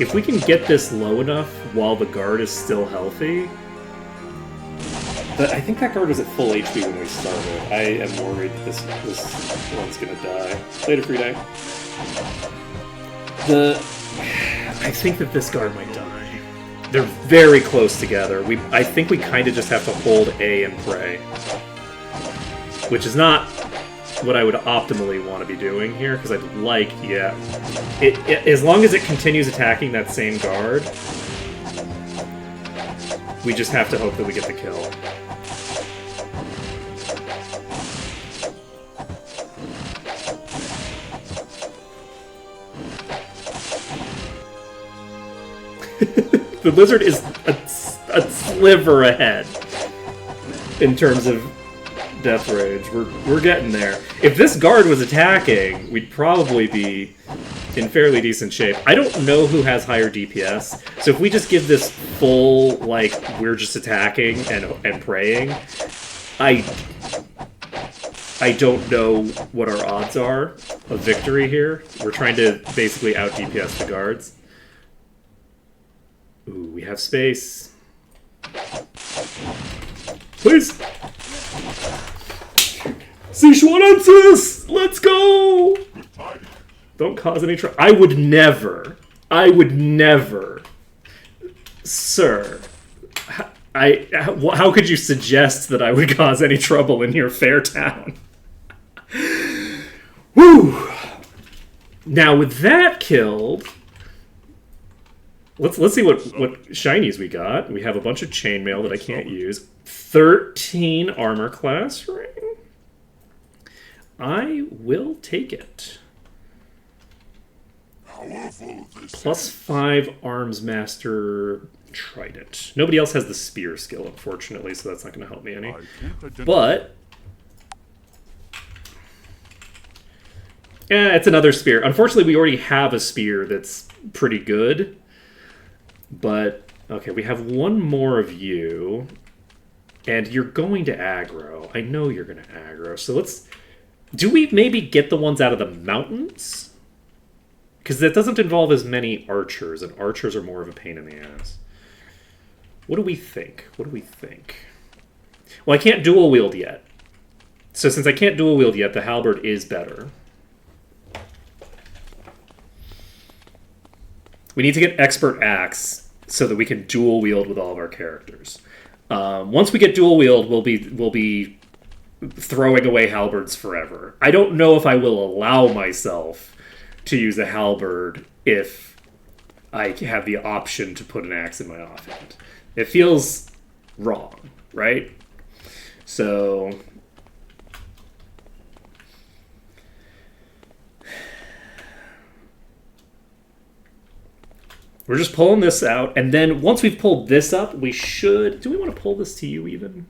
Speaker 1: If we can get this low enough while the guard is still healthy... I think that guard was at full HP when we started. I am worried that this one's gonna die. Later, free day. I think that this guard might die. They're very close together. I think we kind of just have to hold A and pray. Which is not what I would optimally want to be doing here, because I'd like, yeah... as long as it continues attacking that same guard, we just have to hope that we get the kill. The lizard is a sliver ahead in terms of death rage. We're getting there. If this guard was attacking, we'd probably be in fairly decent shape. I don't know who has higher DPS, so if we just give this full, like, we're just attacking and praying, I don't know what our odds are of victory here. We're trying to basically out DPS the guards. Ooh, we have space. Please! Sichuanensis! Let's go! Don't cause any trouble. I would never, sir. How could you suggest that I would cause any trouble in your fair town? Woo! Now with that killed, let's see what shinies we got. We have a bunch of chainmail that I can't use. 13 armor class ring. I will take it. Plus 5 arms master trident. Nobody else has the spear skill, unfortunately, so that's not going to help me any. But it's another spear. Unfortunately, we already have a spear that's pretty good. But okay, we have one more of you, and you're going to aggro. I know you're going to aggro. So let's. Do we maybe get the ones out of the mountains? Because that doesn't involve as many archers, and archers are more of a pain in the ass. What do we think? Well, I can't dual wield yet. So since I can't dual wield yet, the halberd is better. We need to get expert axe so that we can dual wield with all of our characters. Once we get dual wield, we'll be throwing away halberds forever. I don't know if I will allow myself to use a halberd if I have the option to put an axe in my offhand. It feels wrong, right? So we're just pulling this out, and then once we've pulled this up, we should... Do we want to pull this to you even?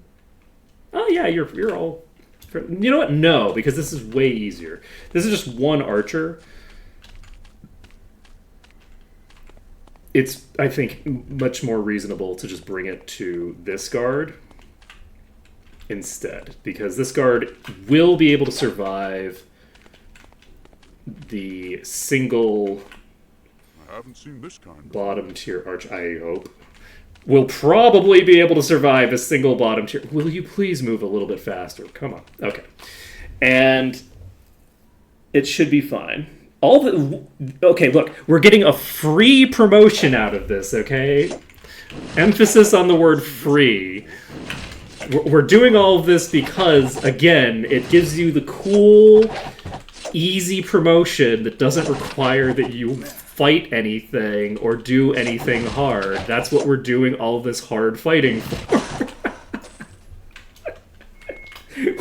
Speaker 1: Oh yeah, you're all... You know what? No, because this is way easier. This is just one archer. It's, I think, much more reasonable to just bring it to this guard instead, because this guard will be able to survive the single...
Speaker 2: I haven't seen this kind.
Speaker 1: Bottom tier arch, I hope. Will probably be able to survive a single bottom tier. Will you please move a little bit faster? Come on. Okay. And it should be fine. Okay, look, we're getting a free promotion out of this, okay? Emphasis on the word free. We're doing all of this because, again, it gives you the cool, easy promotion that doesn't require that you fight anything or do anything hard. That's what we're doing all this hard fighting for.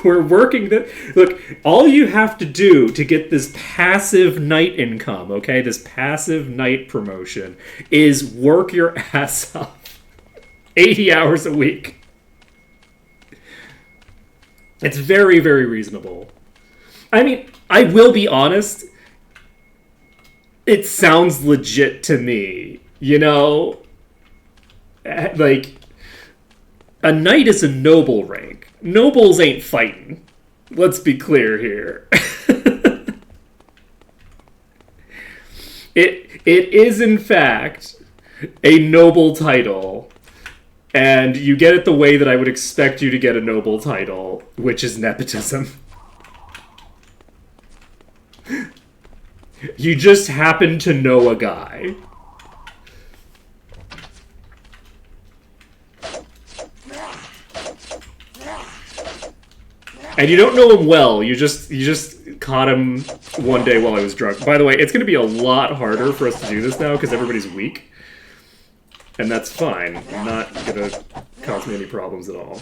Speaker 1: We're working the... Look, all you have to do to get this passive knight income, okay, this passive knight promotion, is work your ass off 80 hours a week. It's very, very reasonable. I mean, I will be honest, it sounds legit to me, you know? Like, a knight is a noble rank. Nobles ain't fighting. Let's be clear here. It is, in fact, a noble title, and you get it the way that I would expect you to get a noble title, which is nepotism. You just happen to know a guy. And you don't know him well, you just caught him one day while I was drunk. By the way, it's going to be a lot harder for us to do this now because everybody's weak. And that's fine. Not going to cause me any problems at all.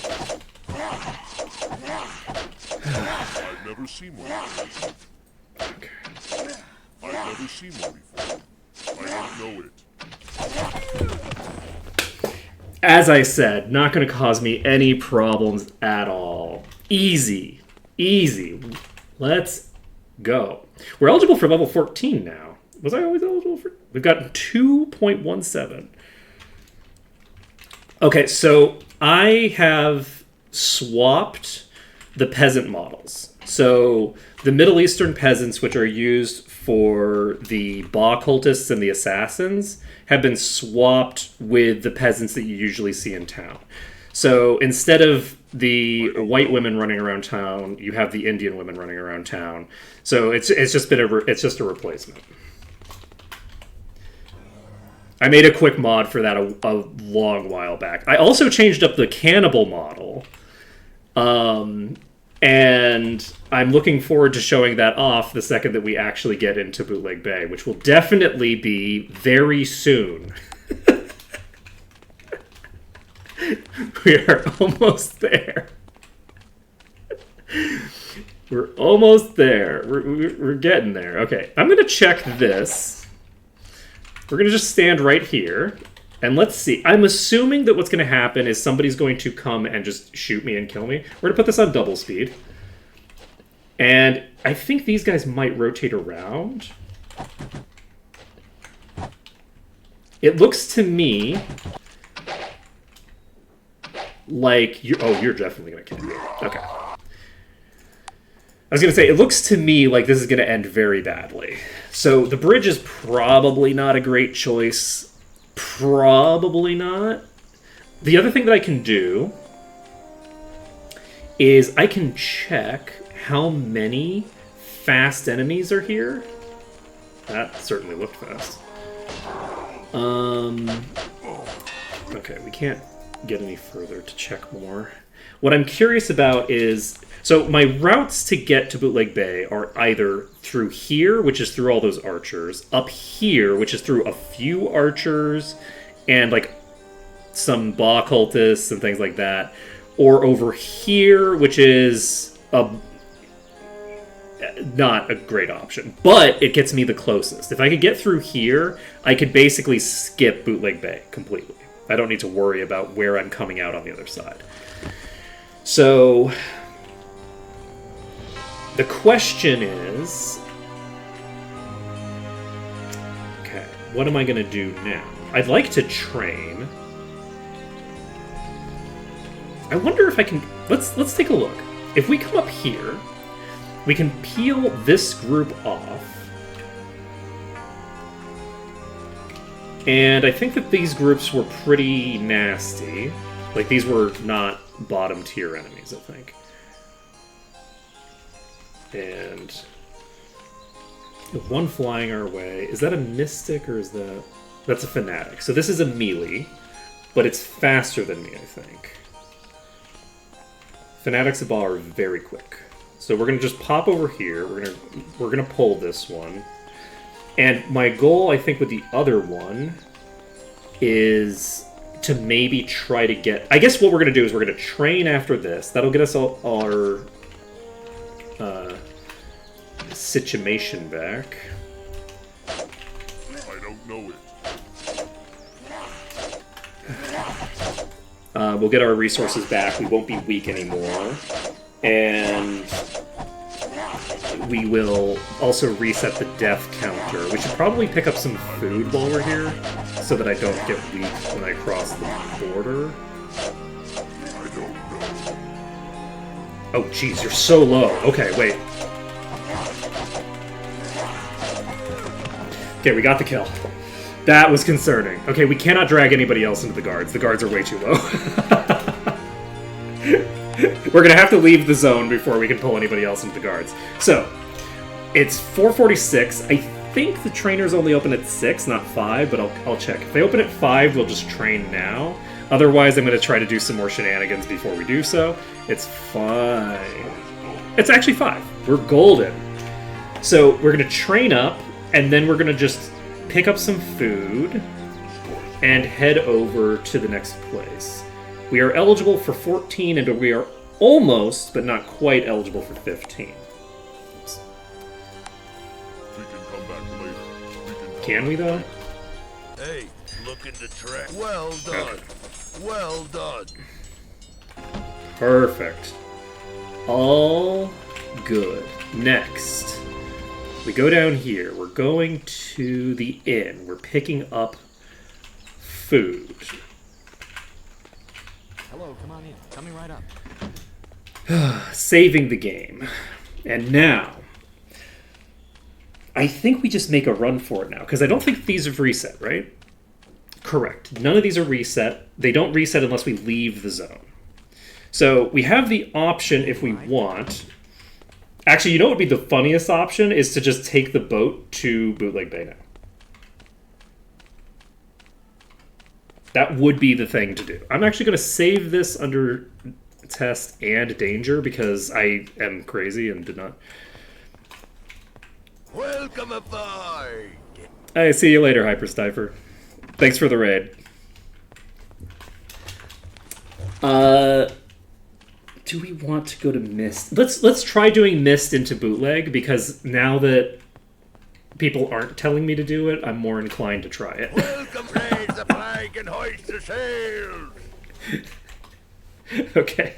Speaker 2: I've never seen one.
Speaker 1: Okay.
Speaker 2: I've never seen one before. I don't know it.
Speaker 1: As I said, not going to cause me any problems at all. Easy. Easy. Let's go. We're eligible for level 14 now. Was I always eligible for... We've got 2.17. Okay, so I have swapped the peasant models. So the Middle Eastern peasants, which are used for the Ba cultists and the assassins, have been swapped with the peasants that you usually see in town. So instead of the white women running around town, you have the Indian women running around town. So it's just a replacement. I made a quick mod for that a long while back. I also changed up the cannibal model. And I'm looking forward to showing that off the second that we actually get into Bootleg Bay, which will definitely be very soon. We are almost there. We're almost there. We're getting there. Okay, I'm going to check this. We're going to just stand right here. And let's see. I'm assuming that what's going to happen is somebody's going to come and just shoot me and kill me. We're going to put this on double speed. And I think these guys might rotate around. It looks to me like... you're definitely going to kill me. Okay. I was going to say, it looks to me like this is going to end very badly. So the bridge is probably not a great choice. Probably not. The other thing that I can do is I can check how many fast enemies are here. That certainly looked fast. Okay, we can't get any further to check more. What I'm curious about is... So my routes to get to Bootleg Bay are either through here, which is through all those archers, up here, which is through a few archers, and like some Ba cultists and things like that, or over here, which is not a great option, but it gets me the closest. If I could get through here, I could basically skip Bootleg Bay completely. I don't need to worry about where I'm coming out on the other side. So... the question is... Okay, what am I going to do now? I'd like to train. I wonder if I can... Let's take a look. If we come up here, we can peel this group off. And I think that these groups were pretty nasty. Like, these were not bottom tier enemies, I think. And one flying our way. Is that a mystic or is that... That's a fanatic. So this is a melee, but it's faster than me, I think. Fanatics of Ba are very quick. So we're gonna just pop over here. We're gonna pull this one. And my goal, I think, with the other one is to maybe try to get... I guess what we're gonna do is we're gonna train after this. That'll get us all our situation back.
Speaker 2: I don't know it.
Speaker 1: We'll get our resources back. We won't be weak anymore. And we will also reset the death counter. We should probably pick up some food while we're here so that I don't get weak when I cross the border.
Speaker 2: I don't know.
Speaker 1: Oh, jeez, you're so low. Okay, wait. Okay, we got the kill. That was concerning. Okay, we cannot drag anybody else into the guards. The guards are way too low. We're gonna have to leave the zone before we can pull anybody else into the guards. So, it's 4:46. I think the trainers only open at 6, not 5, but I'll check. If they open at 5, we'll just train now. Otherwise, I'm gonna try to do some more shenanigans before we do so. It's fine. It's actually 5. We're golden. So, we're gonna train up, and then we're gonna just pick up some food and head over to the next place. We are eligible for 14, and we are almost, but not quite, eligible for 15. Oops.
Speaker 2: We can come back later.
Speaker 1: Can we, though?
Speaker 5: Hey, looking to track. Well done.
Speaker 1: Okay.
Speaker 2: Well done.
Speaker 1: Perfect. All good. Next, we go down here. We're going to the inn. We're picking up food.
Speaker 3: Hello, come on in. Coming right up.
Speaker 1: Saving the game. And now, I think we just make a run for it now, because I don't think these have reset, right? Correct. None of these are reset. They don't reset unless we leave the zone. So we have the option if we want. Actually, you know what would be the funniest option is to just take the boat to Bootleg Bay now. That would be the thing to do. I'm actually going to save this under test and danger because I am crazy and did not.
Speaker 2: Welcome aboard.
Speaker 1: I see you later, Hyperstifer. Thanks for the raid. Do we want to go to Mist? Let's try doing Mist into Bootleg, because now that people aren't telling me to do it, I'm more inclined to try it.
Speaker 2: Welcome, raise the flag and hoist the sails.
Speaker 1: Okay.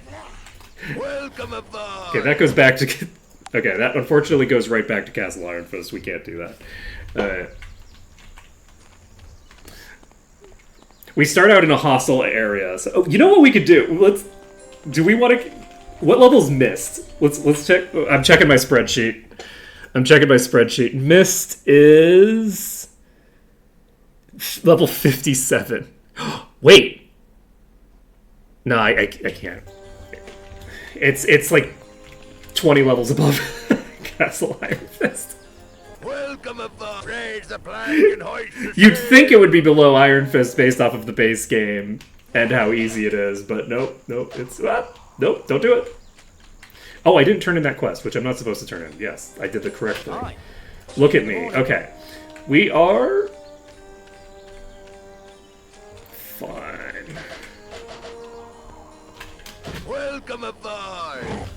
Speaker 2: Welcome aboard.
Speaker 1: Okay, that goes back to... Okay, that unfortunately goes right back to Castle Ironfist. We can't do that. We start out in a hostile area. So, oh, you know what we could do? Do we want to... What level's Mist? Let's check. I'm checking my spreadsheet. Mist is... level 57. Wait. No, I can't. It's like 20 levels above Castle Ironfist.
Speaker 2: Welcome aboard. Raise the flag and hoist the
Speaker 1: You'd
Speaker 2: sails.
Speaker 1: think it would be below Iron Fist based off of the base game and how easy it is, but nope, it's... nope, don't do it. Oh, I didn't turn in that quest, which I'm not supposed to turn in. Yes, I did the correct thing.
Speaker 3: Hi.
Speaker 1: Look at me. Okay. We are... fine.
Speaker 2: Welcome aboard.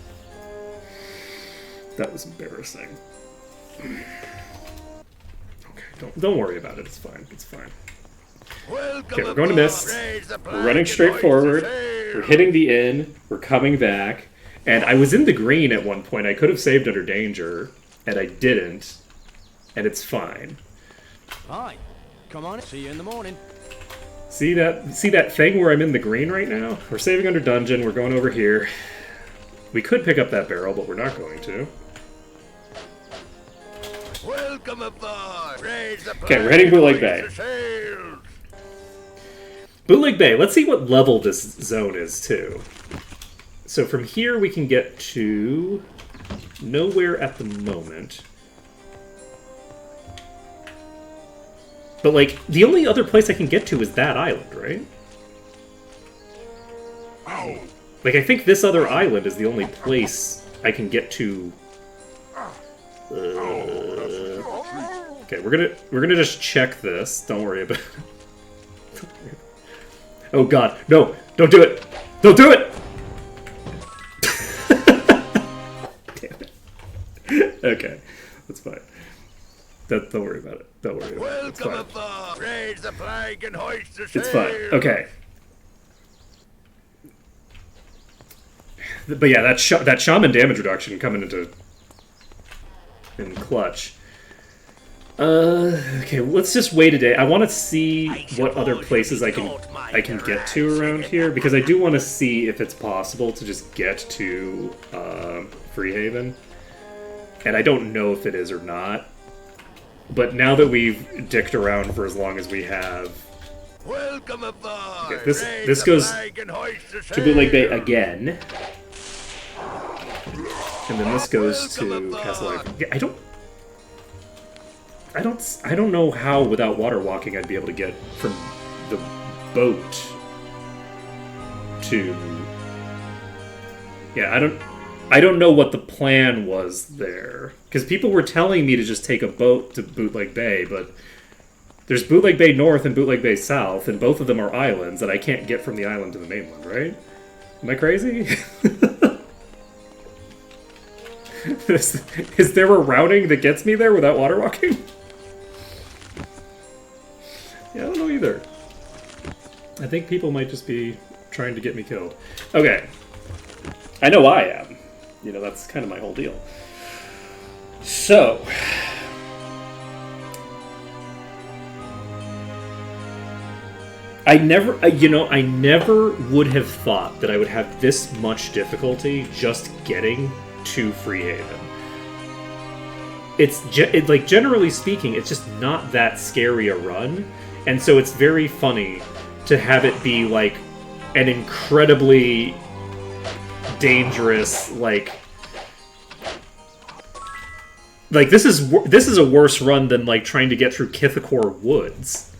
Speaker 1: That was embarrassing. Okay, don't worry about it. It's fine. It's fine.
Speaker 2: Welcome
Speaker 1: Okay, we're going to
Speaker 2: aboard.
Speaker 1: Mist.
Speaker 2: Raise the
Speaker 1: We're
Speaker 2: flag
Speaker 1: running
Speaker 2: and
Speaker 1: straight
Speaker 2: hoist
Speaker 1: forward.
Speaker 2: the sails.
Speaker 1: We're hitting the inn. We're coming back. And I was in the green at one point. I could have saved under danger, and I didn't. And it's fine.
Speaker 3: Hi. Come on in. See you in the morning.
Speaker 1: See that thing where I'm in the green right now? We're saving under dungeon. We're going over here. We could pick up that barrel, but we're not going to.
Speaker 2: Welcome aboard. Raise the
Speaker 1: Okay, we're
Speaker 2: flag
Speaker 1: heading
Speaker 2: and
Speaker 1: Bootleg
Speaker 2: hoist
Speaker 1: Bay.
Speaker 2: the sails.
Speaker 1: Bootleg Bay. Let's see what level this zone is, too. So from here, we can get to nowhere at the moment. But, like, the only other place I can get to is that island, right? Like, I think this other island is the only place I can get to. Okay, we're gonna just check this. Don't worry about it. Oh God, no! Don't do it! Don't do it! Damn it. Okay, that's fine. Don't worry about it. Don't worry about it. It's
Speaker 2: Welcome
Speaker 1: fine.
Speaker 2: aboard. Raise the flag and hoist the sails.
Speaker 1: It's fine. Okay. But yeah, that shaman damage reduction coming in clutch. Okay, let's just wait a day. I want to see what other places I can get to around here, because I do want to see if it's possible to just get to Freehaven. And I don't know if it is or not. But now that we've dicked around for as long as we have,
Speaker 2: Welcome aboard.
Speaker 1: okay, this
Speaker 2: Raise the
Speaker 1: goes
Speaker 2: flag and hoist the
Speaker 1: to Bootleg Bay
Speaker 2: sails.
Speaker 1: again. And then this goes to Castle Life. Yeah, I don't know how without water walking I'd be able to get from the boat to... Yeah, I don't know what the plan was there. Because people were telling me to just take a boat to Bootleg Bay, but there's Bootleg Bay North and Bootleg Bay South, and both of them are islands, and I can't get from the island to the mainland, right? Am I crazy? Is there a routing that gets me there without water walking? Yeah, I don't know either. I think people might just be trying to get me killed. Okay. I know I am. You know, that's kind of my whole deal. So... I never would have thought that I would have this much difficulty just getting to Freehaven. It's like, generally speaking, it's just not that scary a run, and so it's very funny to have it be like an incredibly dangerous, like this is a worse run than like trying to get through Kithakor Woods.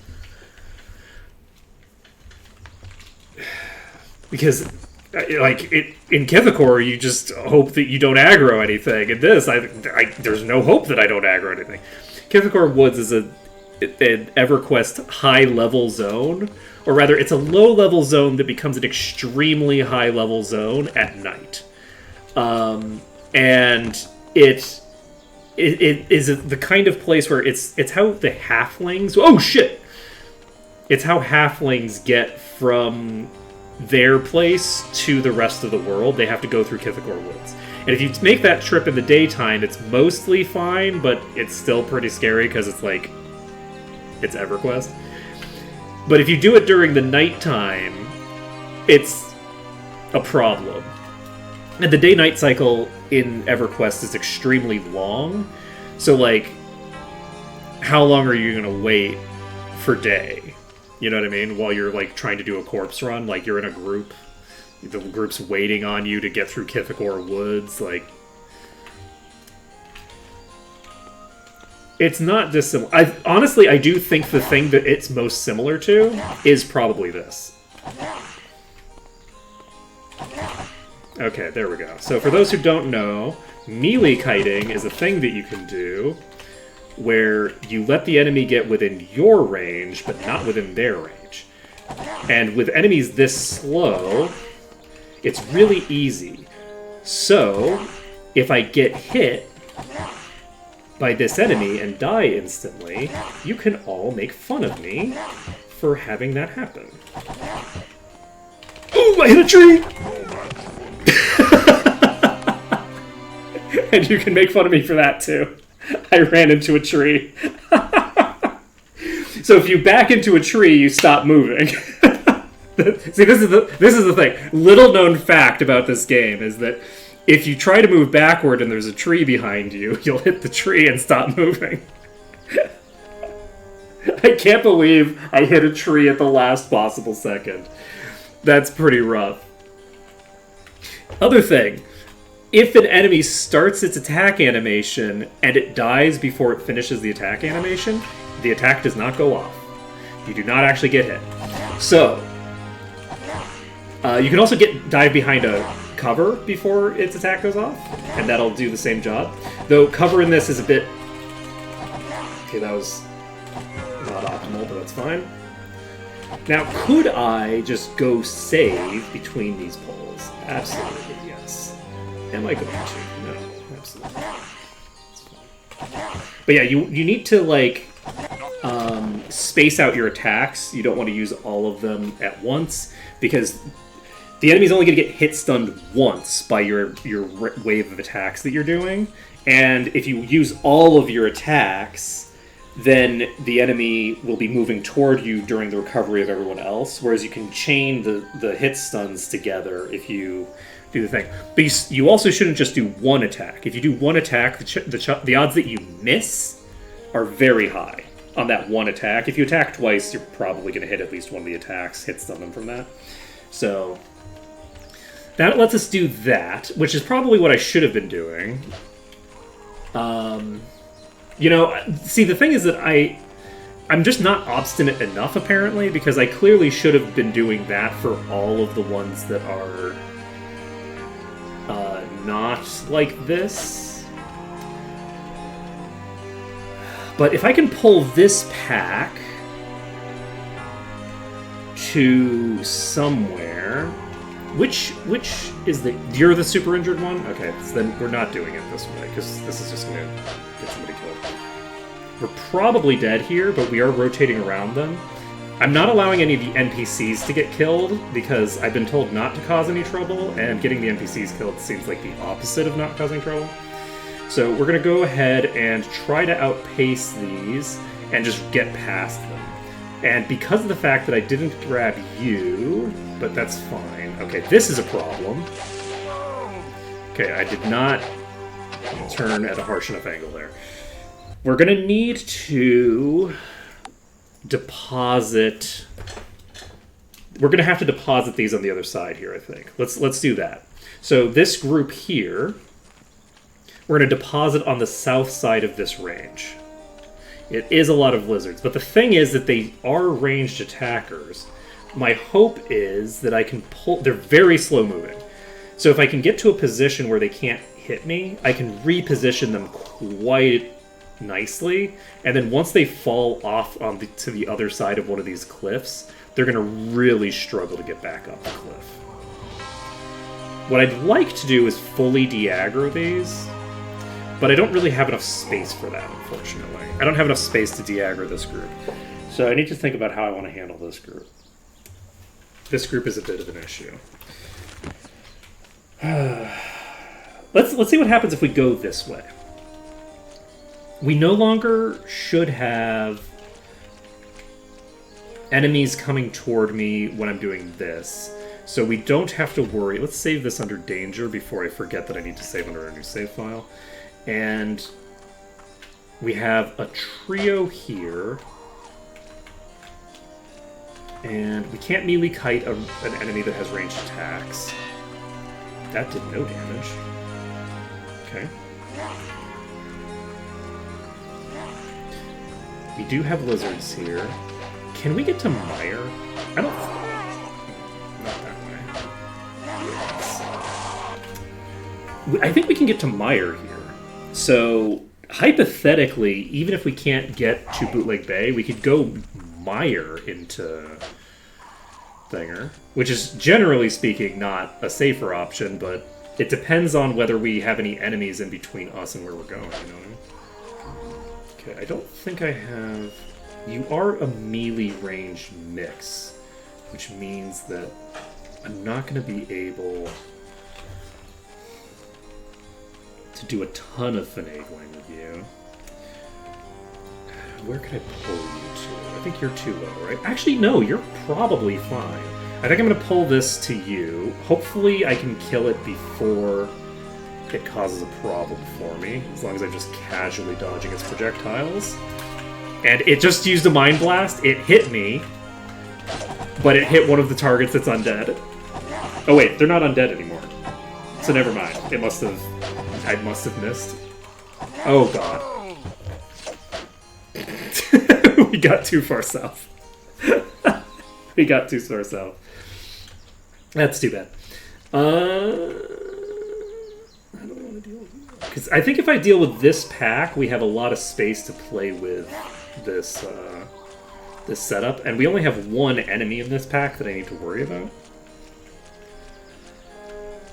Speaker 1: Because, like, in Kithakor, you just hope that you don't aggro anything. In this, there's no hope that I don't aggro anything. Kithakor Woods is an EverQuest high-level zone. Or rather, it's a low-level zone that becomes an extremely high-level zone at night. And it is the kind of place where it's how the halflings... Oh, shit! It's how halflings get from... their place to the rest of the world. They have to go through Kithakor Woods. And if you make that trip in the daytime, it's mostly fine, but it's still pretty scary because it's like... it's EverQuest. But if you do it during the nighttime, it's a problem. And the day-night cycle in EverQuest is extremely long. So, like, how long are you going to wait for day? You know what I mean? While you're, like, trying to do a corpse run, like, you're in a group. The group's waiting on you to get through Kithakor Woods, like... It's not dissimilar. Honestly, I do think the thing that it's most similar to is probably this. Okay, there we go. So for those who don't know, melee kiting is a thing that you can do where you let the enemy get within your range, but not within their range. And with enemies this slow, it's really easy. So, if I get hit by this enemy and die instantly, you can all make fun of me for having that happen. Ooh, I hit a tree! And you can make fun of me for that too. I ran into a tree. So if you back into a tree, you stop moving. See, this is the thing. Little known fact about this game is that if you try to move backward and there's a tree behind you, you'll hit the tree and stop moving. I can't believe I hit a tree at the last possible second. That's pretty rough. Other thing. If an enemy starts its attack animation and it dies before it finishes the attack animation, the attack does not go off. You do not actually get hit. So, you can also dive behind a cover before its attack goes off, and that'll do the same job. Though cover in this is a bit... Okay, that was not optimal, but that's fine. Now, could I just go save between these poles? Absolutely, yes. Am I going to? No, absolutely. But yeah, you need to, like, space out your attacks. You don't want to use all of them at once, because the enemy's only going to get hit stunned once by your wave of attacks that you're doing. And if you use all of your attacks, then the enemy will be moving toward you during the recovery of everyone else, whereas you can chain the hit stuns together if you do the thing. But you also shouldn't just do one attack. If you do one attack, the odds that you miss are very high on that one attack. If you attack twice, you're probably going to hit at least one of the attacks, hit stun them from that. So that lets us do that, which is probably what I should have been doing. You know, see, the thing is that I'm just not obstinate enough, apparently, because I clearly should have been doing that for all of the ones that are not like this. But if I can pull this pack to somewhere... Which is the... You're the super injured one? Okay, so then we're not doing it this way, because this is just going to get somebody killed. We're probably dead here, but we are rotating around them. I'm not allowing any of the NPCs to get killed because I've been told not to cause any trouble, and getting the NPCs killed seems like the opposite of not causing trouble. So we're going to go ahead and try to outpace these and just get past them. And because of the fact that I didn't grab you, but that's fine. Okay, this is a problem. Okay, I did not turn at a harsh enough angle there. We're going to need to deposit... We're going to have to deposit these on the other side here, I think. Let's do that. So this group here, we're going to deposit on the south side of this range. It is a lot of lizards, but the thing is that they are ranged attackers. My hope is that I can pull... They're very slow moving. So if I can get to a position where they can't hit me, I can reposition them quite nicely, and then once they fall off to the other side of one of these cliffs, they're going to really struggle to get back up the cliff. What I'd like to do is fully de-aggro these, but I don't really have enough space for that, unfortunately. I don't have enough space to de-aggro this group. So I need to think about how I want to handle this group. This group is a bit of an issue. Let's see what happens if we go this way. We no longer should have enemies coming toward me when I'm doing this. So we don't have to worry. Let's save this under danger before I forget that I need to save under a new save file. And we have a trio here. And we can't melee kite an enemy that has ranged attacks. That did no damage. Okay. We do have lizards here. Can we get to Mire? I don't... Not that way. I think we can get to Mire here. So, hypothetically, even if we can't get to Bootleg Bay, we could go Mire into Thinger, which is, generally speaking, not a safer option, but it depends on whether we have any enemies in between us and where we're going, you know what I mean? Okay, I don't think I have... You are a melee range mix, which means that I'm not going to be able to do a ton of finagling with you. Where could I pull you to? I think you're too low, right? Actually, no, you're probably fine. I think I'm going to pull this to you. Hopefully I can kill it before it causes a problem for me, as long as I'm just casually dodging its projectiles. And it just used a Mind Blast. It hit me, but it hit one of the targets that's undead. Oh wait, they're not undead anymore. So never mind. I must have missed. Oh god. We got too far south. We got too far south. That's too bad. How do I want to deal with you? Because I think if I deal with this pack, we have a lot of space to play with this this setup, and we only have one enemy in this pack that I need to worry about.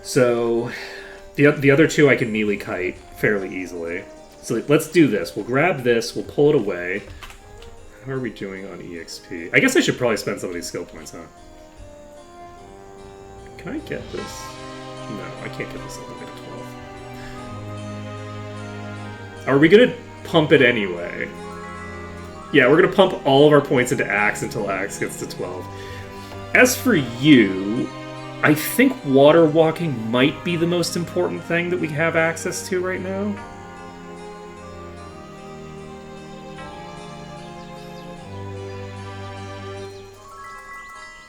Speaker 1: So the other two I can melee kite fairly easily. So let's do this. We'll grab this, we'll pull it away. How are we doing on EXP? I guess I should probably spend some of these skill points, huh? Can I get this? No, I can't get this all the way to 12. Are we gonna pump it anyway? Yeah, we're gonna pump all of our points into Axe until Axe gets to 12. As for you, I think water walking might be the most important thing that we have access to right now.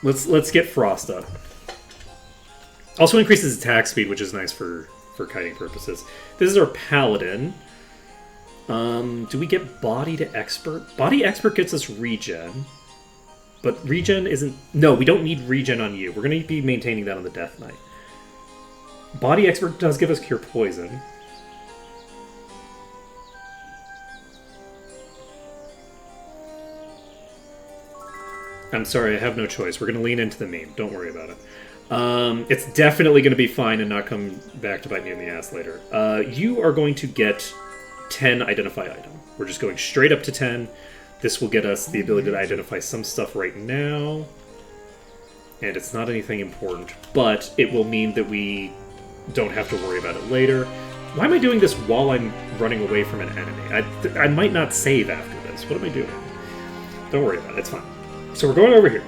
Speaker 1: Let's get Frost up. Also increases attack speed, which is nice for kiting purposes. This is our Paladin. Do we get Body to Expert? Body Expert gets us regen. But regen isn't... No, we don't need regen on you. We're going to be maintaining that on the Death Knight. Body Expert does give us Cure Poison. I'm sorry, I have no choice. We're going to lean into the meme. Don't worry about it. It's definitely going to be fine and not come back to bite me in the ass later. You are going to get 10 Identify Item. We're just going straight up to 10. This will get us the ability to identify some stuff right now. And it's not anything important, but it will mean that we don't have to worry about it later. Why am I doing this while I'm running away from an enemy? I might not save after this. What am I doing? Don't worry about it. It's fine. So we're going over here.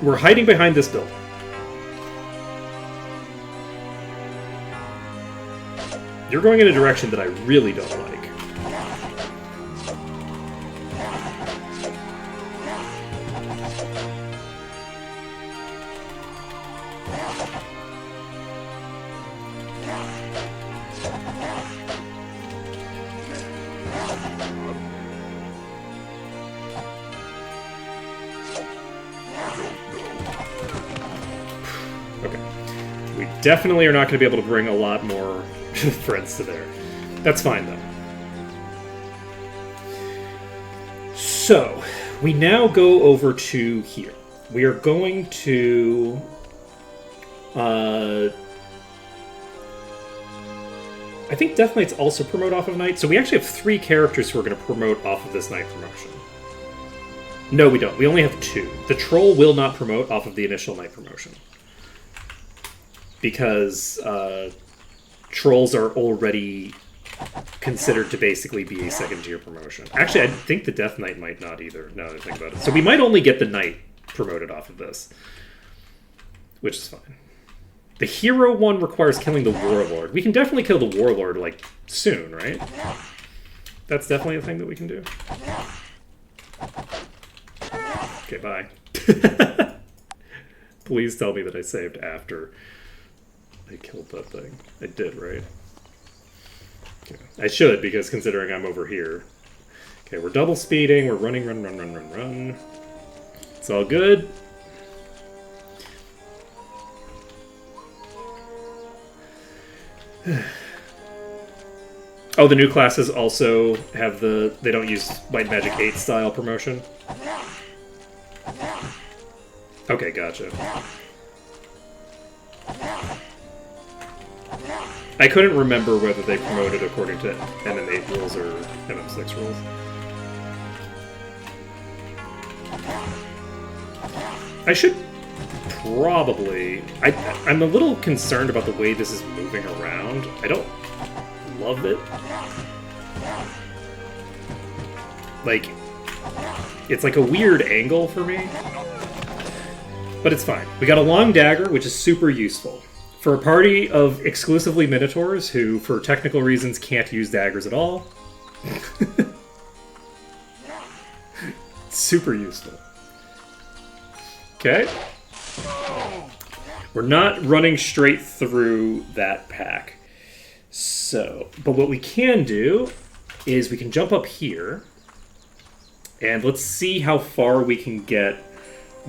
Speaker 1: We're hiding behind this building. You're going in a direction that I really don't like. Definitely are not going to be able to bring a lot more friends to there. That's fine, though. So, we now go over to here. We are going to... I think Death Knights also promote off of Knight. So we actually have 3 characters who are going to promote off of this Knight promotion. No, we don't. We only have 2. The Troll will not promote off of the initial Knight promotion. Because trolls are already considered to basically be a second-tier promotion. Actually, I think the Death Knight might not either, now that I think about it. So we might only get the Knight promoted off of this. Which is fine. The Hero one requires killing the Warlord. We can definitely kill the Warlord, like, soon, right? That's definitely a thing that we can do. Okay, bye. Please tell me that I saved after... I killed that thing. I did, right? Okay. I should, because considering I'm over here. Okay, we're double speeding. We're running, run. It's all good. Oh, the new classes also have the... They don't use Might and Magic 8 style promotion? Okay, gotcha. I couldn't remember whether they promoted according to MM8 rules or MM6 rules. I should probably... I'm a little concerned about the way this is moving around. I don't love it. Like, it's like a weird angle for me. But it's fine. We got a long dagger, which is super useful. For a party of exclusively Minotaurs who, for technical reasons, can't use daggers at all. Super useful. Okay. We're not running straight through that pack. So, but what we can do is we can jump up here. And let's see how far we can get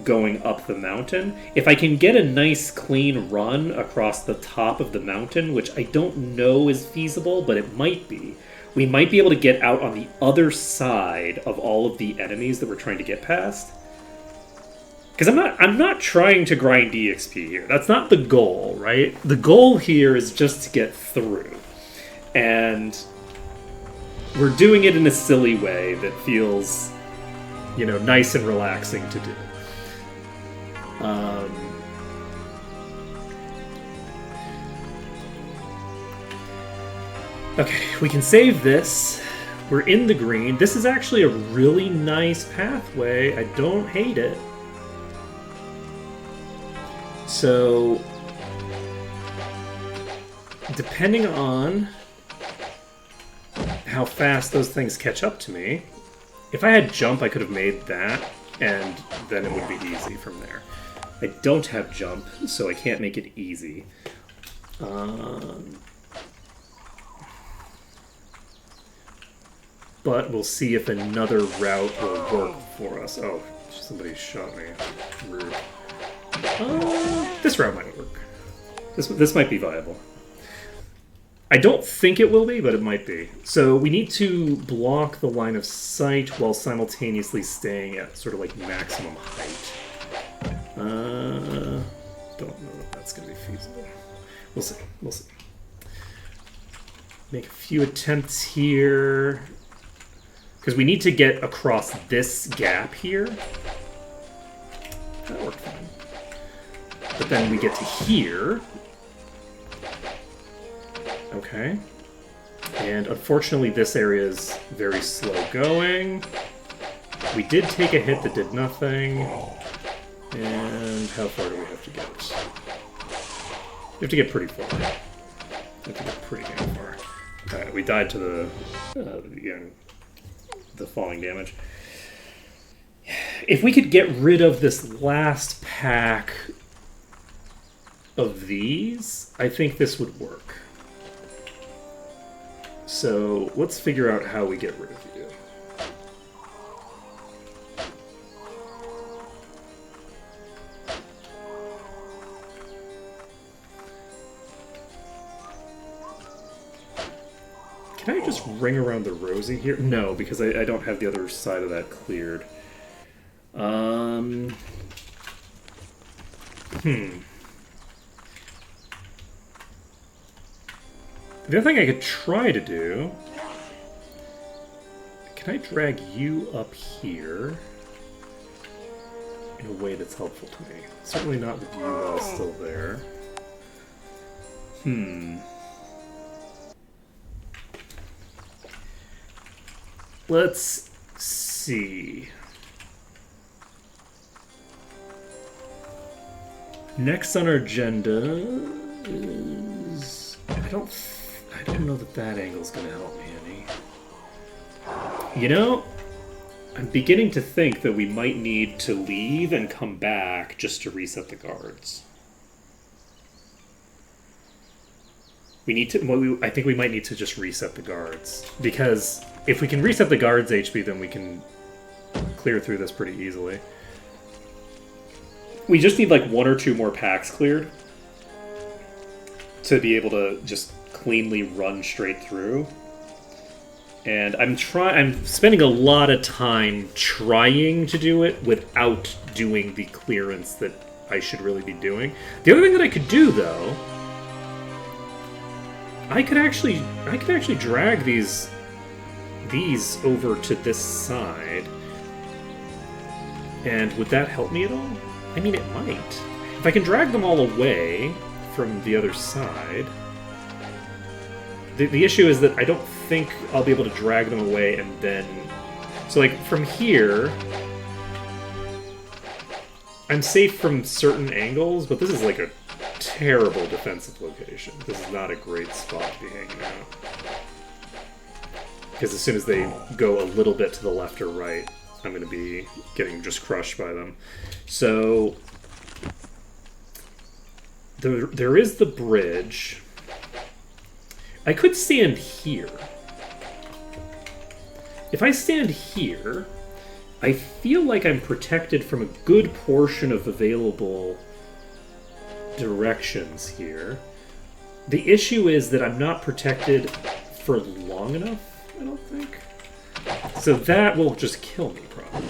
Speaker 1: going up the mountain. If I can get a nice clean run across the top of the mountain, which I don't know is feasible, but it might be, we might be able to get out on the other side of all of the enemies that we're trying to get past. Because I'm not trying to grind EXP here. That's not the goal, right? The goal here is just to get through. And we're doing it in a silly way that feels, you know, nice and relaxing to do. Okay, we can save this. We're in the green. This is actually a really nice pathway. I don't hate it. So, depending on how fast those things catch up to me, if I had jump, I could have made that, and then it would be easy from there. I don't have jump, so I can't make it easy. But we'll see if another route will work for us. Oh, somebody shot me. Rude. This route might work. This might be viable. I don't think it will be, but it might be. So we need to block the line of sight while simultaneously staying at sort of like maximum height. Don't know if that's going to be feasible. We'll see. We'll see. Make a few attempts here. Because we need to get across this gap here. That worked fine. But then we get to here. Okay. And unfortunately, this area is very slow going. We did take a hit that did nothing. And how far do we have to get? We have to get pretty far. We have to get pretty damn far. Alright, we died to the falling damage. If we could get rid of this last pack of these, I think this would work. So let's figure out how we get rid of you. Can I just ring around the rosy here? No, because I don't have the other side of that cleared. The other thing I could try to do... Can I drag you up here in a way that's helpful to me? Certainly not with you all still there. Let's see. Next on our agenda is... I don't know that that angle's gonna help me any. You know, I'm beginning to think that we might need to leave and come back just to reset the guards. We need to... I think we might need to just reset the guards. Because if we can reset the guards' HP, then we can clear through this pretty easily. We just need like 1 or 2 more packs cleared to be able to just cleanly run straight through. And I'm spending a lot of time trying to do it without doing the clearance that I should really be doing. The other thing that I could do, though, I could actually drag these over to this side. And would that help me at all? I mean, it might. If I can drag them all away from the other side... The issue is that I don't think I'll be able to drag them away and then... So, like, from here... I'm safe from certain angles, but this is like a terrible defensive location. This is not a great spot to be hanging out. Because as soon as they go a little bit to the left or right, I'm going to be getting just crushed by them. So, there is the bridge. I could stand here. If I stand here, I feel like I'm protected from a good portion of available directions here. The issue is that I'm not protected for long enough, I don't think. So that will just kill me, probably.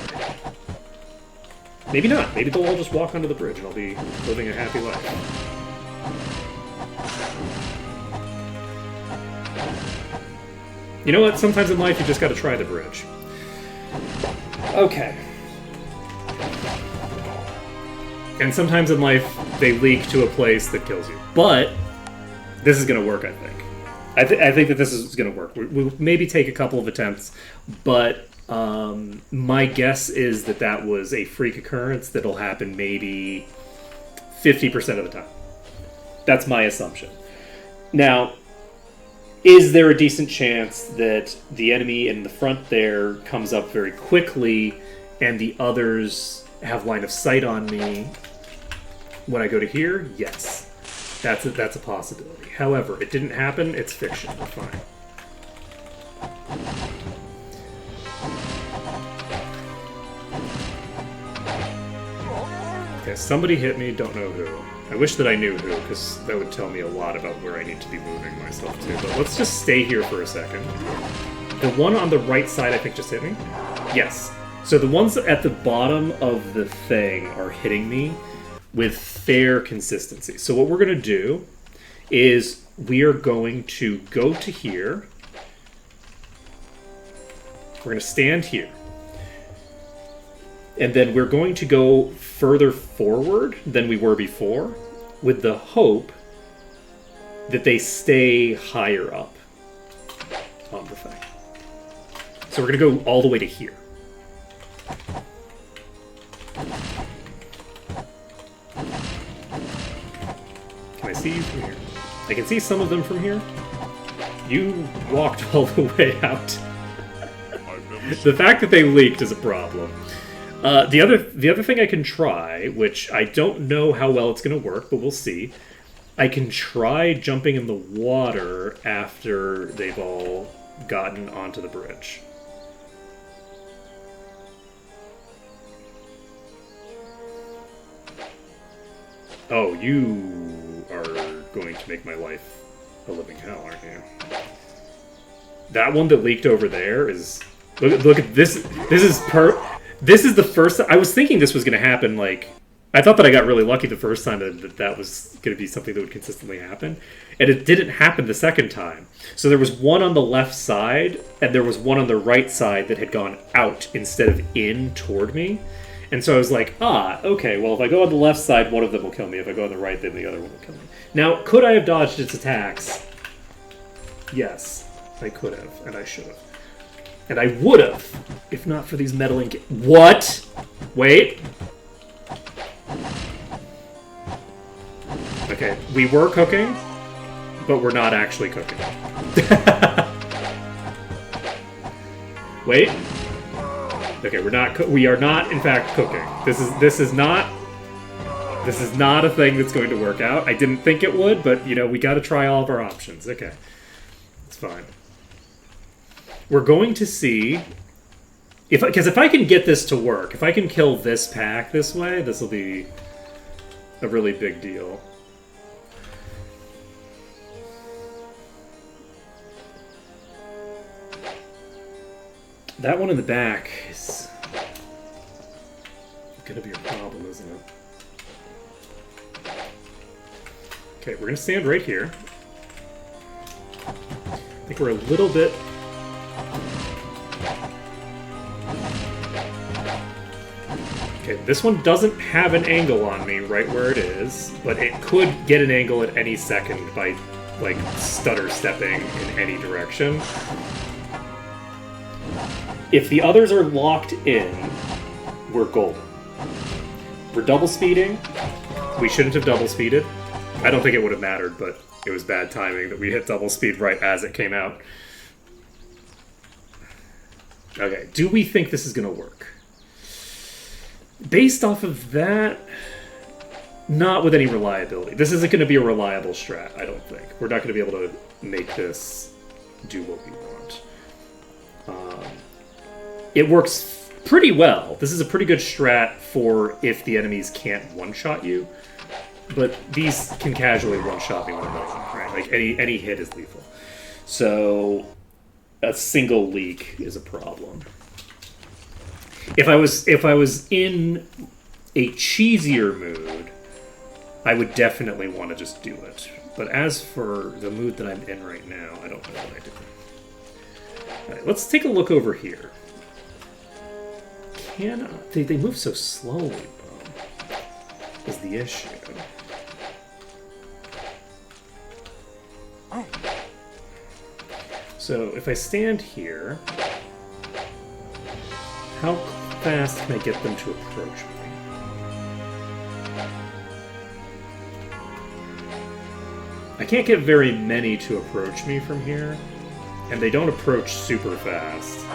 Speaker 1: Maybe not. Maybe they'll all just walk onto the bridge and I'll be living a happy life. You know what? Sometimes in life you just gotta try the bridge. Okay. And sometimes in life they leak to a place that kills you. But this is gonna work, I think. I think that this is gonna work. We'll maybe take a couple of attempts, but my guess is that that was a freak occurrence that'll happen maybe 50% of the time. That's my assumption. Now, is there a decent chance that the enemy in the front there comes up very quickly and the others have line of sight on me when I go to here? Yes. That's a possibility. However, it didn't happen. It's fiction. We're fine. Okay, somebody hit me. Don't know who. I wish that I knew who, because that would tell me a lot about where I need to be moving myself to. But let's just stay here for a second. The one on the right side, I think, just hit me? Yes. So the ones at the bottom of the thing are hitting me with fair consistency. So what we're going to do is we are going to go to here. We're going to stand here. And then we're going to go further forward than we were before with the hope that they stay higher up on the thing. So we're going to go all the way to here. Can I see you from here? I can see some of them from here. You walked all the way out. The fact that they leaked is a problem. The other thing I can try, which I don't know how well it's going to work, but we'll see. I can try jumping in the water after they've all gotten onto the bridge. Oh, you are going to make my life a living hell, aren't you? That one that leaked over there is... Look at this. This is the first... I was thinking this was going to happen, like... I thought that I got really lucky the first time that was going to be something that would consistently happen. And it didn't happen the second time. So there was one on the left side, and there was one on the right side that had gone out instead of in toward me. And so I was like, okay, well, if I go on the left side, one of them will kill me. If I go on the right, then the other one will kill me. Now, could I have dodged its attacks? Yes, I could have, and I should have. And I would have, if not for these meddling... What? Wait. Okay, we were cooking, but we're not actually cooking. Wait. Okay, we are not in fact cooking. This is not a thing that's going to work out. I didn't think it would, but you know, we got to try all of our options. Okay. It's fine. We're going to see because if I can get this to work, if I can kill this pack this way, this will be a really big deal. That one in the back is gonna be a problem, isn't it? Okay, we're gonna stand right here. I think we're a little bit... Okay, this one doesn't have an angle on me right where it is, but it could get an angle at any second by, like, stutter stepping in any direction. If the others are locked in, we're golden. We're double speeding. We shouldn't have double speeded. I don't think it would have mattered, but it was bad timing that we hit double speed right as it came out. Okay, do we think this is going to work? Based off of that, not with any reliability. This isn't going to be a reliable strat, I don't think. We're not going to be able to make this do what we want. It works pretty well. This is a pretty good strat for if the enemies can't one-shot you. But these can casually one-shot me when I'm moving, right? Like, any hit is lethal. So, a single leak is a problem. If I was in a cheesier mood, I would definitely want to just do it. But as for the mood that I'm in right now, I don't know what I do. Alright, let's take a look over here. They move so slowly, though, is the issue. So if I stand here, how fast can I get them to approach me? I can't get very many to approach me from here, and they don't approach super fast.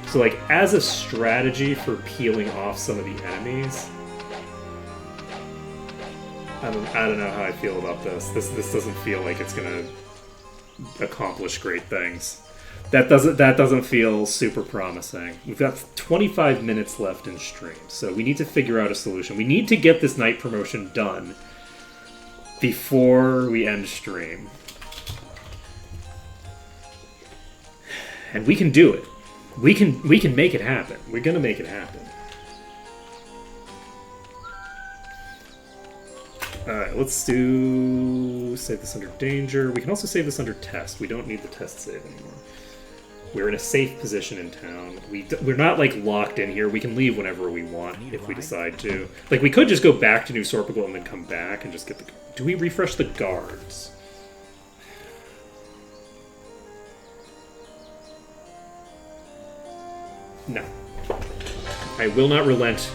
Speaker 1: So, like, as a strategy for peeling off some of the enemies, I don't know how I feel about this. This doesn't feel like it's gonna accomplish great things. That doesn't feel super promising. We've got 25 minutes left in stream, so we need to figure out a solution. We need to get this night promotion done before we end stream. And we can do it. We can make it happen. We're gonna make it happen. Alright, let's save this under danger. We can also save this under test. We don't need the test save anymore. We're in a safe position in town. We're not, like, locked in here. We can leave whenever we want if we decide to. Like, we could just go back to New Sorpigal and then come back and just get the... Do we refresh the guards? No. I will not relent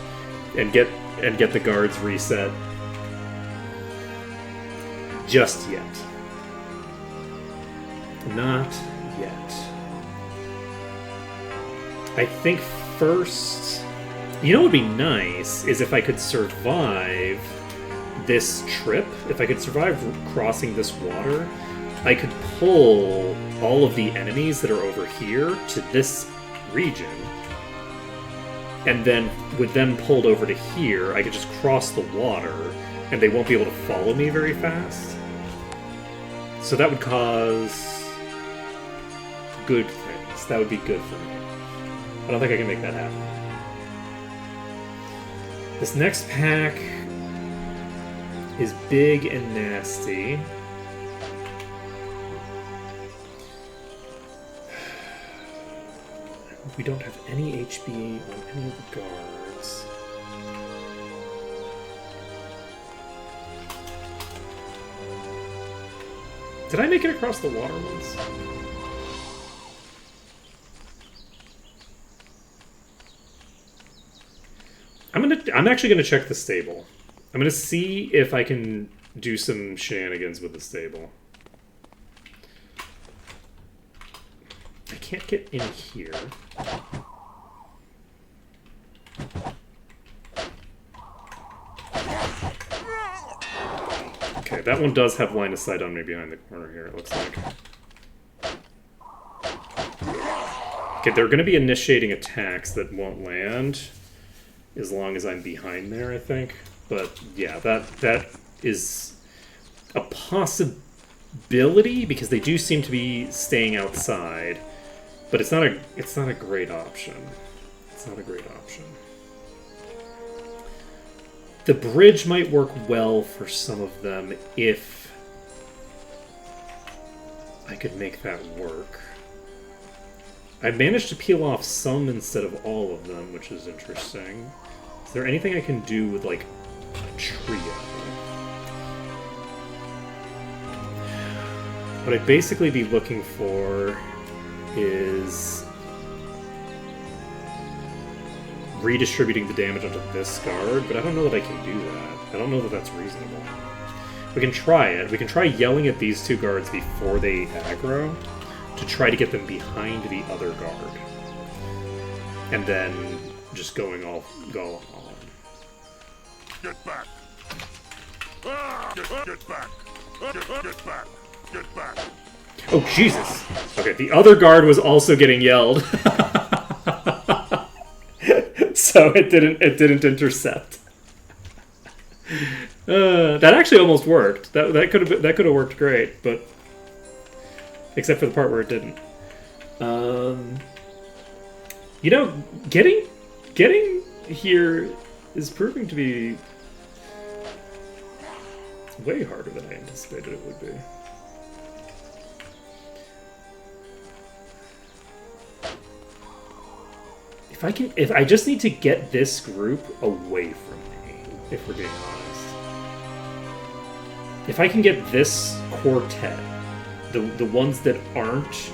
Speaker 1: and get the guards reset. Just yet. Not yet. I think first... You know what would be nice is if I could survive this trip. If I could survive crossing this water, I could pull all of the enemies that are over here to this region. And then, with them pulled over to here, I could just cross the water, and they won't be able to follow me very fast. So that would cause good things. That would be good for me. I don't think I can make that happen. This next pack is big and nasty. We don't have any HP on any of the guards. Did I make it across the water once? I'm actually gonna check the stable. I'm gonna see if I can do some shenanigans with the stable. I can't get in here. Okay, that one does have line of sight on me behind the corner here, it looks like. Okay, they're going to be initiating attacks that won't land as long as I'm behind there, I think. But yeah, that is a possibility because they do seem to be staying outside. But it's not a great option. It's not a great option. The bridge might work well for some of them if I could make that work. I managed to peel off some instead of all of them, which is interesting. Is there anything I can do with, like, a trio? What I'd basically be looking for is redistributing the damage onto this guard, but I don't know that I can do that. I don't know that that's reasonable. We can try it. We can try yelling at these two guards before they aggro to try to get them behind the other guard. And then just go all in.
Speaker 2: Get back! Ah! Get back! Get back! Get back!
Speaker 1: Oh, Jesus! Okay, the other guard was also getting yelled. So it didn't intercept. That actually almost worked. That could have worked great, but except for the part where it didn't. You know, getting here is proving to be way harder than I anticipated it would be. If I just need to get this group away from me, if we're being honest. If I can get this quartet, the ones that aren't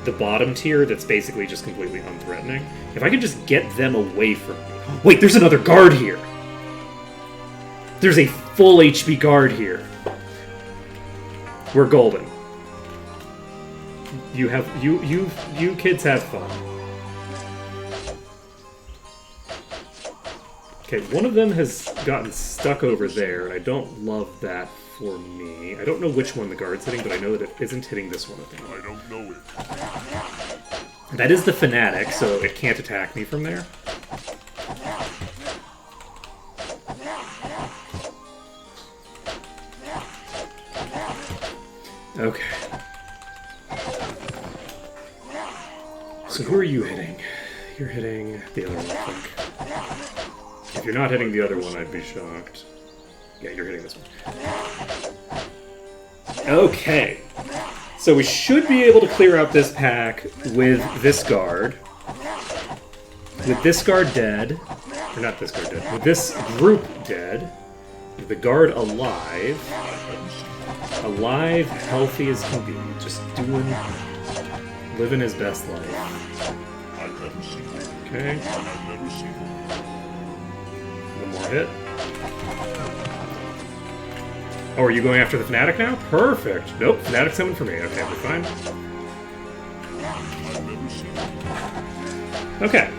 Speaker 1: the bottom tier, that's basically just completely unthreatening. If I can just get them away from me. Wait, there's another guard here. There's a full HP guard here. We're golden. You kids have fun. Okay, one of them has gotten stuck over there, and I don't love that for me. I don't know which one the guard's hitting, but I know that it isn't hitting this one at the moment.
Speaker 2: I don't know it.
Speaker 1: That is the Fanatic, so it can't attack me from there. Okay. So who are you hitting? You're hitting the other one, I think. If you're not hitting the other one, I'd be shocked. Yeah, you're hitting this one. Okay. So we should be able to clear out this pack with this guard. With this guard dead. Or not this guard dead. With this group dead. With the guard alive. Alive, healthy as can be. Just living his best life. Okay. One more hit. Oh, are you going after the Fnatic now? Perfect. Nope, Fnatic's coming for me. Okay, we're fine. Okay.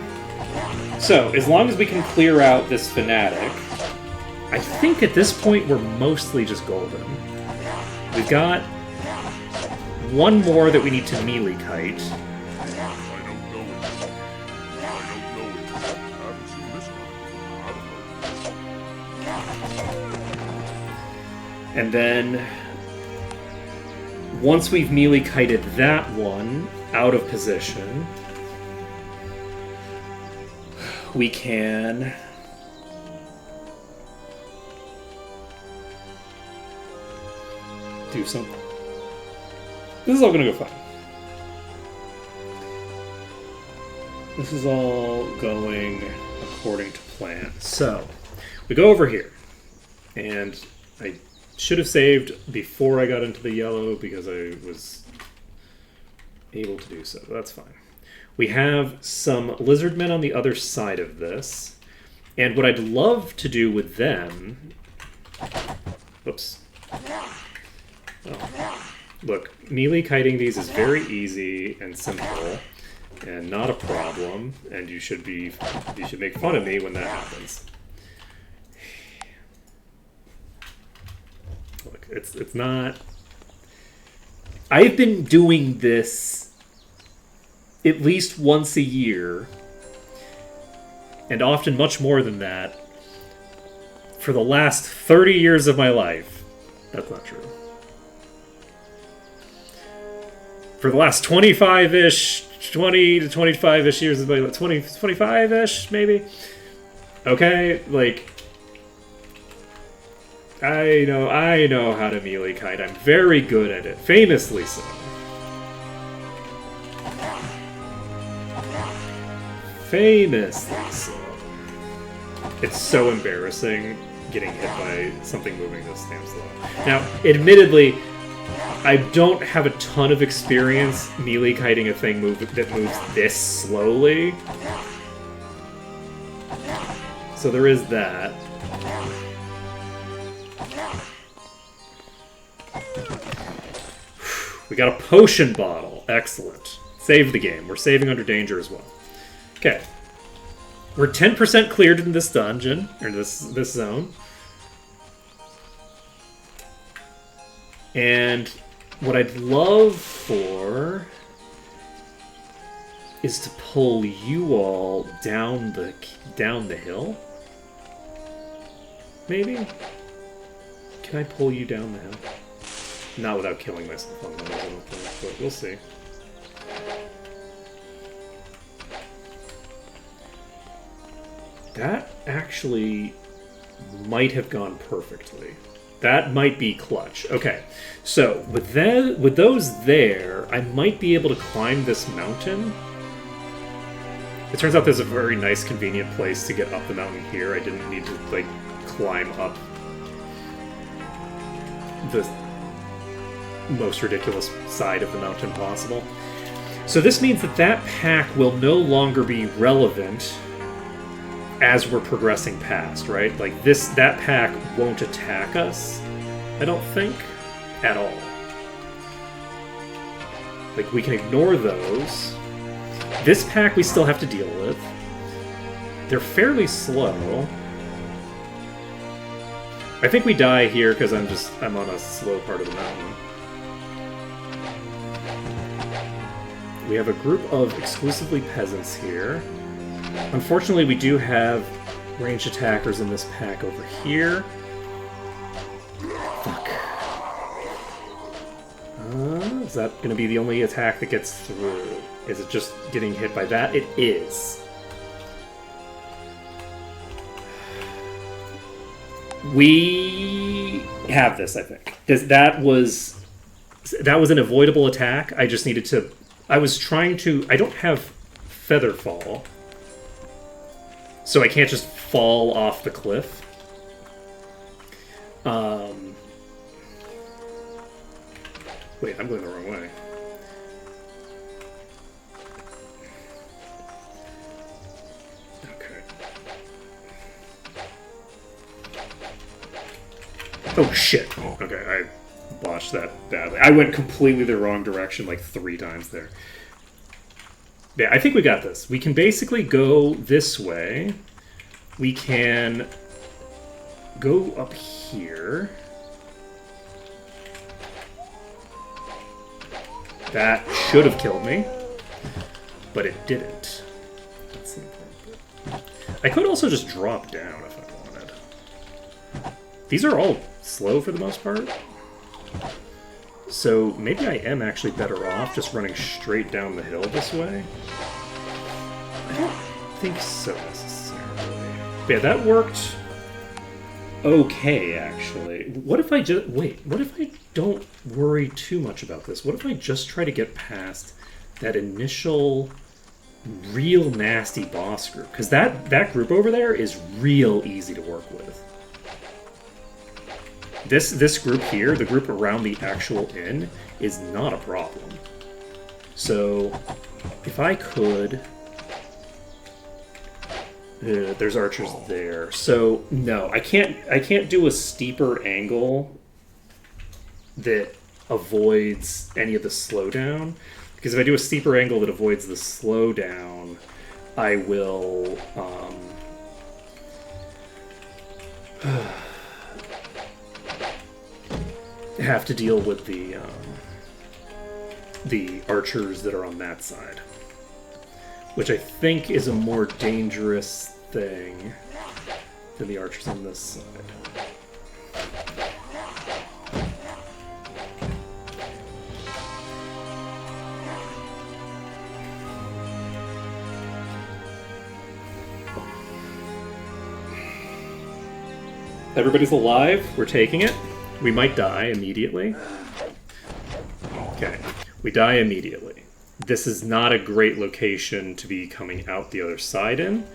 Speaker 1: So, as long as we can clear out this Fnatic, I think at this point we're mostly just golden. We've got one more that we need to melee kite. And then, once we've melee kited that one out of position, we can do something. This is all gonna go fine. This is all going according to plan. So, we go over here, and I should have saved before I got into the yellow because I was able to do so. That's fine. We have some lizardmen on the other side of this. And what I'd love to do with them... Oops. Oh. Look, melee kiting these is very easy and simple and not a problem, and you should make fun of me when that happens. Look, it's not... I've been doing this at least once a year, and often much more than that, for the last 30 years of my life. That's not true. For the last 25-ish, 20 to 25-ish years of my life, 20, 25-ish, maybe? Okay, like... I know how to melee kite. I'm very good at it. Famously so. Famously so. It's so embarrassing getting hit by something moving this damn slow. Now, admittedly, I don't have a ton of experience melee kiting a thing that moves this slowly. So there is that. We got a potion bottle. Excellent. Save the game. We're saving under danger as well. Okay. We're 10% cleared in this dungeon, or this zone. And what I'd love for is to pull you all down the hill. Maybe? Can I pull you down the hill? Not without killing myself on those, I don't think, but we'll see. That actually might have gone perfectly. That might be clutch. Okay, so with those there, I might be able to climb this mountain. It turns out there's a very nice, convenient place to get up the mountain here. I didn't need to, like, climb up the most ridiculous side of the mountain possible. So this means that that pack will no longer be relevant as we're progressing past, right? Like that pack won't attack us, I don't think, at all. Like, we can ignore those. This pack we still have to deal with. They're fairly slow. I think we die here because I'm on a slow part of the mountain. We have a group of exclusively peasants here. Unfortunately, we do have ranged attackers in this pack over here. Fuck. Is that going to be the only attack that gets through? Is it just getting hit by that? It is. We have this, I think. That was that was an avoidable attack. I just needed to... I was trying to... I don't have feather fall, so I can't just fall off the cliff. Wait, I'm going the wrong way. Okay. Oh, shit. Okay, I botched that badly. I went completely the wrong direction like 3 times there. Yeah, I think we got this. We can basically go this way. We can go up here. That should have killed me, but it didn't. That's the important bit. I could also just drop down if I wanted. These are all slow for the most part. So maybe I am actually better off just running straight down the hill this way. I don't think so necessarily. But yeah, that worked okay, actually. What if I just... Wait, what if I don't worry too much about this? What if I just try to get past that initial real nasty boss group? Because that group over there is real easy to work with. This group here, the group around the actual inn, is not a problem. So, if I could... there's archers there. So, no, I can't do a steeper angle that avoids any of the slowdown. Because if I do a steeper angle that avoids the slowdown, I will... have to deal with the archers that are on that side, which I think is a more dangerous thing than the archers on this side. Everybody's alive. We're taking it. We might die immediately. Okay, we die immediately. This is not a great location to be coming out the other side in.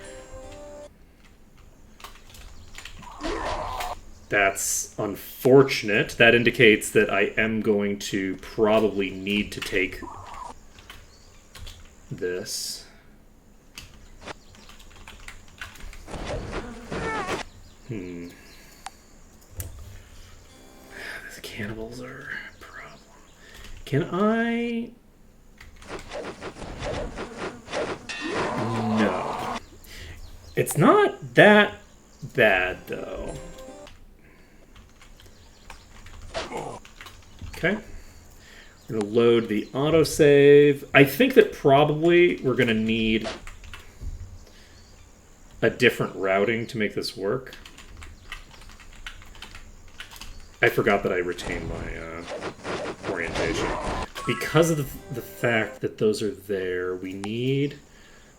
Speaker 1: That's unfortunate. That indicates that I am going to probably need to take this. Cannibals are a problem. Can I... No. It's not that bad, though. Okay. We're going to load the autosave. I think that probably we're going to need a different routing to make this work. I forgot that I retained my orientation. Because of the fact that those are there, we need...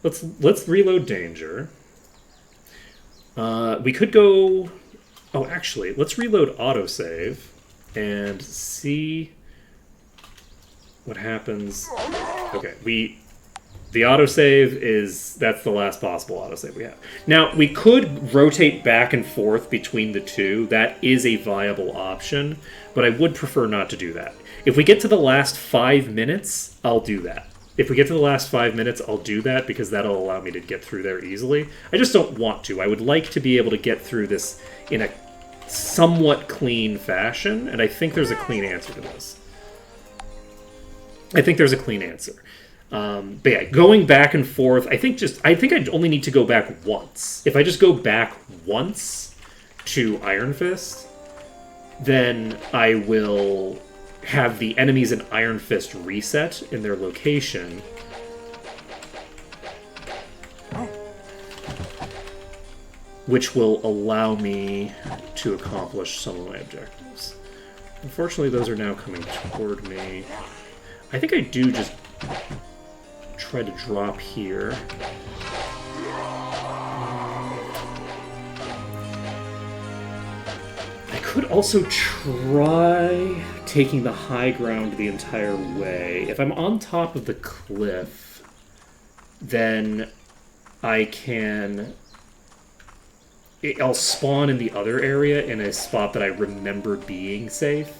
Speaker 1: Let's reload danger. We could go... Oh, actually, let's reload autosave and see what happens. Okay, the autosave is... That's the last possible autosave we have. Now, we could rotate back and forth between the two. That is a viable option, but I would prefer not to do that. If we get to the last 5 minutes, I'll do that. If we get to the last 5 minutes, I'll do that because that'll allow me to get through there easily. I just don't want to. I would like to be able to get through this in a somewhat clean fashion, and I think there's a clean answer to this. I think there's a clean answer. But yeah, going back and forth, I think I only need to go back once. If I just go back once to Iron Fist, then I will have the enemies in Iron Fist reset in their location. Which will allow me to accomplish some of my objectives. Unfortunately, those are now coming toward me. I think I do just try to drop here. I could also try taking the high ground the entire way. If I'm on top of the cliff, then I can... I'll spawn in the other area in a spot that I remember being safe.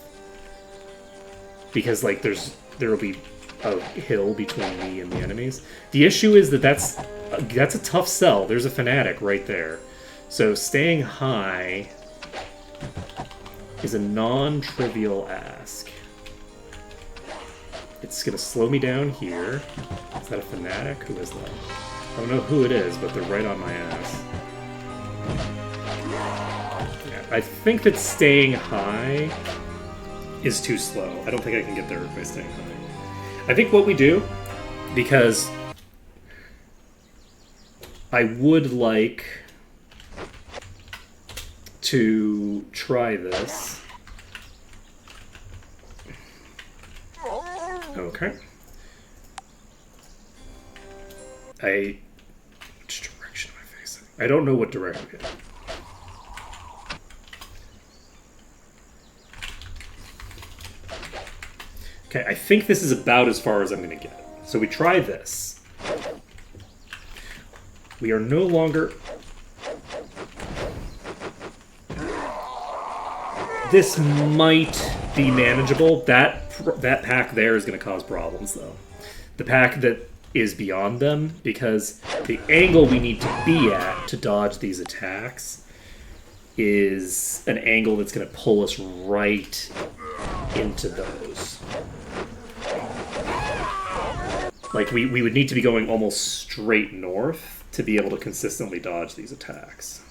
Speaker 1: Because, like, there'll be a hill between me and the enemies. The issue is that that's a tough sell. There's a fanatic right there. So staying high is a non-trivial ask. It's gonna slow me down here. Is that a fanatic? Who is that? I don't know who it is, but they're right on my ass. Yeah, I think that staying high is too slow. I don't think I can get there by staying high. I think what we do, because I would like to try this. Okay. Which direction am I facing? I don't know what direction. Okay, I think this is about as far as I'm going to get. So we try this. We are no longer... This might be manageable. That pack there is going to cause problems, though. The pack that is beyond them, because the angle we need to be at to dodge these attacks is an angle that's going to pull us right into those. Like, we would need to be going almost straight north to be able to consistently dodge these attacks.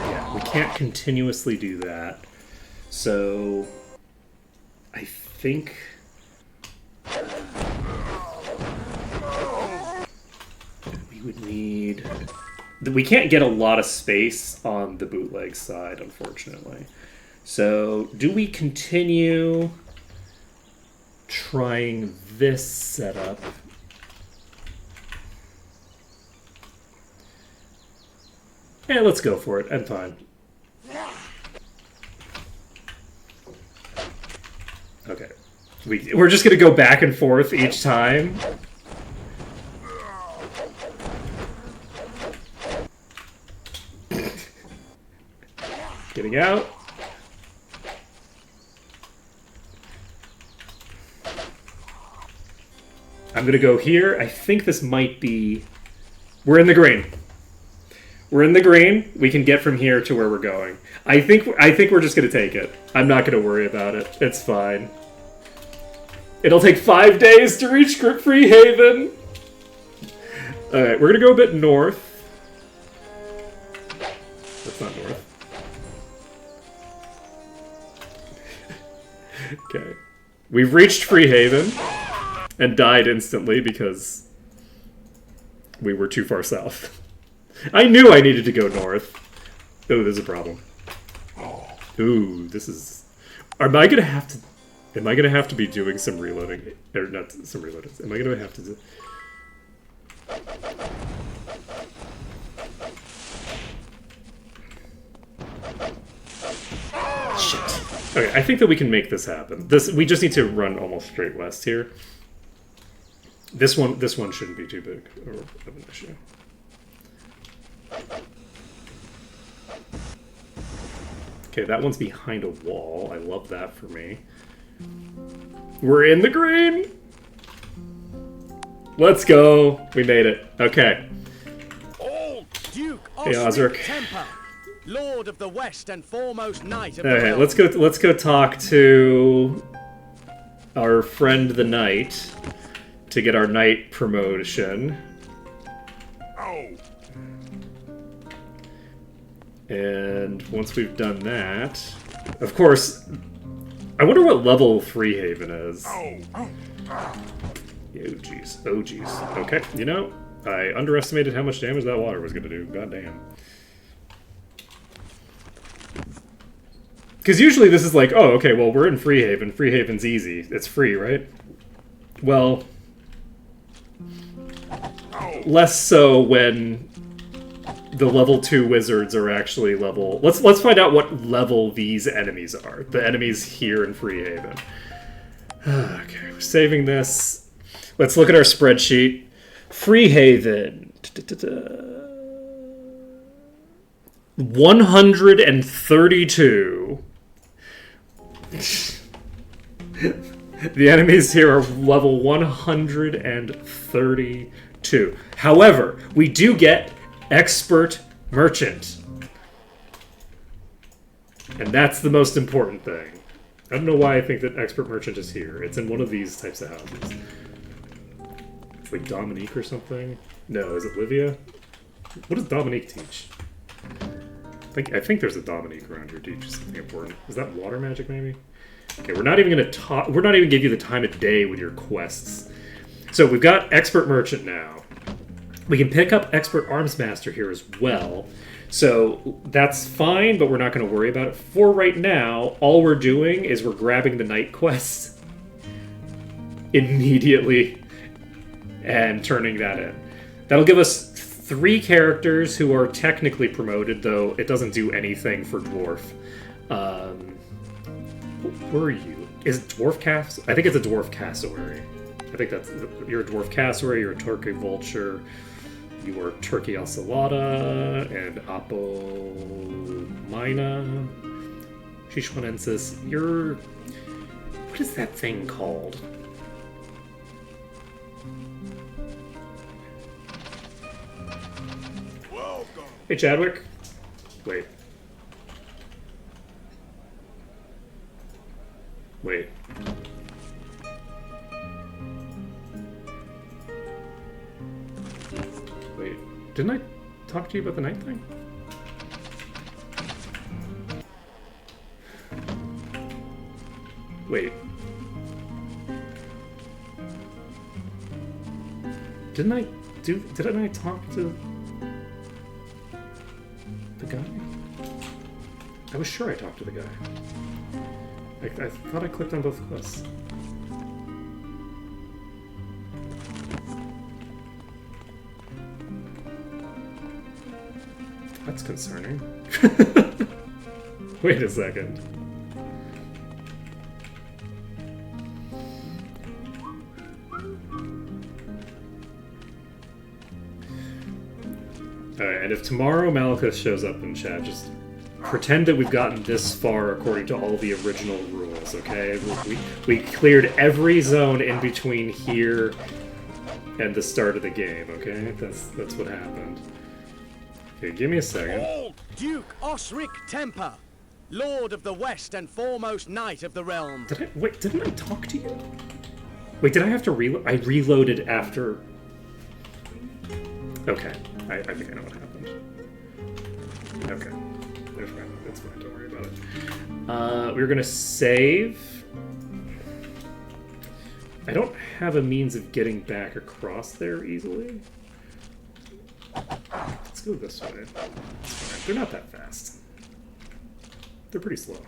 Speaker 1: Yeah, we can't continuously do that. So, I think... we would need... We can't get a lot of space on the bootleg side, unfortunately. So, do we continue trying this setup? Yeah, let's go for it. I'm fine. Okay. We're just going to go back and forth each time. Getting out. I'm gonna go here. I think this might be... We're in the green. We're in the green. We can get from here to where we're going. I think we're just gonna take it. I'm not gonna worry about it. It's fine. It'll take 5 days to reach Free Haven. Alright, we're gonna go a bit north. That's not north. Okay. We've reached Free Haven and died instantly because we were too far south. I knew I needed to go north. Oh, there's a problem. Ooh, this is... Am I gonna have to be doing some reloading? Or not some reloading. Am I gonna have to do... Shit. Okay, I think that we can make this happen. We just need to run almost straight west here. This one shouldn't be too big of an issue. Okay, that one's behind a wall. I love that for me. We're in the green! Let's go! We made it. Okay.
Speaker 3: Old Duke
Speaker 1: Hey, Osric.
Speaker 3: Temper, Lord of the West and foremost knight of
Speaker 1: Okay,
Speaker 3: the
Speaker 1: let's go talk to our friend the knight to get our knight promotion.
Speaker 2: Ow!
Speaker 1: And once we've done that, of course, I wonder what level Free Haven is.
Speaker 2: Ow!
Speaker 1: Oh jeez, oh jeez. Okay, you know, I underestimated how much damage that water was gonna do. God damn. Because usually this is like, oh, okay, well, we're in Free Haven. Free Haven's easy. It's free, right? Well, Less so when the level 2 wizards are actually level... Let's find out what level these enemies are. The enemies here in Freehaven. Okay, we're saving this. Let's look at our spreadsheet. Freehaven. 132. The enemies here are level 132. However, we do get Expert Merchant. And that's the most important thing. I don't know why I think that Expert Merchant is here. It's in one of these types of houses. Wait, Dominique or something? No, is it Livia? What does Dominique teach? I think there's a Dominique around here teaches something important. Is that water magic, maybe? Okay, we're not even gonna talk. We're not even give you the time of day with your quests. So we've got Expert Merchant now. We can pick up Expert Arms Master here as well. So that's fine, but we're not going to worry about it. For right now, all we're doing is we're grabbing the night quest immediately and turning that in. That'll give us 3 characters who are technically promoted, though it doesn't do anything for Dwarf. Where are you? Is it Dwarf Cass? I think it's a Dwarf Cassowary. I think that's... You're a Dwarf Cassowary, you're a Turkey Vulture, you are Turkey Ocelata, and Apomina. Shishwanensis. You're... What is that thing called?
Speaker 2: Welcome.
Speaker 1: Hey, Chadwick. Wait. Wait. Wait. Didn't I talk to you about the night thing? Wait. Didn't I talk to the guy? I was sure I talked to the guy. I thought I clicked on both quests. That's concerning. Wait a second. Alright, and if tomorrow Malachus shows up in chat, just pretend that we've gotten this far according to all the original rules, okay? We cleared every zone in between here and the start of the game, okay? That's what happened. Okay, give me a second.
Speaker 3: Old Duke Osric Temper, Lord of the West and foremost knight of the realm.
Speaker 1: Didn't I talk to you? Wait, did I have to reload? I reloaded after... Okay, I think I know what happened. Okay. That's fine, don't worry about it. We're gonna save. I don't have a means of getting back across there easily. Let's go this way. Alright, they're not that fast. They're pretty slow.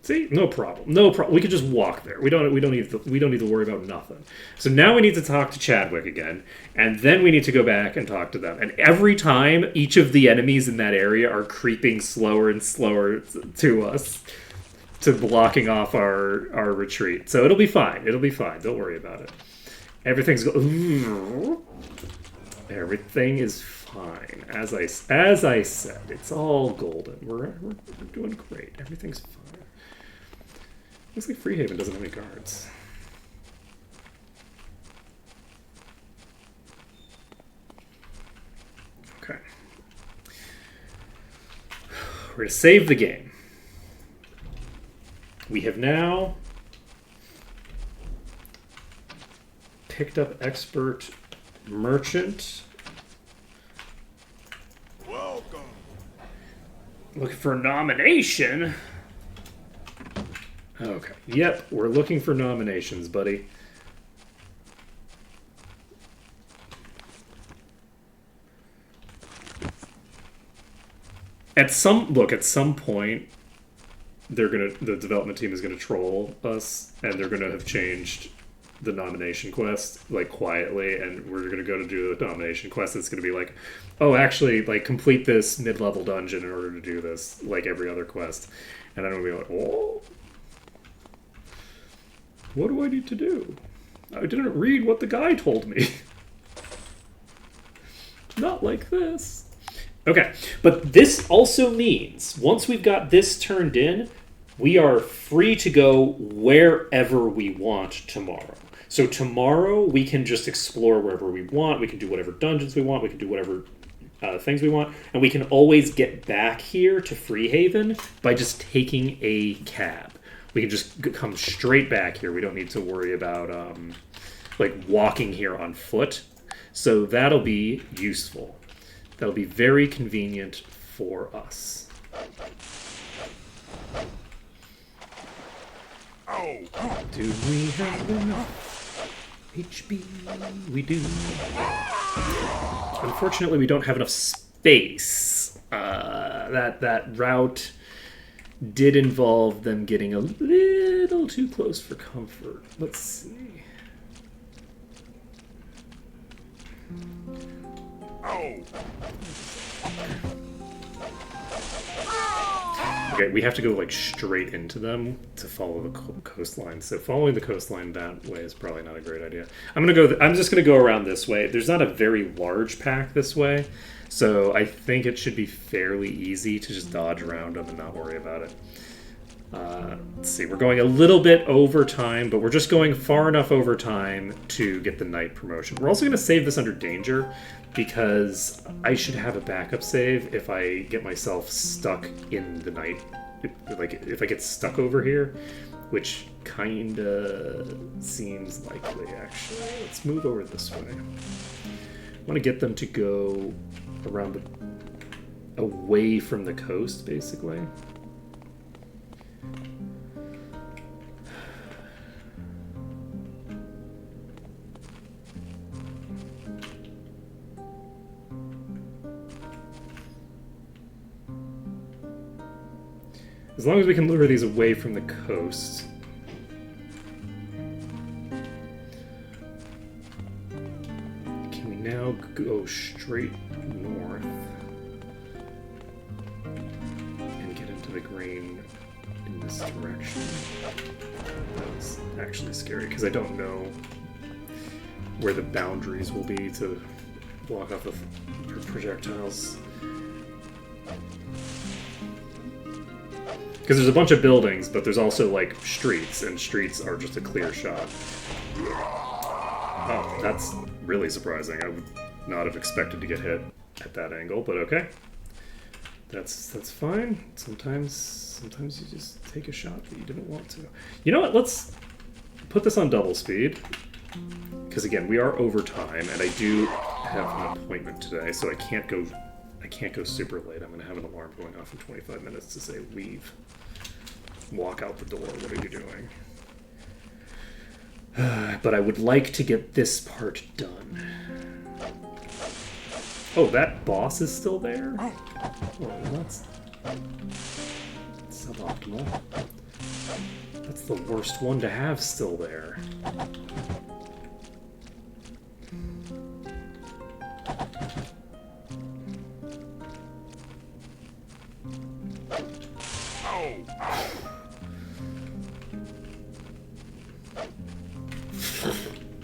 Speaker 1: See, no problem. No problem. We could just walk there. We don't need to worry about nothing. So now we need to talk to Chadwick again, and then we need to go back and talk to them. And every time, each of the enemies in that area are creeping slower and slower to us, to blocking off our retreat. So it'll be fine. It'll be fine. Don't worry about it. Everything's everything is fine. As I said, it's all golden. We're doing great. Everything's fine. Looks like Freehaven doesn't have any guards. Okay. We're going to save the game. We have now picked up Expert Merchant.
Speaker 2: Welcome.
Speaker 1: Looking for a nomination. Okay. Yep, we're looking for nominations, buddy. At some point, the development team is gonna troll us, and they're gonna have changed the nomination quest like quietly, and we're gonna go to do the nomination quest. It's gonna be like, oh, actually, like complete this mid-level dungeon in order to do this, like every other quest, and then we'll be like, oh, what do I need to do? I didn't read what the guy told me. Not like this. Okay, but this also means once we've got this turned in, we are free to go wherever we want tomorrow. So tomorrow we can just explore wherever we want. We can do whatever dungeons we want. We can do whatever things we want. And we can always get back here to Freehaven by just taking a cab. We can just come straight back here. We don't need to worry about like walking here on foot. So that'll be useful. That'll be very convenient for us.
Speaker 2: Ow!
Speaker 1: Do we have enough HP? We do. Unfortunately, we don't have enough space. That route did involve them getting a little too close for comfort. Let's see.
Speaker 2: Ow!
Speaker 1: Okay, we have to go like straight into them to follow the coastline. So following the coastline that way is probably not a great idea. I'm just gonna go around this way. There's not a very large pack this way, so I think it should be fairly easy to just dodge around them and not worry about it. Let's see, we're going a little bit over time, but we're just going far enough over time to get the night promotion. We're also going to save this under danger, because I should have a backup save if I get myself stuck in the night. If I get stuck over here, which kinda seems likely, actually. Let's move over this way. I want to get them to go around away from the coast, basically. As long as we can lure these away from the coast. Can we now go straight north and get into the green in this direction? That was actually scary, because I don't know where the boundaries will be to block off the projectiles. Because there's a bunch of buildings, but there's also, like, streets, and streets are just a clear shot. Oh, that's really surprising. I would not have expected to get hit at that angle, but okay. That's fine. Sometimes you just take a shot that you didn't want to. You know what? Let's put this on double speed. Because, again, we are over time, and I do have an appointment today, so I can't go super late. I'm going to have an alarm going off in 25 minutes to say, leave. Walk out the door. What are you doing? But I would like to get this part done. Oh, that boss is still there? Oh, that's suboptimal. That's the worst one to have still there.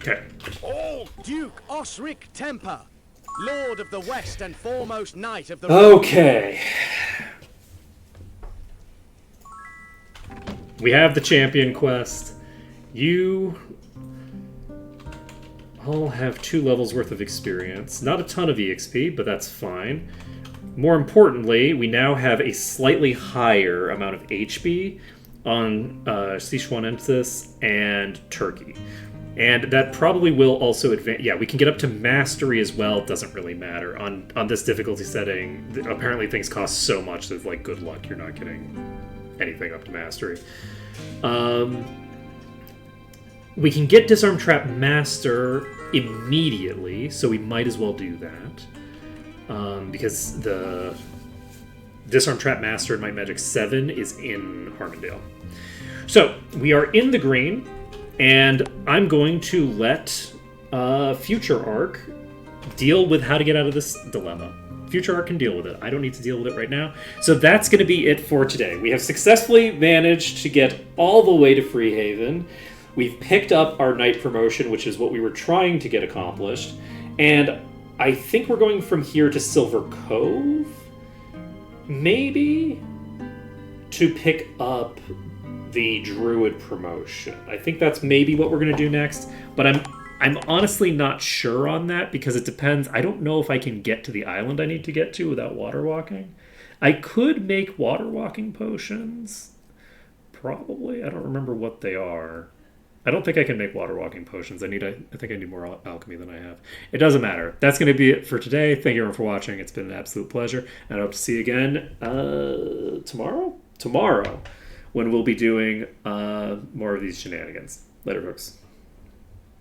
Speaker 1: Okay.
Speaker 3: Duke Osric Temper, Lord of the West and foremost knight of the...
Speaker 1: Okay. We have the champion quest. You all have 2 levels worth of experience. Not a ton of EXP, but that's fine. More importantly, we now have a slightly higher amount of HP on Sichuanensis and Turkey. And that probably will also advance. Yeah, we can get up to mastery as well. Doesn't really matter. On this difficulty setting, apparently things cost so much that, like, good luck, you're not getting anything up to mastery. We can get Disarm Trap Master immediately, so we might as well do that. Because the Disarm Trap Master and Might Magic 7 is in Harmondale. So, we are in the green, and I'm going to let Future Arc deal with how to get out of this dilemma. Future Arc can deal with it. I don't need to deal with it right now. So that's going to be it for today. We have successfully managed to get all the way to Freehaven. We've picked up our Knight promotion, which is what we were trying to get accomplished. And I think we're going from here to Silver Cove, maybe, to pick up the Druid promotion. I think that's maybe what we're going to do next, but I'm honestly not sure on that because it depends. I don't know if I can get to the island I need to get to without water walking. I could make water walking potions. Probably. I don't remember what they are. I don't think I can make water walking potions. I think I need more alchemy than I have. It doesn't matter. That's going to be it for today. Thank you everyone for watching. It's been an absolute pleasure. And I hope to see you again tomorrow? Tomorrow, when we'll be doing more of these shenanigans. Later, folks.